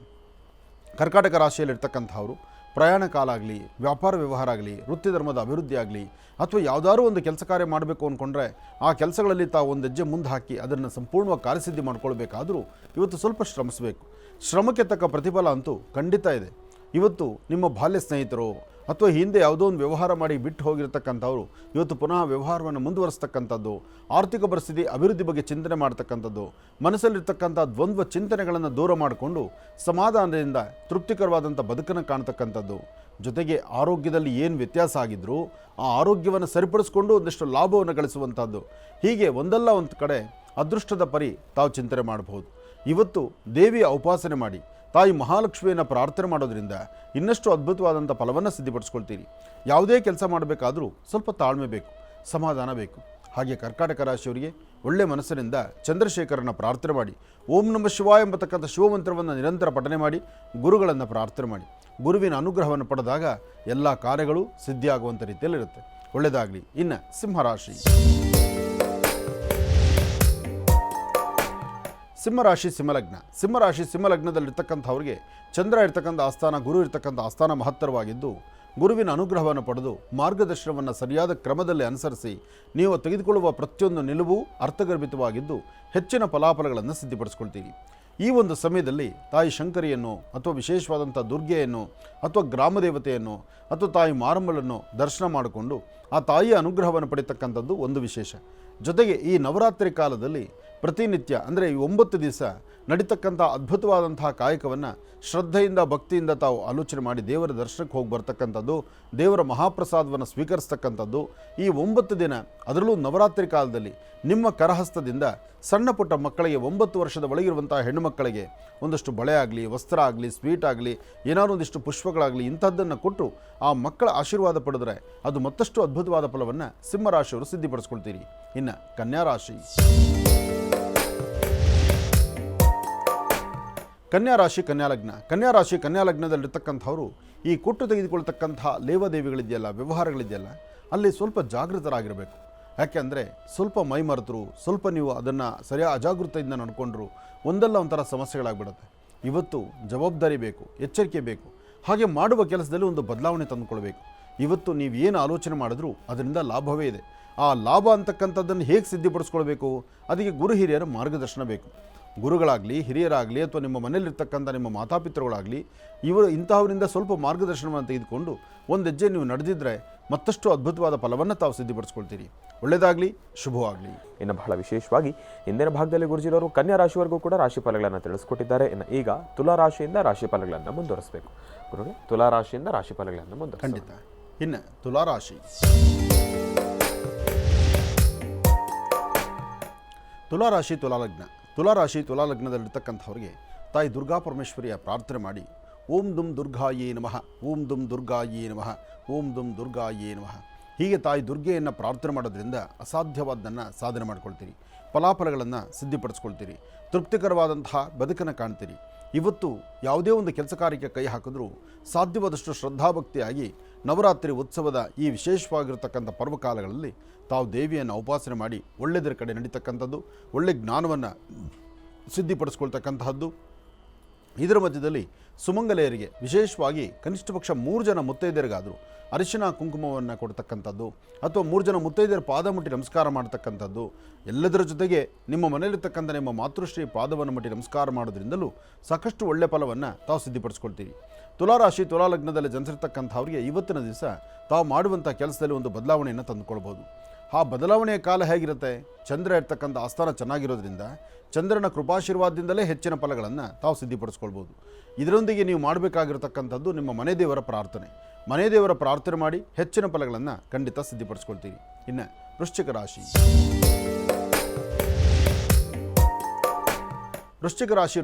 ಕರ್ಕಾಟಕ ರಾಶಿಯಲ್ಲಿರ್ತಕ್ಕಂಥವರು ಪ್ರಯಾಣ ಕಾಲ ಆಗಲಿ, ವ್ಯಾಪಾರ ವ್ಯವಹಾರ ಆಗಲಿ, ವೃತ್ತಿ ಧರ್ಮದ ಅಭಿವೃದ್ಧಿ ಆಗಲಿ, ಅಥವಾ ಯಾವುದಾದ್ರೂ ಒಂದು ಕೆಲಸ ಕಾರ್ಯ ಮಾಡಬೇಕು ಅಂದ್ಕೊಂಡ್ರೆ ಆ ಕೆಲಸಗಳಲ್ಲಿ ತಾವು ಒಂದು ಹೆಜ್ಜೆ ಮುಂದೆ ಹಾಕಿ ಅದನ್ನು ಸಂಪೂರ್ಣವಾಗಿ ಕಾರ್ಯಸಿದ್ಧಿ ಮಾಡ್ಕೊಳ್ಬೇಕಾದರೂ ಇವತ್ತು ಸ್ವಲ್ಪ ಶ್ರಮಿಸಬೇಕು. ಶ್ರಮಕ್ಕೆ ತಕ್ಕ ಪ್ರತಿಫಲ ಅಂತೂ ಖಂಡಿತ ಇದೆ. ಇವತ್ತು ನಿಮ್ಮ ಬಾಲ್ಯ ಸ್ನೇಹಿತರು ಅಥವಾ ಹಿಂದೆ ಯಾವುದೋ ಒಂದು ವ್ಯವಹಾರ ಮಾಡಿ ಬಿಟ್ಟು ಹೋಗಿರ್ತಕ್ಕಂಥವ್ರು ಇವತ್ತು ಪುನಃ ವ್ಯವಹಾರವನ್ನು ಮುಂದುವರಿಸ್ತಕ್ಕಂಥದ್ದು, ಆರ್ಥಿಕ ಪರಿಸ್ಥಿತಿ ಅಭಿವೃದ್ಧಿ ಬಗ್ಗೆ ಚಿಂತನೆ ಮಾಡ್ತಕ್ಕಂಥದ್ದು, ಮನಸ್ಸಲ್ಲಿರ್ತಕ್ಕಂಥ ದ್ವಂದ್ವ ಚಿಂತನೆಗಳನ್ನು ದೂರ ಮಾಡಿಕೊಂಡು ಸಮಾಧಾನದಿಂದ ತೃಪ್ತಿಕರವಾದಂಥ ಬದುಕನ್ನು ಕಾಣ್ತಕ್ಕಂಥದ್ದು, ಜೊತೆಗೆ ಆರೋಗ್ಯದಲ್ಲಿ ಏನು ವ್ಯತ್ಯಾಸ ಆಗಿದ್ರೂ ಆ ಆರೋಗ್ಯವನ್ನು ಸರಿಪಡಿಸ್ಕೊಂಡು ಒಂದಷ್ಟು ಲಾಭವನ್ನು ಗಳಿಸುವಂಥದ್ದು, ಹೀಗೆ ಒಂದಲ್ಲ ಒಂದು ಕಡೆ ಅದೃಷ್ಟದ ಪರಿ ತಾವು ಚಿಂತನೆ ಮಾಡಬಹುದು. ಇವತ್ತು ದೇವಿಯ ಉಪಾಸನೆ ಮಾಡಿ ತಾಯಿ ಮಹಾಲಕ್ಷ್ಮಿಯನ್ನು ಪ್ರಾರ್ಥನೆ ಮಾಡೋದ್ರಿಂದ ಇನ್ನಷ್ಟು ಅದ್ಭುತವಾದಂಥ ಫಲವನ್ನು ಸಿದ್ಧಿಪಡಿಸ್ಕೊಳ್ತೀರಿ. ಯಾವುದೇ ಕೆಲಸ ಮಾಡಬೇಕಾದರೂ ಸ್ವಲ್ಪ ತಾಳ್ಮೆ ಬೇಕು, ಸಮಾಧಾನ ಬೇಕು. ಹಾಗೆ ಕರ್ಕಾಟಕ ರಾಶಿಯವರಿಗೆ ಒಳ್ಳೆಯ ಮನಸ್ಸಿನಿಂದ ಚಂದ್ರಶೇಖರನ ಪ್ರಾರ್ಥನೆ ಮಾಡಿ, ಓಂ ನಮಃ ಶಿವಾಯ ಎಂಬತಕ್ಕಂಥ ಶಿವಮಂತ್ರವನ್ನು ನಿರಂತರ ಪಠನೆ ಮಾಡಿ ಗುರುಗಳನ್ನು ಪ್ರಾರ್ಥನೆ ಮಾಡಿ. ಗುರುವಿನ ಅನುಗ್ರಹವನ್ನು ಪಡೆದಾಗ ಎಲ್ಲ ಕಾರ್ಯಗಳು ಸಿದ್ಧಿಯಾಗುವಂಥ ರೀತಿಯಲ್ಲಿರುತ್ತೆ. ಒಳ್ಳೆಯದಾಗಲಿ. ಇನ್ನು ಸಿಂಹರಾಶಿ. ಸಿಂಹರಾಶಿ ಸಿಂಹಲಗ್ನ. ಸಿಂಹರಾಶಿ ಸಿಂಹಲಗ್ನದಲ್ಲಿರ್ತಕ್ಕಂಥವ್ರಿಗೆ ಚಂದ್ರ ಇರ್ತಕ್ಕಂಥ ಆಸ್ಥಾನ, ಗುರು ಇರ್ತಕ್ಕಂಥ ಆಸ್ಥಾನ ಮಹತ್ತರವಾಗಿದ್ದು, ಗುರುವಿನ ಅನುಗ್ರಹವನ್ನು ಪಡೆದು ಮಾರ್ಗದರ್ಶನವನ್ನು ಸರಿಯಾದ ಕ್ರಮದಲ್ಲಿ ಅನುಸರಿಸಿ ನೀವು ತೆಗೆದುಕೊಳ್ಳುವ ಪ್ರತಿಯೊಂದು ನಿಲುವು ಅರ್ಥಗರ್ಭಿತವಾಗಿದ್ದು ಹೆಚ್ಚಿನ ಫಲಾಫಲಗಳನ್ನು ಸಿದ್ಧಿಪಡಿಸ್ಕೊಳ್ತೀರಿ. ಈ ಒಂದು ಸಮಯದಲ್ಲಿ ತಾಯಿ ಶಂಕರಿಯನ್ನು ಅಥವಾ ವಿಶೇಷವಾದಂಥ ದುರ್ಗೆಯನ್ನು ಅಥವಾ ಗ್ರಾಮದೇವತೆಯನ್ನು ಅಥವಾ ತಾಯಿ ಮಾರಮ್ಮಳನ್ನು ದರ್ಶನ ಮಾಡಿಕೊಂಡು ಆ ತಾಯಿಯ ಅನುಗ್ರಹವನ್ನು ಪಡೆಯತಕ್ಕಂಥದ್ದು ಒಂದು ವಿಶೇಷ. ಜೊತೆಗೆ ಈ ನವರಾತ್ರಿ ಕಾಲದಲ್ಲಿ ಪ್ರತಿನಿತ್ಯ ಅಂದರೆ ಈ 9 ದಿವಸ ನಡೀತಕ್ಕಂಥ ಅದ್ಭುತವಾದಂತಹ ಕಾಯಕವನ್ನು ಶ್ರದ್ಧೆಯಿಂದ ಭಕ್ತಿಯಿಂದ ತಾವು ಆಲೋಚನೆ ಮಾಡಿ ದೇವರ ದರ್ಶನಕ್ಕೆ ಹೋಗಿ ಬರ್ತಕ್ಕಂಥದ್ದು, ದೇವರ ಮಹಾಪ್ರಸಾದವನ್ನು ಸ್ವೀಕರಿಸ್ತಕ್ಕಂಥದ್ದು. ಈ 9 ದಿನ ಅದರಲ್ಲೂ ನವರಾತ್ರಿ ಕಾಲದಲ್ಲಿ ನಿಮ್ಮ ಕರಹಸ್ತದಿಂದ ಸಣ್ಣ ಪುಟ್ಟ ಮಕ್ಕಳಿಗೆ 9 ವರ್ಷದ ಒಳಗಿರುವಂಥ ಹೆಣ್ಣು ಮಕ್ಕಳಿಗೆ ಒಂದಷ್ಟು ಬಳೆ ಆಗಲಿ, ವಸ್ತ್ರ ಆಗಲಿ, ಸ್ವೀಟ್ ಆಗಲಿ, ಏನಾದರೂ ಒಂದಿಷ್ಟು ಪುಷ್ಪಗಳಾಗಲಿ ಇಂಥದ್ದನ್ನು ಕೊಟ್ಟು ಆ ಮಕ್ಕಳ ಆಶೀರ್ವಾದ ಪಡೆದರೆ ಅದು ಮತ್ತಷ್ಟು ಅದ್ಭುತವಾದ ಫಲವನ್ನು ಸಿಂಹರಾಶಿಯವರು ಸಿದ್ಧಿಪಡಿಸ್ಕೊಳ್ತೀರಿ. ಇನ್ನು ಕನ್ಯಾರಾಶಿ. ಕನ್ಯಾರಾಶಿ ಕನ್ಯಾಲಗ್ನ. ಕನ್ಯಾರಾಶಿ ಕನ್ಯಾಲಗ್ನದಲ್ಲಿರ್ತಕ್ಕಂಥವರು ಈ ಕೊಟ್ಟು ತೆಗೆದುಕೊಳ್ತಕ್ಕಂಥ ಲೇವಾದೇವಿಗಳಿದೆಯಲ್ಲ, ವ್ಯವಹಾರಗಳಿದೆಯಲ್ಲ, ಅಲ್ಲಿ ಸ್ವಲ್ಪ ಜಾಗೃತರಾಗಿರಬೇಕು. ಯಾಕೆಂದರೆ ಸ್ವಲ್ಪ ಮೈ ಮರೆತರು, ಸ್ವಲ್ಪ ನೀವು ಅದನ್ನು ಸರಿಯಾದ ಅಜಾಗೃತೆಯಿಂದ ನಡ್ಕೊಂಡ್ರು ಒಂದಲ್ಲ ಒಂಥರ ಸಮಸ್ಯೆಗಳಾಗ್ಬಿಡುತ್ತೆ. ಇವತ್ತು ಜವಾಬ್ದಾರಿ ಬೇಕು, ಎಚ್ಚರಿಕೆ ಬೇಕು. ಹಾಗೆ ಮಾಡುವ ಕೆಲಸದಲ್ಲಿ ಒಂದು ಬದಲಾವಣೆ ತಂದುಕೊಳ್ಬೇಕು. ಇವತ್ತು ನೀವು ಏನು ಆಲೋಚನೆ ಮಾಡಿದ್ರೂ ಅದರಿಂದ ಲಾಭವೇ ಇದೆ. ಆ ಲಾಭ ಅಂತಕ್ಕಂಥದ್ದನ್ನು ಹೇಗೆ ಸಿದ್ಧಿಪಡಿಸ್ಕೊಳ್ಬೇಕು, ಅದಕ್ಕೆ ಗುರು ಹಿರಿಯರ ಮಾರ್ಗದರ್ಶನ ಬೇಕು. ಗುರುಗಳಾಗಲಿ, ಹಿರಿಯರಾಗಲಿ, ಅಥವಾ ನಿಮ್ಮ ಮನೆಯಲ್ಲಿರ್ತಕ್ಕಂಥ ನಿಮ್ಮ ಮಾತಾಪಿತೃಗಳಾಗಲಿ, ಇವರು ಇಂತಹವರಿಂದ ಸ್ವಲ್ಪ ಮಾರ್ಗದರ್ಶನವನ್ನು ತೆಗೆದುಕೊಂಡು ಒಂದು ಹೆಜ್ಜೆ ನೀವು ನಡೆದಿದ್ದರೆ ಮತ್ತಷ್ಟು ಅದ್ಭುತವಾದ ಫಲವನ್ನು ತಾವು ಸಿದ್ಧಿಪಡಿಸ್ಕೊಳ್ತೀರಿ. ಒಳ್ಳೆಯದಾಗಲಿ, ಶುಭವಾಗಲಿ. ಇನ್ನು ಬಹಳ ವಿಶೇಷವಾಗಿ ಇಂದಿನ ಭಾಗದಲ್ಲಿ ಗುರುಜಿರವರು ಕನ್ಯಾ ರಾಶಿವರೆಗೂ ಕೂಡ ರಾಶಿ ಫಲಗಳನ್ನು ತಿಳಿಸ್ಕೊಟ್ಟಿದ್ದಾರೆ. ಇನ್ನು ಈಗ ತುಲಾ ರಾಶಿಯಿಂದ ರಾಶಿ ಫಲಗಳನ್ನು ಮುಂದುವರಿಸಬೇಕು. ಗುರುಗಳೇ, ತುಲಾ ರಾಶಿಯಿಂದ ರಾಶಿ ಫಲಗಳನ್ನು ಮುಂದುವರಿಸಿ. ಖಂಡಿತ. ಇನ್ನು ತುಲಾ ರಾಶಿ. ತುಲಾರಾಶಿ ತುಲಾಲಗ್ನ. ತುಲಾರಾಶಿ ತುಲಾಲಗ್ನದಲ್ಲಿರ್ತಕ್ಕಂಥವ್ರಿಗೆ ತಾಯಿ ದುರ್ಗಾ ಪರಮೇಶ್ವರಿಯ ಪ್ರಾರ್ಥನೆ ಮಾಡಿ, ಓಂ ದುಂ ದುರ್ಗಾಯೇ ನಮಃ, ಓಂ ದುಂ ದುರ್ಗಾಯೇ ನಮಃ, ಓಂ ದುಂ ದುರ್ಗಾಯೇ ನಮಃ. ಹೀಗೆ ತಾಯಿ ದುರ್ಗೆಯನ್ನು ಪ್ರಾರ್ಥನೆ ಮಾಡೋದ್ರಿಂದ ಅಸಾಧ್ಯವಾದ್ದನ್ನು ಸಾಧನೆ ಮಾಡ್ಕೊಳ್ತೀರಿ, ಫಲಾಫಲಗಳನ್ನು ಸಿದ್ಧಿಪಡಿಸ್ಕೊಳ್ತೀರಿ, ತೃಪ್ತಿಕರವಾದಂತಹ ಬದುಕನ್ನು ಕಾಣ್ತೀರಿ. ಇವತ್ತು ಯಾವುದೇ ಒಂದು ಕೆಲಸ ಕಾರ್ಯಕ್ಕೆ ಕೈ ಹಾಕಿದ್ರೂ ಸಾಧ್ಯವಾದಷ್ಟು ಶ್ರದ್ಧಾಭಕ್ತಿಯಾಗಿ ನವರಾತ್ರಿ ಉತ್ಸವದ ಈ ವಿಶೇಷವಾಗಿರ್ತಕ್ಕಂಥ ಪರ್ವಕಾಲಗಳಲ್ಲಿ ತಾವು ದೇವಿಯನ್ನು ಉಪಾಸನೆ ಮಾಡಿ ಒಳ್ಳೆಯದರ ಕಡೆ ನಡೀತಕ್ಕಂಥದ್ದು, ಒಳ್ಳೆಯ ಜ್ಞಾನವನ್ನು ಸಿದ್ಧಿಪಡಿಸ್ಕೊಳ್ತಕ್ಕಂತಹದ್ದು. ಇದರ ಮಧ್ಯದಲ್ಲಿ ಸುಮಂಗಲೆಯರಿಗೆ ವಿಶೇಷವಾಗಿ ಕನಿಷ್ಠ ಪಕ್ಷ 3 ಜನ ಮುತ್ತೈದೆಯರಿಗಾದರೂ ಅರಿಶಿನ ಕುಂಕುಮವನ್ನು ಕೊಡ್ತಕ್ಕಂಥದ್ದು, ಅಥವಾ 3 ಜನ ಮುತ್ತೈದೆಯರ ಪಾದ ಮುಟ್ಟಿ ನಮಸ್ಕಾರ ಮಾಡ್ತಕ್ಕಂಥದ್ದು. ಎಲ್ಲದರ ಜೊತೆಗೆ ನಿಮ್ಮ ಮನೆಯಲ್ಲಿರ್ತಕ್ಕಂಥ ನಿಮ್ಮ ಮಾತೃಶ್ರೀ ಪಾದವನ್ನು ಮುಟ್ಟಿ ನಮಸ್ಕಾರ ಮಾಡೋದ್ರಿಂದಲೂ ಸಾಕಷ್ಟು ಒಳ್ಳೆಯ ಫಲವನ್ನು ತಾವು ಸಿದ್ಧಿಪಡಿಸ್ಕೊಳ್ತೀರಿ. ತುಲಾರಾಶಿ ತುಲಾಲಗ್ನದಲ್ಲಿ ಜನಿಸಿರ್ತಕ್ಕಂಥವ್ರಿಗೆ ಇವತ್ತಿನ ದಿವಸ ತಾವು ಮಾಡುವಂಥ ಕೆಲಸದಲ್ಲಿ ಒಂದು ಬದಲಾವಣೆಯನ್ನು ತಂದುಕೊಳ್ಬೋದು. ಆ ಬದಲಾವಣೆಯ ಕಾಲ ಹೇಗಿರುತ್ತೆ? ಚಂದ್ರ ಇರ್ತಕ್ಕಂಥ ಆಸ್ಥಾನ ಚೆನ್ನಾಗಿರೋದ್ರಿಂದ ಚಂದ್ರನ ಕೃಪಾಶೀರ್ವಾದದಿಂದಲೇ ಹೆಚ್ಚಿನ ಫಲಗಳನ್ನು ತಾವು ಸಿದ್ಧಿಪಡಿಸ್ಕೊಳ್ಬೋದು. ಇದರೊಂದಿಗೆ ನೀವು ಮಾಡಬೇಕಾಗಿರ್ತಕ್ಕಂಥದ್ದು ನಿಮ್ಮ ಮನೆ ದೇವರ ಪ್ರಾರ್ಥನೆ. ಮನೆ ದೇವರ ಪ್ರಾರ್ಥನೆ ಮಾಡಿ ಹೆಚ್ಚಿನ ಫಲಗಳನ್ನು ಖಂಡಿತ ಸಿದ್ಧಿಪಡಿಸ್ಕೊಳ್ತೀರಿ. ಇನ್ನು ವೃಶ್ಚಿಕ ರಾಶಿ. ವೃಶ್ಚಿಕ ರಾಶಿ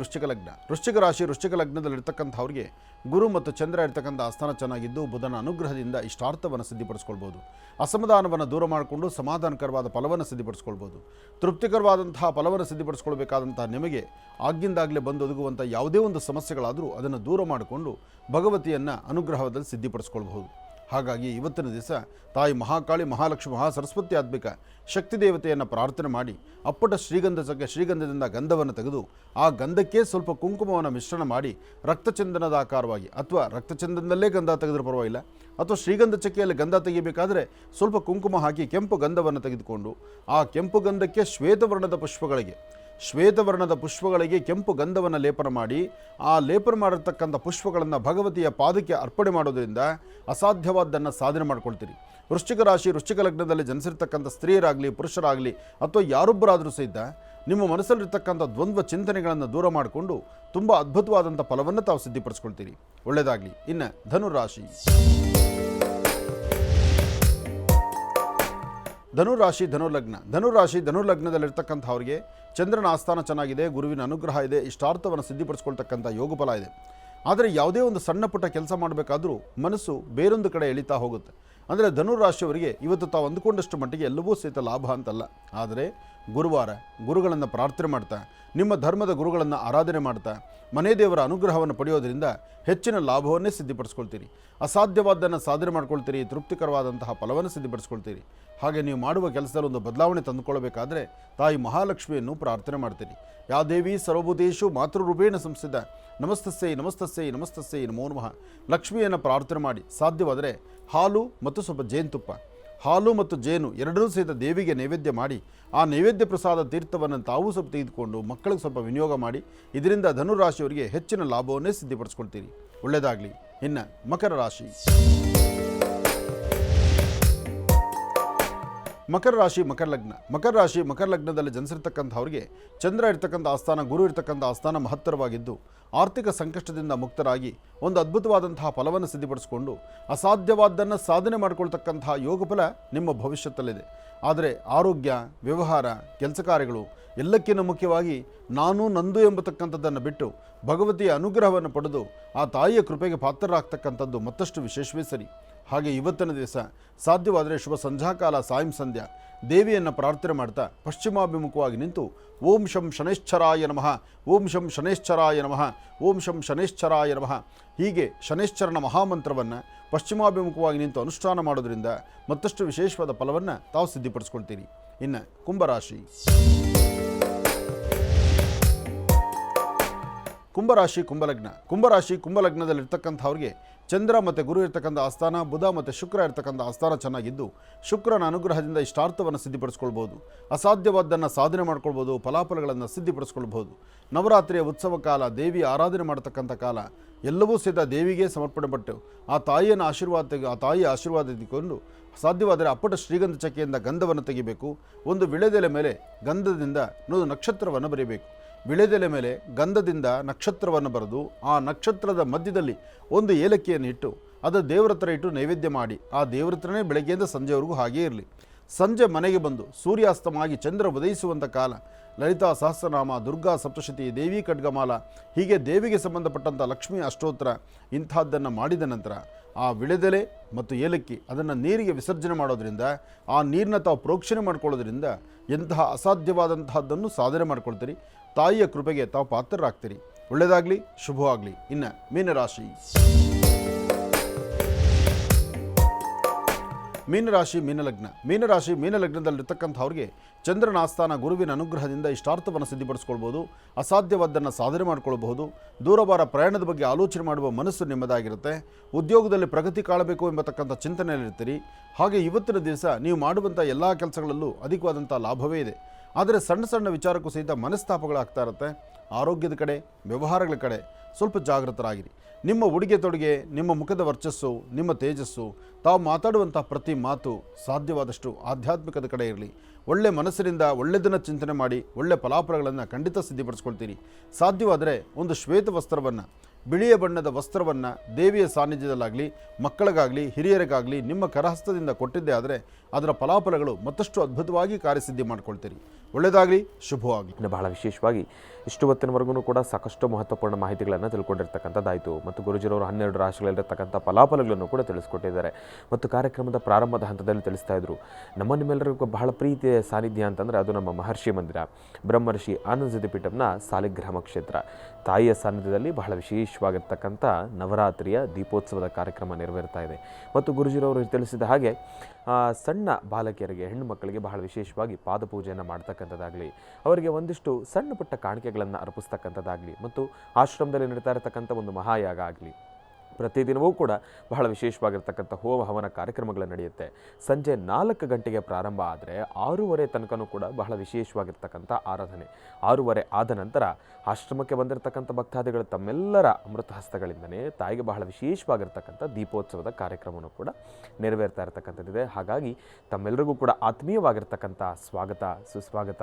ವೃಶ್ಚಿಕ ಲಗ್ನದಲ್ಲಿರ್ತಕ್ಕಂಥವ್ರಿಗೆ ಗುರು ಮತ್ತು ಚಂದ್ರ ಇರ್ತಕ್ಕಂಥ ಆಸ್ಥಾನ ಚೆನ್ನಾಗಿದ್ದು ಬುಧನ ಅನುಗ್ರಹದಿಂದ ಇಷ್ಟಾರ್ಥವನ್ನು ಸಿದ್ಧಿಪಡಿಸ್ಕೊಳ್ಬೋದು. ಅಸಮಾಧಾನವನ್ನು ದೂರ ಮಾಡಿಕೊಂಡು ಸಮಾಧಾನಕರವಾದ ಫಲವನ್ನು ಸಿದ್ಧಿಪಡಿಸ್ಕೊಳ್ಬೋದು. ತೃಪ್ತಿಕರವಾದಂತಹ ಫಲವನ್ನು ಸಿದ್ಧಿಪಡಿಸ್ಕೊಳ್ಬೇಕಾದಂತಹ ನಿಮಗೆ ಆಗಿಂದಾಗಲೇ ಬಂದು ಒದಗುವಂಥ ಯಾವುದೇ ಒಂದು ಸಮಸ್ಯೆಗಳಾದರೂ ಅದನ್ನು ದೂರ ಮಾಡಿಕೊಂಡು ಭಗವತಿಯನ್ನು ಅನುಗ್ರಹದಲ್ಲಿ ಸಿದ್ಧಿಪಡಿಸ್ಕೊಳ್ಬಹುದು. ಹಾಗಾಗಿ ಇವತ್ತಿನ ದಿವಸ ತಾಯಿ ಮಹಾಕಾಳಿ, ಮಹಾಲಕ್ಷ್ಮಿ, ಮಹಾಸರಸ್ವತಿ ಆತ್ಮಿಕ ಶಕ್ತಿ ದೇವತೆಯನ್ನು ಪ್ರಾರ್ಥನೆ ಮಾಡಿ ಅಪ್ಪಟ ಶ್ರೀಗಂಧದಿಂದ ಗಂಧವನ್ನು ತೆಗೆದು ಆ ಗಂಧಕ್ಕೆ ಸ್ವಲ್ಪ ಕುಂಕುಮವನ್ನು ಮಿಶ್ರಣ ಮಾಡಿ ರಕ್ತಚಂದನದ ಆಕಾರವಾಗಿ, ಅಥವಾ ರಕ್ತಚಂದನದಲ್ಲೇ ಗಂಧ ತೆಗೆದರೂ ಪರವಾಗಿಲ್ಲ, ಅಥವಾ ಶ್ರೀಗಂಧ ಚಕ್ಕೆಯಲ್ಲಿ ಗಂಧ ತೆಗಿಬೇಕಾದರೆ ಸ್ವಲ್ಪ ಕುಂಕುಮ ಹಾಕಿ ಕೆಂಪು ಗಂಧವನ್ನು ತೆಗೆದುಕೊಂಡು ಆ ಕೆಂಪು ಗಂಧಕ್ಕೆ ಶ್ವೇತವರ್ಣದ ಪುಷ್ಪಗಳಿಗೆ ಶ್ವೇತವರ್ಣದ ಪುಷ್ಪಗಳಿಗೆ ಕೆಂಪು ಗಂಧವನ್ನು ಲೇಪನ ಮಾಡಿ ಆ ಲೇಪನ ಮಾಡಿರ್ತಕ್ಕಂಥ ಪುಷ್ಪಗಳನ್ನು ಭಗವತಿಯ ಪಾದಕ್ಕೆ ಅರ್ಪಣೆ ಮಾಡೋದರಿಂದ ಅಸಾಧ್ಯವಾದ್ದನ್ನು ಸಾಧನೆ ಮಾಡ್ಕೊಳ್ತೀರಿ. ವೃಶ್ಚಿಕ ರಾಶಿ ವೃಶ್ಚಿಕ ಲಗ್ನದಲ್ಲಿ ಜನಿಸಿರ್ತಕ್ಕಂಥ ಸ್ತ್ರೀಯರಾಗಲಿ ಪುರುಷರಾಗಲಿ ಅಥವಾ ಯಾರೊಬ್ಬರಾದರೂ ಸಹಿತ ನಿಮ್ಮ ಮನಸ್ಸಲ್ಲಿರ್ತಕ್ಕಂಥ ದ್ವಂದ್ವ ಚಿಂತನೆಗಳನ್ನು ದೂರ ಮಾಡಿಕೊಂಡು ತುಂಬ ಅದ್ಭುತವಾದಂಥ ಫಲವನ್ನು ತಾವು ಸಿದ್ಧಿಪಡಿಸ್ಕೊಳ್ತೀರಿ. ಒಳ್ಳೆಯದಾಗಲಿ. ಇನ್ನು ಧನುರಾಶಿ. ಧನುಲಗ್ನದಲ್ಲಿರ್ತಕ್ಕಂಥವ್ರಿಗೆ ಚಂದ್ರನ ಆಸ್ಥಾನ ಚೆನ್ನಾಗಿದೆ, ಗುರುವಿನ ಅನುಗ್ರಹ ಇದೆ, ಇಷ್ಟಾರ್ಥವನ್ನು ಸಿದ್ಧಿಪಡಿಸ್ಕೊಳ್ತಕ್ಕಂಥ ಯೋಗ ಫಲ ಇದೆ. ಆದರೆ ಯಾವುದೇ ಒಂದು ಸಣ್ಣ ಪುಟ್ಟ ಕೆಲಸ ಮಾಡಬೇಕಾದ್ರೂ ಮನಸ್ಸು ಬೇರೊಂದು ಕಡೆ ಎಳಿತಾ ಹೋಗುತ್ತೆ. ಅಂದರೆ ಧನುರಾಶಿಯವರಿಗೆ ಇವತ್ತು ತಾವು ಅಂದುಕೊಂಡಷ್ಟು ಮಟ್ಟಿಗೆ ಎಲ್ಲವೂ ಸಹಿತ ಲಾಭ ಅಂತಲ್ಲ. ಆದರೆ ಗುರುವಾರ ಗುರುಗಳನ್ನು ಪ್ರಾರ್ಥನೆ ಮಾಡ್ತಾ, ನಿಮ್ಮ ಧರ್ಮದ ಗುರುಗಳನ್ನು ಆರಾಧನೆ ಮಾಡ್ತಾ, ಮನೆ ದೇವರ ಅನುಗ್ರಹವನ್ನು ಪಡೆಯೋದರಿಂದ ಹೆಚ್ಚಿನ ಲಾಭವನ್ನೇ ಸಿದ್ಧಿಪಡಿಸ್ಕೊಳ್ತೀರಿ. ಅಸಾಧ್ಯವಾದ್ದನ್ನು ಸಾಧನೆ ಮಾಡ್ಕೊಳ್ತೀರಿ, ತೃಪ್ತಿಕರವಾದಂತಹ ಫಲವನ್ನು ಸಿದ್ಧಿಪಡಿಸ್ಕೊಳ್ತೀರಿ. ಹಾಗೆ ನೀವು ಮಾಡುವ ಕೆಲಸದಲ್ಲಿ ಒಂದು ಬದಲಾವಣೆ ತಂದುಕೊಳ್ಳಬೇಕಾದ್ರೆ ತಾಯಿ ಮಹಾಲಕ್ಷ್ಮಿಯನ್ನು ಪ್ರಾರ್ಥನೆ ಮಾಡ್ತೀರಿ. ಯಾ ದೇವಿ ಸರ್ವಭೂತೇಷು ಮಾತೃರೂಪೇಣ ಸಂಸ್ಥಿತ ನಮಸ್ತಸ್ಸೈ ನಮಸ್ತಸ್ಸೈ ನಮಸ್ತಸ್ಸೈ ನಮೋ ನಮಃ. ಲಕ್ಷ್ಮಿಯನ್ನು ಪ್ರಾರ್ಥನೆ ಮಾಡಿ ಸಾಧ್ಯವಾದರೆ ಹಾಲು ಮತ್ತು ಸ್ವಲ್ಪ ಜೇನುತುಪ್ಪ, ಹಾಲು ಮತ್ತು ಜೇನು ಎರಡನ್ನೂ ಸಹಿತ ದೇವಿಗೆ ನೈವೇದ್ಯ ಮಾಡಿ ಆ ನೈವೇದ್ಯ ಪ್ರಸಾದ ತೀರ್ಥವನ್ನು ತಾವು ಸ್ವಲ್ಪ ತೆಗೆದುಕೊಂಡು ಮಕ್ಕಳಿಗೆ ಸ್ವಲ್ಪ ವಿನಿಯೋಗ ಮಾಡಿ ಇದರಿಂದ ಧನುರಾಶಿಯವರಿಗೆ ಹೆಚ್ಚಿನ ಲಾಭವನ್ನೇ ಸಿದ್ಧಿಪಡಿಸ್ಕೊಳ್ತೀರಿ. ಒಳ್ಳೆಯದಾಗಲಿ. ಇನ್ನು ಮಕರ ರಾಶಿ. ಮಕರ ಲಗ್ನದಲ್ಲಿ ಜನಿಸಿರ್ತಕ್ಕಂಥವ್ರಿಗೆ ಚಂದ್ರ ಇರ್ತಕ್ಕಂಥ ಆಸ್ಥಾನ, ಗುರು ಇರ್ತಕ್ಕಂಥ ಆಸ್ಥಾನ ಮಹತ್ತರವಾಗಿದ್ದು ಆರ್ಥಿಕ ಸಂಕಷ್ಟದಿಂದ ಮುಕ್ತರಾಗಿ ಒಂದು ಅದ್ಭುತವಾದಂತಹ ಫಲವನ್ನು ಸಿದ್ಧಿಪಡಿಸಿಕೊಂಡು ಅಸಾಧ್ಯವಾದ್ದನ್ನು ಸಾಧನೆ ಮಾಡಿಕೊಳ್ತಕ್ಕಂತಹ ಯೋಗ ಫಲ ನಿಮ್ಮ ಭವಿಷ್ಯದಲ್ಲಿದೆ. ಆದರೆ ಆರೋಗ್ಯ, ವ್ಯವಹಾರ, ಕೆಲಸ ಕಾರ್ಯಗಳು ಎಲ್ಲಕ್ಕಿಂತ ಮುಖ್ಯವಾಗಿ ನಾನು ನಂದು ಎಂಬತಕ್ಕಂಥದ್ದನ್ನು ಬಿಟ್ಟು ಭಗವತಿಯ ಅನುಗ್ರಹವನ್ನು ಪಡೆದು ಆ ತಾಯಿಯ ಕೃಪೆಗೆ ಪಾತ್ರರಾಗ್ತಕ್ಕಂಥದ್ದು ಮತ್ತಷ್ಟು ವಿಶೇಷವೇ ಸರಿ. ಹಾಗೆ ಇವತ್ತಿನ ದಿವಸ ಸಾಧ್ಯವಾದರೆ ಶುಭ ಸಂಧ್ಯಾಕಾಲ ಸಾಯಂ ಸಂಧ್ಯಾ ದೇವಿಯನ್ನು ಪ್ರಾರ್ಥನೆ ಮಾಡ್ತಾ ಪಶ್ಚಿಮಾಭಿಮುಖವಾಗಿ ನಿಂತು ಓಂ ಶಂ ಶನೈಶ್ಚರಾಯ ನಮಃ, ಓಂ ಶಂ ಶನೈಶ್ಚರಾಯ ನಮಃ, ಓಂ ಶಂ ಶನೈಶ್ಚರಾಯ ನಮಃ ಹೀಗೆ ಶನೈಶ್ಚರನ ಮಹಾಮಂತ್ರವನ್ನು ಪಶ್ಚಿಮಾಭಿಮುಖವಾಗಿ ನಿಂತು ಅನುಷ್ಠಾನ ಮಾಡೋದ್ರಿಂದ ಮತ್ತಷ್ಟು ವಿಶೇಷವಾದ ಫಲವನ್ನು ತಾವು ಸಿದ್ಧಿಪಡಿಸ್ಕೊಳ್ತೀರಿ. ಇನ್ನು ಕುಂಭರಾಶಿ. ಕುಂಭಲಗ್ನದಲ್ಲಿರ್ತಕ್ಕಂಥವ್ರಿಗೆ ಚಂದ್ರ ಮತ್ತು ಗುರು ಇರ್ತಕ್ಕಂಥ ಆಸ್ಥಾನ, ಬುಧ ಮತ್ತು ಶುಕ್ರ ಇರ್ತಕ್ಕಂಥ ಆಸ್ಥಾನ ಚೆನ್ನಾಗಿದ್ದು ಶುಕ್ರನ ಅನುಗ್ರಹದಿಂದ ಇಷ್ಟಾರ್ಥವನ್ನು ಸಿದ್ಧಿಪಡಿಸ್ಕೊಳ್ಬೋದು, ಅಸಾಧ್ಯವಾದ್ದನ್ನು ಸಾಧನೆ ಮಾಡ್ಕೊಳ್ಬೋದು, ಫಲಾಫಲಗಳನ್ನು ಸಿದ್ಧಿಪಡಿಸ್ಕೊಳ್ಬೋದು. ನವರಾತ್ರಿಯ ಉತ್ಸವ ಕಾಲ, ದೇವಿಯ ಆರಾಧನೆ ಮಾಡತಕ್ಕಂಥ ಕಾಲ, ಎಲ್ಲವೂ ಸಹಿತ ದೇವಿಗೆ ಸಮರ್ಪಣೆ ಪಟ್ಟು ಆ ತಾಯಿಯ ಆಶೀರ್ವಾದ ತೆಗೆದುಕೊಂಡು ಸಾಧ್ಯವಾದರೆ ಅಪ್ಪಟ ಶ್ರೀಗಂಧ ಚಕ್ಕೆಯಿಂದ ಗಂಧವನ್ನು ತೆಗಿಬೇಕು. ಒಂದು ವಿಳೆದೆಲೆ ಮೇಲೆ ಗಂಧದಿಂದ ನಕ್ಷತ್ರವನ್ನು ಬರೀಬೇಕು. ವಿಳೆದೆಲೆ ಮೇಲೆ ಗಂಧದಿಂದ ನಕ್ಷತ್ರವನ್ನು ಬರೆದು ಆ ನಕ್ಷತ್ರದ ಮಧ್ಯದಲ್ಲಿ ಒಂದು ಏಲಕ್ಕಿಯನ್ನು ಇಟ್ಟು ಅದು ದೇವರ ಹತ್ರ ಇಟ್ಟು ನೈವೇದ್ಯ ಮಾಡಿ ಆ ದೇವರ ಹತ್ರನೇ ಬೆಳಗ್ಗೆಯಿಂದ ಸಂಜೆವರೆಗೂ ಹಾಗೇ ಇರಲಿ. ಸಂಜೆ ಮನೆಗೆ ಬಂದು ಸೂರ್ಯಾಸ್ತಮಾಗಿ ಚಂದ್ರ ಉದಯಿಸುವಂಥ ಕಾಲ ಲಲಿತಾ ಸಹಸ್ರನಾಮ, ದುರ್ಗಾ ಸಪ್ತಶತಿ, ದೇವಿ ಖಡ್ಗಮಾಲ ಹೀಗೆ ದೇವಿಗೆ ಸಂಬಂಧಪಟ್ಟಂಥ ಲಕ್ಷ್ಮೀ ಅಷ್ಟೋತ್ತರ ಇಂಥದ್ದನ್ನು ಮಾಡಿದ ನಂತರ ಆ ವಿಳೆದೆಲೆ ಮತ್ತು ಏಲಕ್ಕಿ ಅದನ್ನು ನೀರಿಗೆ ವಿಸರ್ಜನೆ ಮಾಡೋದ್ರಿಂದ ಆ ನೀರನ್ನ ತಾವು ಪ್ರೋಕ್ಷಣೆ ಮಾಡ್ಕೊಳ್ಳೋದ್ರಿಂದ ಎಂತಹ ಅಸಾಧ್ಯವಾದಂತಹದ್ದನ್ನು ಸಾಧನೆ ಮಾಡ್ಕೊಳ್ತೀರಿ. ತಾಯಿಯ ಕೃಪೆಗೆ ತಾವು ಪಾತ್ರರಾಗ್ತೀರಿ. ಒಳ್ಳೆಯದಾಗಲಿ, ಶುಭವಾಗಲಿ. ಇನ್ನು ಮೀನರಾಶಿ. ಮೀನಲಗ್ನದಲ್ಲಿರ್ತಕ್ಕಂಥವ್ರಿಗೆ ಚಂದ್ರನ ಆಸ್ಥಾನ, ಗುರುವಿನ ಅನುಗ್ರಹದಿಂದ ಇಷ್ಟಾರ್ಥವನ್ನು ಸಿದ್ಧಿಪಡಿಸ್ಕೊಳ್ಬೋದು, ಅಸಾಧ್ಯವಾದ್ದನ್ನು ಸಾಧನೆ ಮಾಡ್ಕೊಳ್ಬಹುದು. ದೂರವಾರ ಪ್ರಯಾಣದ ಬಗ್ಗೆ ಆಲೋಚನೆ ಮಾಡುವ ಮನಸ್ಸು ನಿಮ್ಮದಾಗಿರುತ್ತೆ. ಉದ್ಯೋಗದಲ್ಲಿ ಪ್ರಗತಿ ಕಾಣಬೇಕು ಎಂಬತಕ್ಕಂಥ ಚಿಂತನೆಯಲ್ಲಿರ್ತೀರಿ. ಹಾಗೆ ಇವತ್ತಿನ ದಿವಸ ನೀವು ಮಾಡುವಂಥ ಎಲ್ಲ ಕೆಲಸಗಳಲ್ಲೂ ಅಧಿಕವಾದಂಥ ಲಾಭವೇ ಇದೆ. ಆದರೆ ಸಣ್ಣ ಸಣ್ಣ ವಿಚಾರಕ್ಕೂ ಸಹಿತ ಮನಸ್ತಾಪಗಳಾಗ್ತಾ ಇರುತ್ತೆ. ಆರೋಗ್ಯದ ಕಡೆ, ವ್ಯವಹಾರಗಳ ಕಡೆ ಸ್ವಲ್ಪ ಜಾಗೃತರಾಗಿರಿ. ನಿಮ್ಮ ಉಡುಗೆ ತೊಡುಗೆ, ನಿಮ್ಮ ಮುಖದ ವರ್ಚಸ್ಸು, ನಿಮ್ಮ ತೇಜಸ್ಸು, ತಾವು ಮಾತಾಡುವಂಥ ಪ್ರತಿ ಮಾತು ಸಾಧ್ಯವಾದಷ್ಟು ಆಧ್ಯಾತ್ಮಿಕದ ಕಡೆ ಇರಲಿ. ಒಳ್ಳೆ ಮನಸ್ಸಿನಿಂದ ಒಳ್ಳೆಯದನ್ನು ಚಿಂತನೆ ಮಾಡಿ ಒಳ್ಳೆ ಫಲಾಫಲಗಳನ್ನು ಖಂಡಿತ ಸಿದ್ಧಿಪಡಿಸ್ಕೊಳ್ತೀರಿ. ಸಾಧ್ಯವಾದರೆ ಒಂದು ಶ್ವೇತ ವಸ್ತ್ರವನ್ನು, ಬಿಳಿಯ ಬಣ್ಣದ ವಸ್ತ್ರವನ್ನು ದೇವಿಯ ಸಾನ್ನಿಧ್ಯದಲ್ಲಾಗಲಿ, ಮಕ್ಕಳಿಗಾಗಲಿ, ಹಿರಿಯರಿಗಾಗಲಿ ನಿಮ್ಮ ಕರಹಸ್ತದಿಂದ ಕೊಟ್ಟಿದ್ದೇ ಆದರೆ ಅದರ ಫಲಾಫಲಗಳು ಮತ್ತಷ್ಟು ಅದ್ಭುತವಾಗಿ ಕಾರ್ಯಸಿದ್ಧಿ ಮಾಡ್ಕೊಳ್ತೀರಿ. ಒಳ್ಳೆಯದಾಗಲಿ, ಶುಭವಾಗಲಿ. ಇನ್ನು ಬಹಳ ವಿಶೇಷವಾಗಿ ಇಷ್ಟು ಹೊತ್ತಿನವರೆಗೂ ಕೂಡ ಸಾಕಷ್ಟು ಮಹತ್ವಪೂರ್ಣ ಮಾಹಿತಿಗಳನ್ನು ತಿಳ್ಕೊಂಡಿರ್ತಕ್ಕಂಥದ್ದಾಯಿತು ಮತ್ತು ಗುರುಜಿರವರು 12 ರಾಶಿಗಳಲ್ಲಿರ್ತಕ್ಕಂಥ ಫಲಾಫಲಗಳನ್ನು ಕೂಡ ತಿಳಿಸ್ಕೊಟ್ಟಿದ್ದಾರೆ ಮತ್ತು ಕಾರ್ಯಕ್ರಮದ ಪ್ರಾರಂಭದ ಹಂತದಲ್ಲಿ ತಿಳಿಸ್ತಾ ಇದ್ರು. ನಿಮ್ಮೆಲ್ಲರಿಗೂ ಬಹಳ ಪ್ರೀತಿಯ ಸಾನ್ನಿಧ್ಯ ಅಂತಂದರೆ ಅದು ನಮ್ಮ ಮಹರ್ಷಿ ಮಂದಿರ, ಬ್ರಹ್ಮರ್ಷಿ ಆನಂದ ಸಿದ್ಧಿಪೀಠಂನ ಸಾಲಿಗ್ರಾಮ ಕ್ಷೇತ್ರ. ತಾಯಿಯ ಸಾನ್ನಿಧ್ಯದಲ್ಲಿ ಬಹಳ ವಿಶೇಷವಾಗಿರ್ತಕ್ಕಂಥ ನವರಾತ್ರಿಯ ದೀಪೋತ್ಸವದ ಕಾರ್ಯಕ್ರಮ ನೆರವೇರ್ತಾ ಇದೆ ಮತ್ತು ಗುರುಜಿರವರು ತಿಳಿಸಿದ ಹಾಗೆ ಸಣ್ಣ ಬಾಲಕಿಯರಿಗೆ, ಹೆಣ್ಣು ಮಕ್ಕಳಿಗೆ ಬಹಳ ವಿಶೇಷವಾಗಿ ಪಾದಪೂಜೆಯನ್ನು ಮಾಡ್ತಕ್ಕಂಥದ್ದಾಗಲಿ, ಅವರಿಗೆ ಒಂದಿಷ್ಟು ಸಣ್ಣ ಪುಟ್ಟ ಕಾಣಿಕೆಗಳನ್ನು ಅರ್ಪಿಸ್ತಕ್ಕಂಥದ್ದಾಗಲಿ ಮತ್ತು ಆಶ್ರಮದಲ್ಲಿ ನಡೀತಾ ಇರತಕ್ಕಂಥ ಒಂದು ಮಹಾಯಾಗ ಆಗಲಿ, ಪ್ರತಿದಿನವೂ ಕೂಡ ಬಹಳ ವಿಶೇಷವಾಗಿರ್ತಕ್ಕಂಥ ಹೋಮ ಹವನ ಕಾರ್ಯಕ್ರಮಗಳು ನಡೆಯುತ್ತೆ. ಸಂಜೆ 4 ಗಂಟೆಗೆ ಪ್ರಾರಂಭ ಆದರೆ 6:30 ತನಕನೂ ಕೂಡ ಬಹಳ ವಿಶೇಷವಾಗಿರ್ತಕ್ಕಂಥ ಆರಾಧನೆ. 6:30 ಆದ ನಂತರ ಆಶ್ರಮಕ್ಕೆ ಬಂದಿರತಕ್ಕಂಥ ಭಕ್ತಾದಿಗಳು ತಮ್ಮೆಲ್ಲರ ಅಮೃತ ಹಸ್ತಗಳಿಂದನೇ ತಾಯಿಗೆ ಬಹಳ ವಿಶೇಷವಾಗಿರ್ತಕ್ಕಂಥ ದೀಪೋತ್ಸವದ ಕಾರ್ಯಕ್ರಮವನ್ನು ಕೂಡ ನೆರವೇರ್ತಾ ಇರತಕ್ಕಂಥದ್ದಿದೆ. ಹಾಗಾಗಿ ತಮ್ಮೆಲ್ಲರಿಗೂ ಕೂಡ ಆತ್ಮೀಯವಾಗಿರ್ತಕ್ಕಂಥ ಸ್ವಾಗತ, ಸುಸ್ವಾಗತ.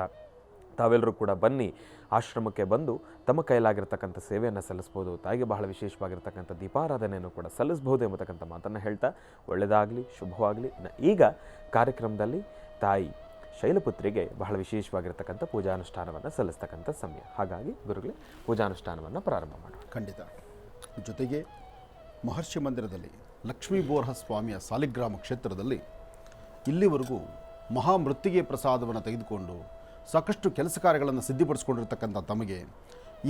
ತಾವೆಲ್ಲರೂ ಕೂಡ ಬನ್ನಿ, ಆಶ್ರಮಕ್ಕೆ ಬಂದು ತಮ್ಮ ಕೈಲಾಗಿರ್ತಕ್ಕಂಥ ಸೇವೆಯನ್ನು ಸಲ್ಲಿಸ್ಬೋದು. ತಾಯಿಗೆ ಬಹಳ ವಿಶೇಷವಾಗಿರ್ತಕ್ಕಂಥ ದೀಪಾರಾಧನೆಯನ್ನು ಕೂಡ ಸಲ್ಲಿಸ್ಬೋದು ಎಂಬತಕ್ಕಂಥ ಮಾತನ್ನು ಹೇಳ್ತಾ ಒಳ್ಳೆಯದಾಗಲಿ, ಶುಭವಾಗಲಿ. ಈಗ ಕಾರ್ಯಕ್ರಮದಲ್ಲಿ ತಾಯಿ ಶೈಲಪುತ್ರಿಗೆ ಬಹಳ ವಿಶೇಷವಾಗಿರ್ತಕ್ಕಂಥ ಪೂಜಾನುಷ್ಠಾನವನ್ನು ಸಲ್ಲಿಸ್ತಕ್ಕಂಥ ಸಮಯ. ಹಾಗಾಗಿ ಗುರುಗಳೇ, ಪೂಜಾನುಷ್ಠಾನವನ್ನು ಪ್ರಾರಂಭ ಮಾಡೋಣ. ಖಂಡಿತ. ಜೊತೆಗೆ ಮಹರ್ಷಿ ಮಂದಿರದಲ್ಲಿ ಲಕ್ಷ್ಮೀ ಬೋರ್ಹ ಸ್ವಾಮಿಯ ಸಾಲಿಗ್ರಾಮ ಕ್ಷೇತ್ರದಲ್ಲಿ ಇಲ್ಲಿವರೆಗೂ ಮಹಾಮೃತ್ತಿಗೆ ಪ್ರಸಾದವನ್ನು ತೆಗೆದುಕೊಂಡು ಸಾಕಷ್ಟು ಕೆಲಸ ಕಾರ್ಯಗಳನ್ನು ಸಿದ್ಧಿಪಡಿಸ್ಕೊಂಡಿರ್ತಕ್ಕಂಥ ತಮಗೆ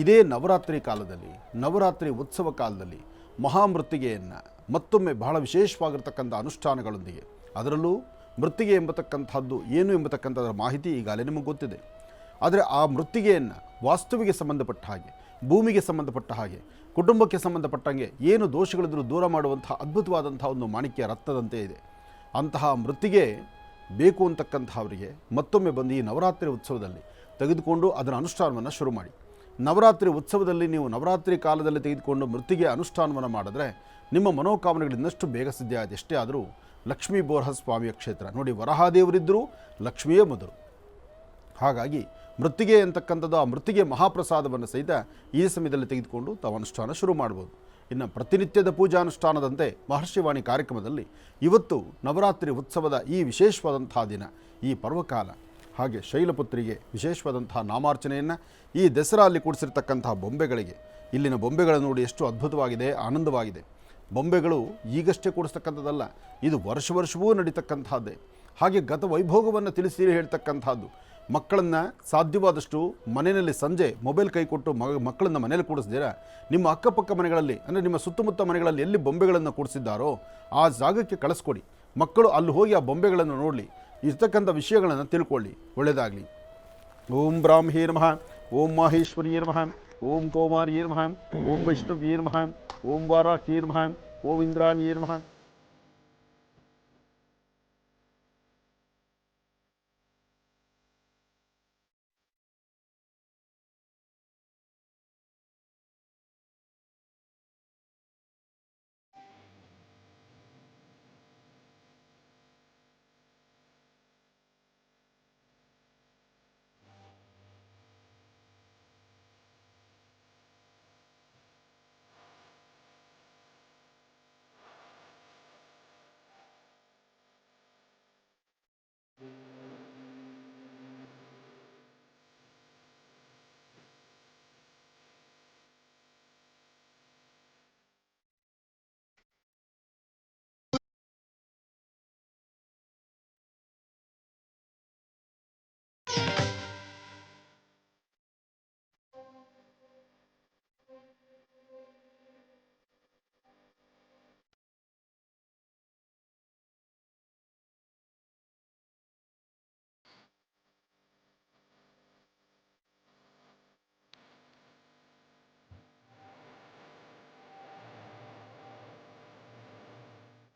ಇದೇ ನವರಾತ್ರಿ ಕಾಲದಲ್ಲಿ, ನವರಾತ್ರಿ ಉತ್ಸವ ಕಾಲದಲ್ಲಿ ಮಹಾಮೃತ್ತಿಗೆಯನ್ನು ಮತ್ತೊಮ್ಮೆ ಬಹಳ ವಿಶೇಷವಾಗಿರ್ತಕ್ಕಂಥ ಅನುಷ್ಠಾನಗಳೊಂದಿಗೆ, ಅದರಲ್ಲೂ ಮೃತ್ತಿಗೆ ಎಂಬತಕ್ಕಂಥದ್ದು ಏನು ಎಂಬತಕ್ಕಂಥದ್ರ ಮಾಹಿತಿ ಈಗಾಗಲೇ ನಿಮಗೆ ಗೊತ್ತಿದೆ. ಆದರೆ ಆ ಮೃತ್ತಿಗೆಯನ್ನು ವಾಸ್ತುವಿಗೆ ಸಂಬಂಧಪಟ್ಟ ಹಾಗೆ, ಭೂಮಿಗೆ ಸಂಬಂಧಪಟ್ಟ ಹಾಗೆ, ಕುಟುಂಬಕ್ಕೆ ಸಂಬಂಧಪಟ್ಟಂಗೆ ಏನು ದೋಷಗಳಿದ್ರೂ ದೂರ ಮಾಡುವಂಥ ಅದ್ಭುತವಾದಂಥ ಒಂದು ಮಾಣಿಕ್ಯ ರತ್ನದಂತೆ ಇದೆ. ಅಂತಹ ಮೃತ್ತಿಗೆ ಬೇಕು ಅಂತಕ್ಕಂಥವರಿಗೆ ಮತ್ತೊಮ್ಮೆ ಬಂದು ಈ ನವರಾತ್ರಿ ಉತ್ಸವದಲ್ಲಿ ತೆಗೆದುಕೊಂಡು ಅದರ ಅನುಷ್ಠಾನವನ್ನು ಶುರು ಮಾಡಿ. ನವರಾತ್ರಿ ಉತ್ಸವದಲ್ಲಿ ನೀವು ನವರಾತ್ರಿ ಕಾಲದಲ್ಲಿ ತೆಗೆದುಕೊಂಡು ಮೃತ್ತಿಗೆ ಅನುಷ್ಠಾನವನ್ನು ಮಾಡಿದ್ರೆ ನಿಮ್ಮ ಮನೋಕಾಮನೆಗಳು ಇನ್ನಷ್ಟು ಬೇಗ ಸಿದ್ಧ ಆಯ್ತು. ಎಷ್ಟೇ ಆದರೂ ಲಕ್ಷ್ಮೀ ಬೋರ್ಹ ಸ್ವಾಮಿಯ ಕ್ಷೇತ್ರ ನೋಡಿ, ವರಹಾದೇವರಿದ್ದರೂ ಲಕ್ಷ್ಮಿಯೇ ಮೊದಲು. ಹಾಗಾಗಿ ಮೃತ್ತಿಗೆ ಅಂತಕ್ಕಂಥದ್ದು, ಆ ಮೃತ್ತಿಗೆ ಮಹಾಪ್ರಸಾದವನ್ನು ಸಹಿತ ಈ ಸಮಯದಲ್ಲಿ ತೆಗೆದುಕೊಂಡು ತಾವು ಅನುಷ್ಠಾನ ಶುರು ಮಾಡ್ಬೋದು. ಇನ್ನು ಪ್ರತಿನಿತ್ಯದ ಪೂಜಾನುಷ್ಠಾನದಂತೆ ಮಹರ್ಷಿವಾಣಿ ಕಾರ್ಯಕ್ರಮದಲ್ಲಿ ಇವತ್ತು ನವರಾತ್ರಿ ಉತ್ಸವದ ಈ ವಿಶೇಷವಾದಂಥ ದಿನ, ಈ ಪರ್ವಕಾಲ, ಹಾಗೆ ಶೈಲಪುತ್ರಿಗೆ ವಿಶೇಷವಾದಂತಹ ನಾಮಾರ್ಚನೆಯನ್ನು ಈ ದಸರಾ ಅಲ್ಲಿ ಕೂಡಿಸಿರ್ತಕ್ಕಂತಹ ಬೊಂಬೆಗಳಿಗೆ, ಇಲ್ಲಿನ ಬೊಂಬೆಗಳನ್ನು ನೋಡಿ ಎಷ್ಟು ಅದ್ಭುತವಾಗಿದೆ, ಆನಂದವಾಗಿದೆ. ಬೊಂಬೆಗಳು ಈಗಷ್ಟೇ ಕೂಡಿಸ್ತಕ್ಕಂಥದ್ದಲ್ಲ, ಇದು ವರ್ಷವೂ ನಡೀತಕ್ಕಂಥದ್ದೇ. ಹಾಗೆ ಗತ ವೈಭೋಗವನ್ನು ತಿಳಿಸಿ ಹೇಳ್ತಕ್ಕಂಥದ್ದು. ಮಕ್ಕಳನ್ನು ಸಾಧ್ಯವಾದಷ್ಟು ಮನೆಯಲ್ಲಿ ಸಂಜೆ ಮೊಬೈಲ್ ಕೈ ಕೊಟ್ಟು ಮಕ್ಕಳನ್ನು ಮನೇಲಿ ಕೂಡಿಸ್ದಿರ ನಿಮ್ಮ ಅಕ್ಕಪಕ್ಕ ಮನೆಗಳಲ್ಲಿ, ಅಂದರೆ ನಿಮ್ಮ ಸುತ್ತಮುತ್ತ ಮನೆಗಳಲ್ಲಿ ಎಲ್ಲಿ ಬೊಂಬೆಗಳನ್ನು ಕೂಡಿಸಿದ್ದಾರೋ ಆ ಜಾಗಕ್ಕೆ ಕಳಿಸ್ಕೊಡಿ. ಮಕ್ಕಳು ಅಲ್ಲಿ ಹೋಗಿ ಆ ಬೊಂಬೆಗಳನ್ನು ನೋಡಲಿ, ಇರ್ತಕ್ಕಂಥ ವಿಷಯಗಳನ್ನು ತಿಳ್ಕೊಳ್ಳಿ. ಒಳ್ಳೆಯದಾಗಲಿ. ಓಂ ಬ್ರಾಹ್ಮೀ ನಮಃ, ಓಂ ಮಾಹೇಶ್ವರೀ ನಮಃ, ಓಂ ಕೌಮಾರೀ ನಮಃ, ಓಂ ವೈಷ್ಣವೀ ನಮಃ, ಓಂ ವಾರಾಹೀ ನಮಃ, ಓಂ ಇಂದ್ರಾಣೀ ನಮಃ.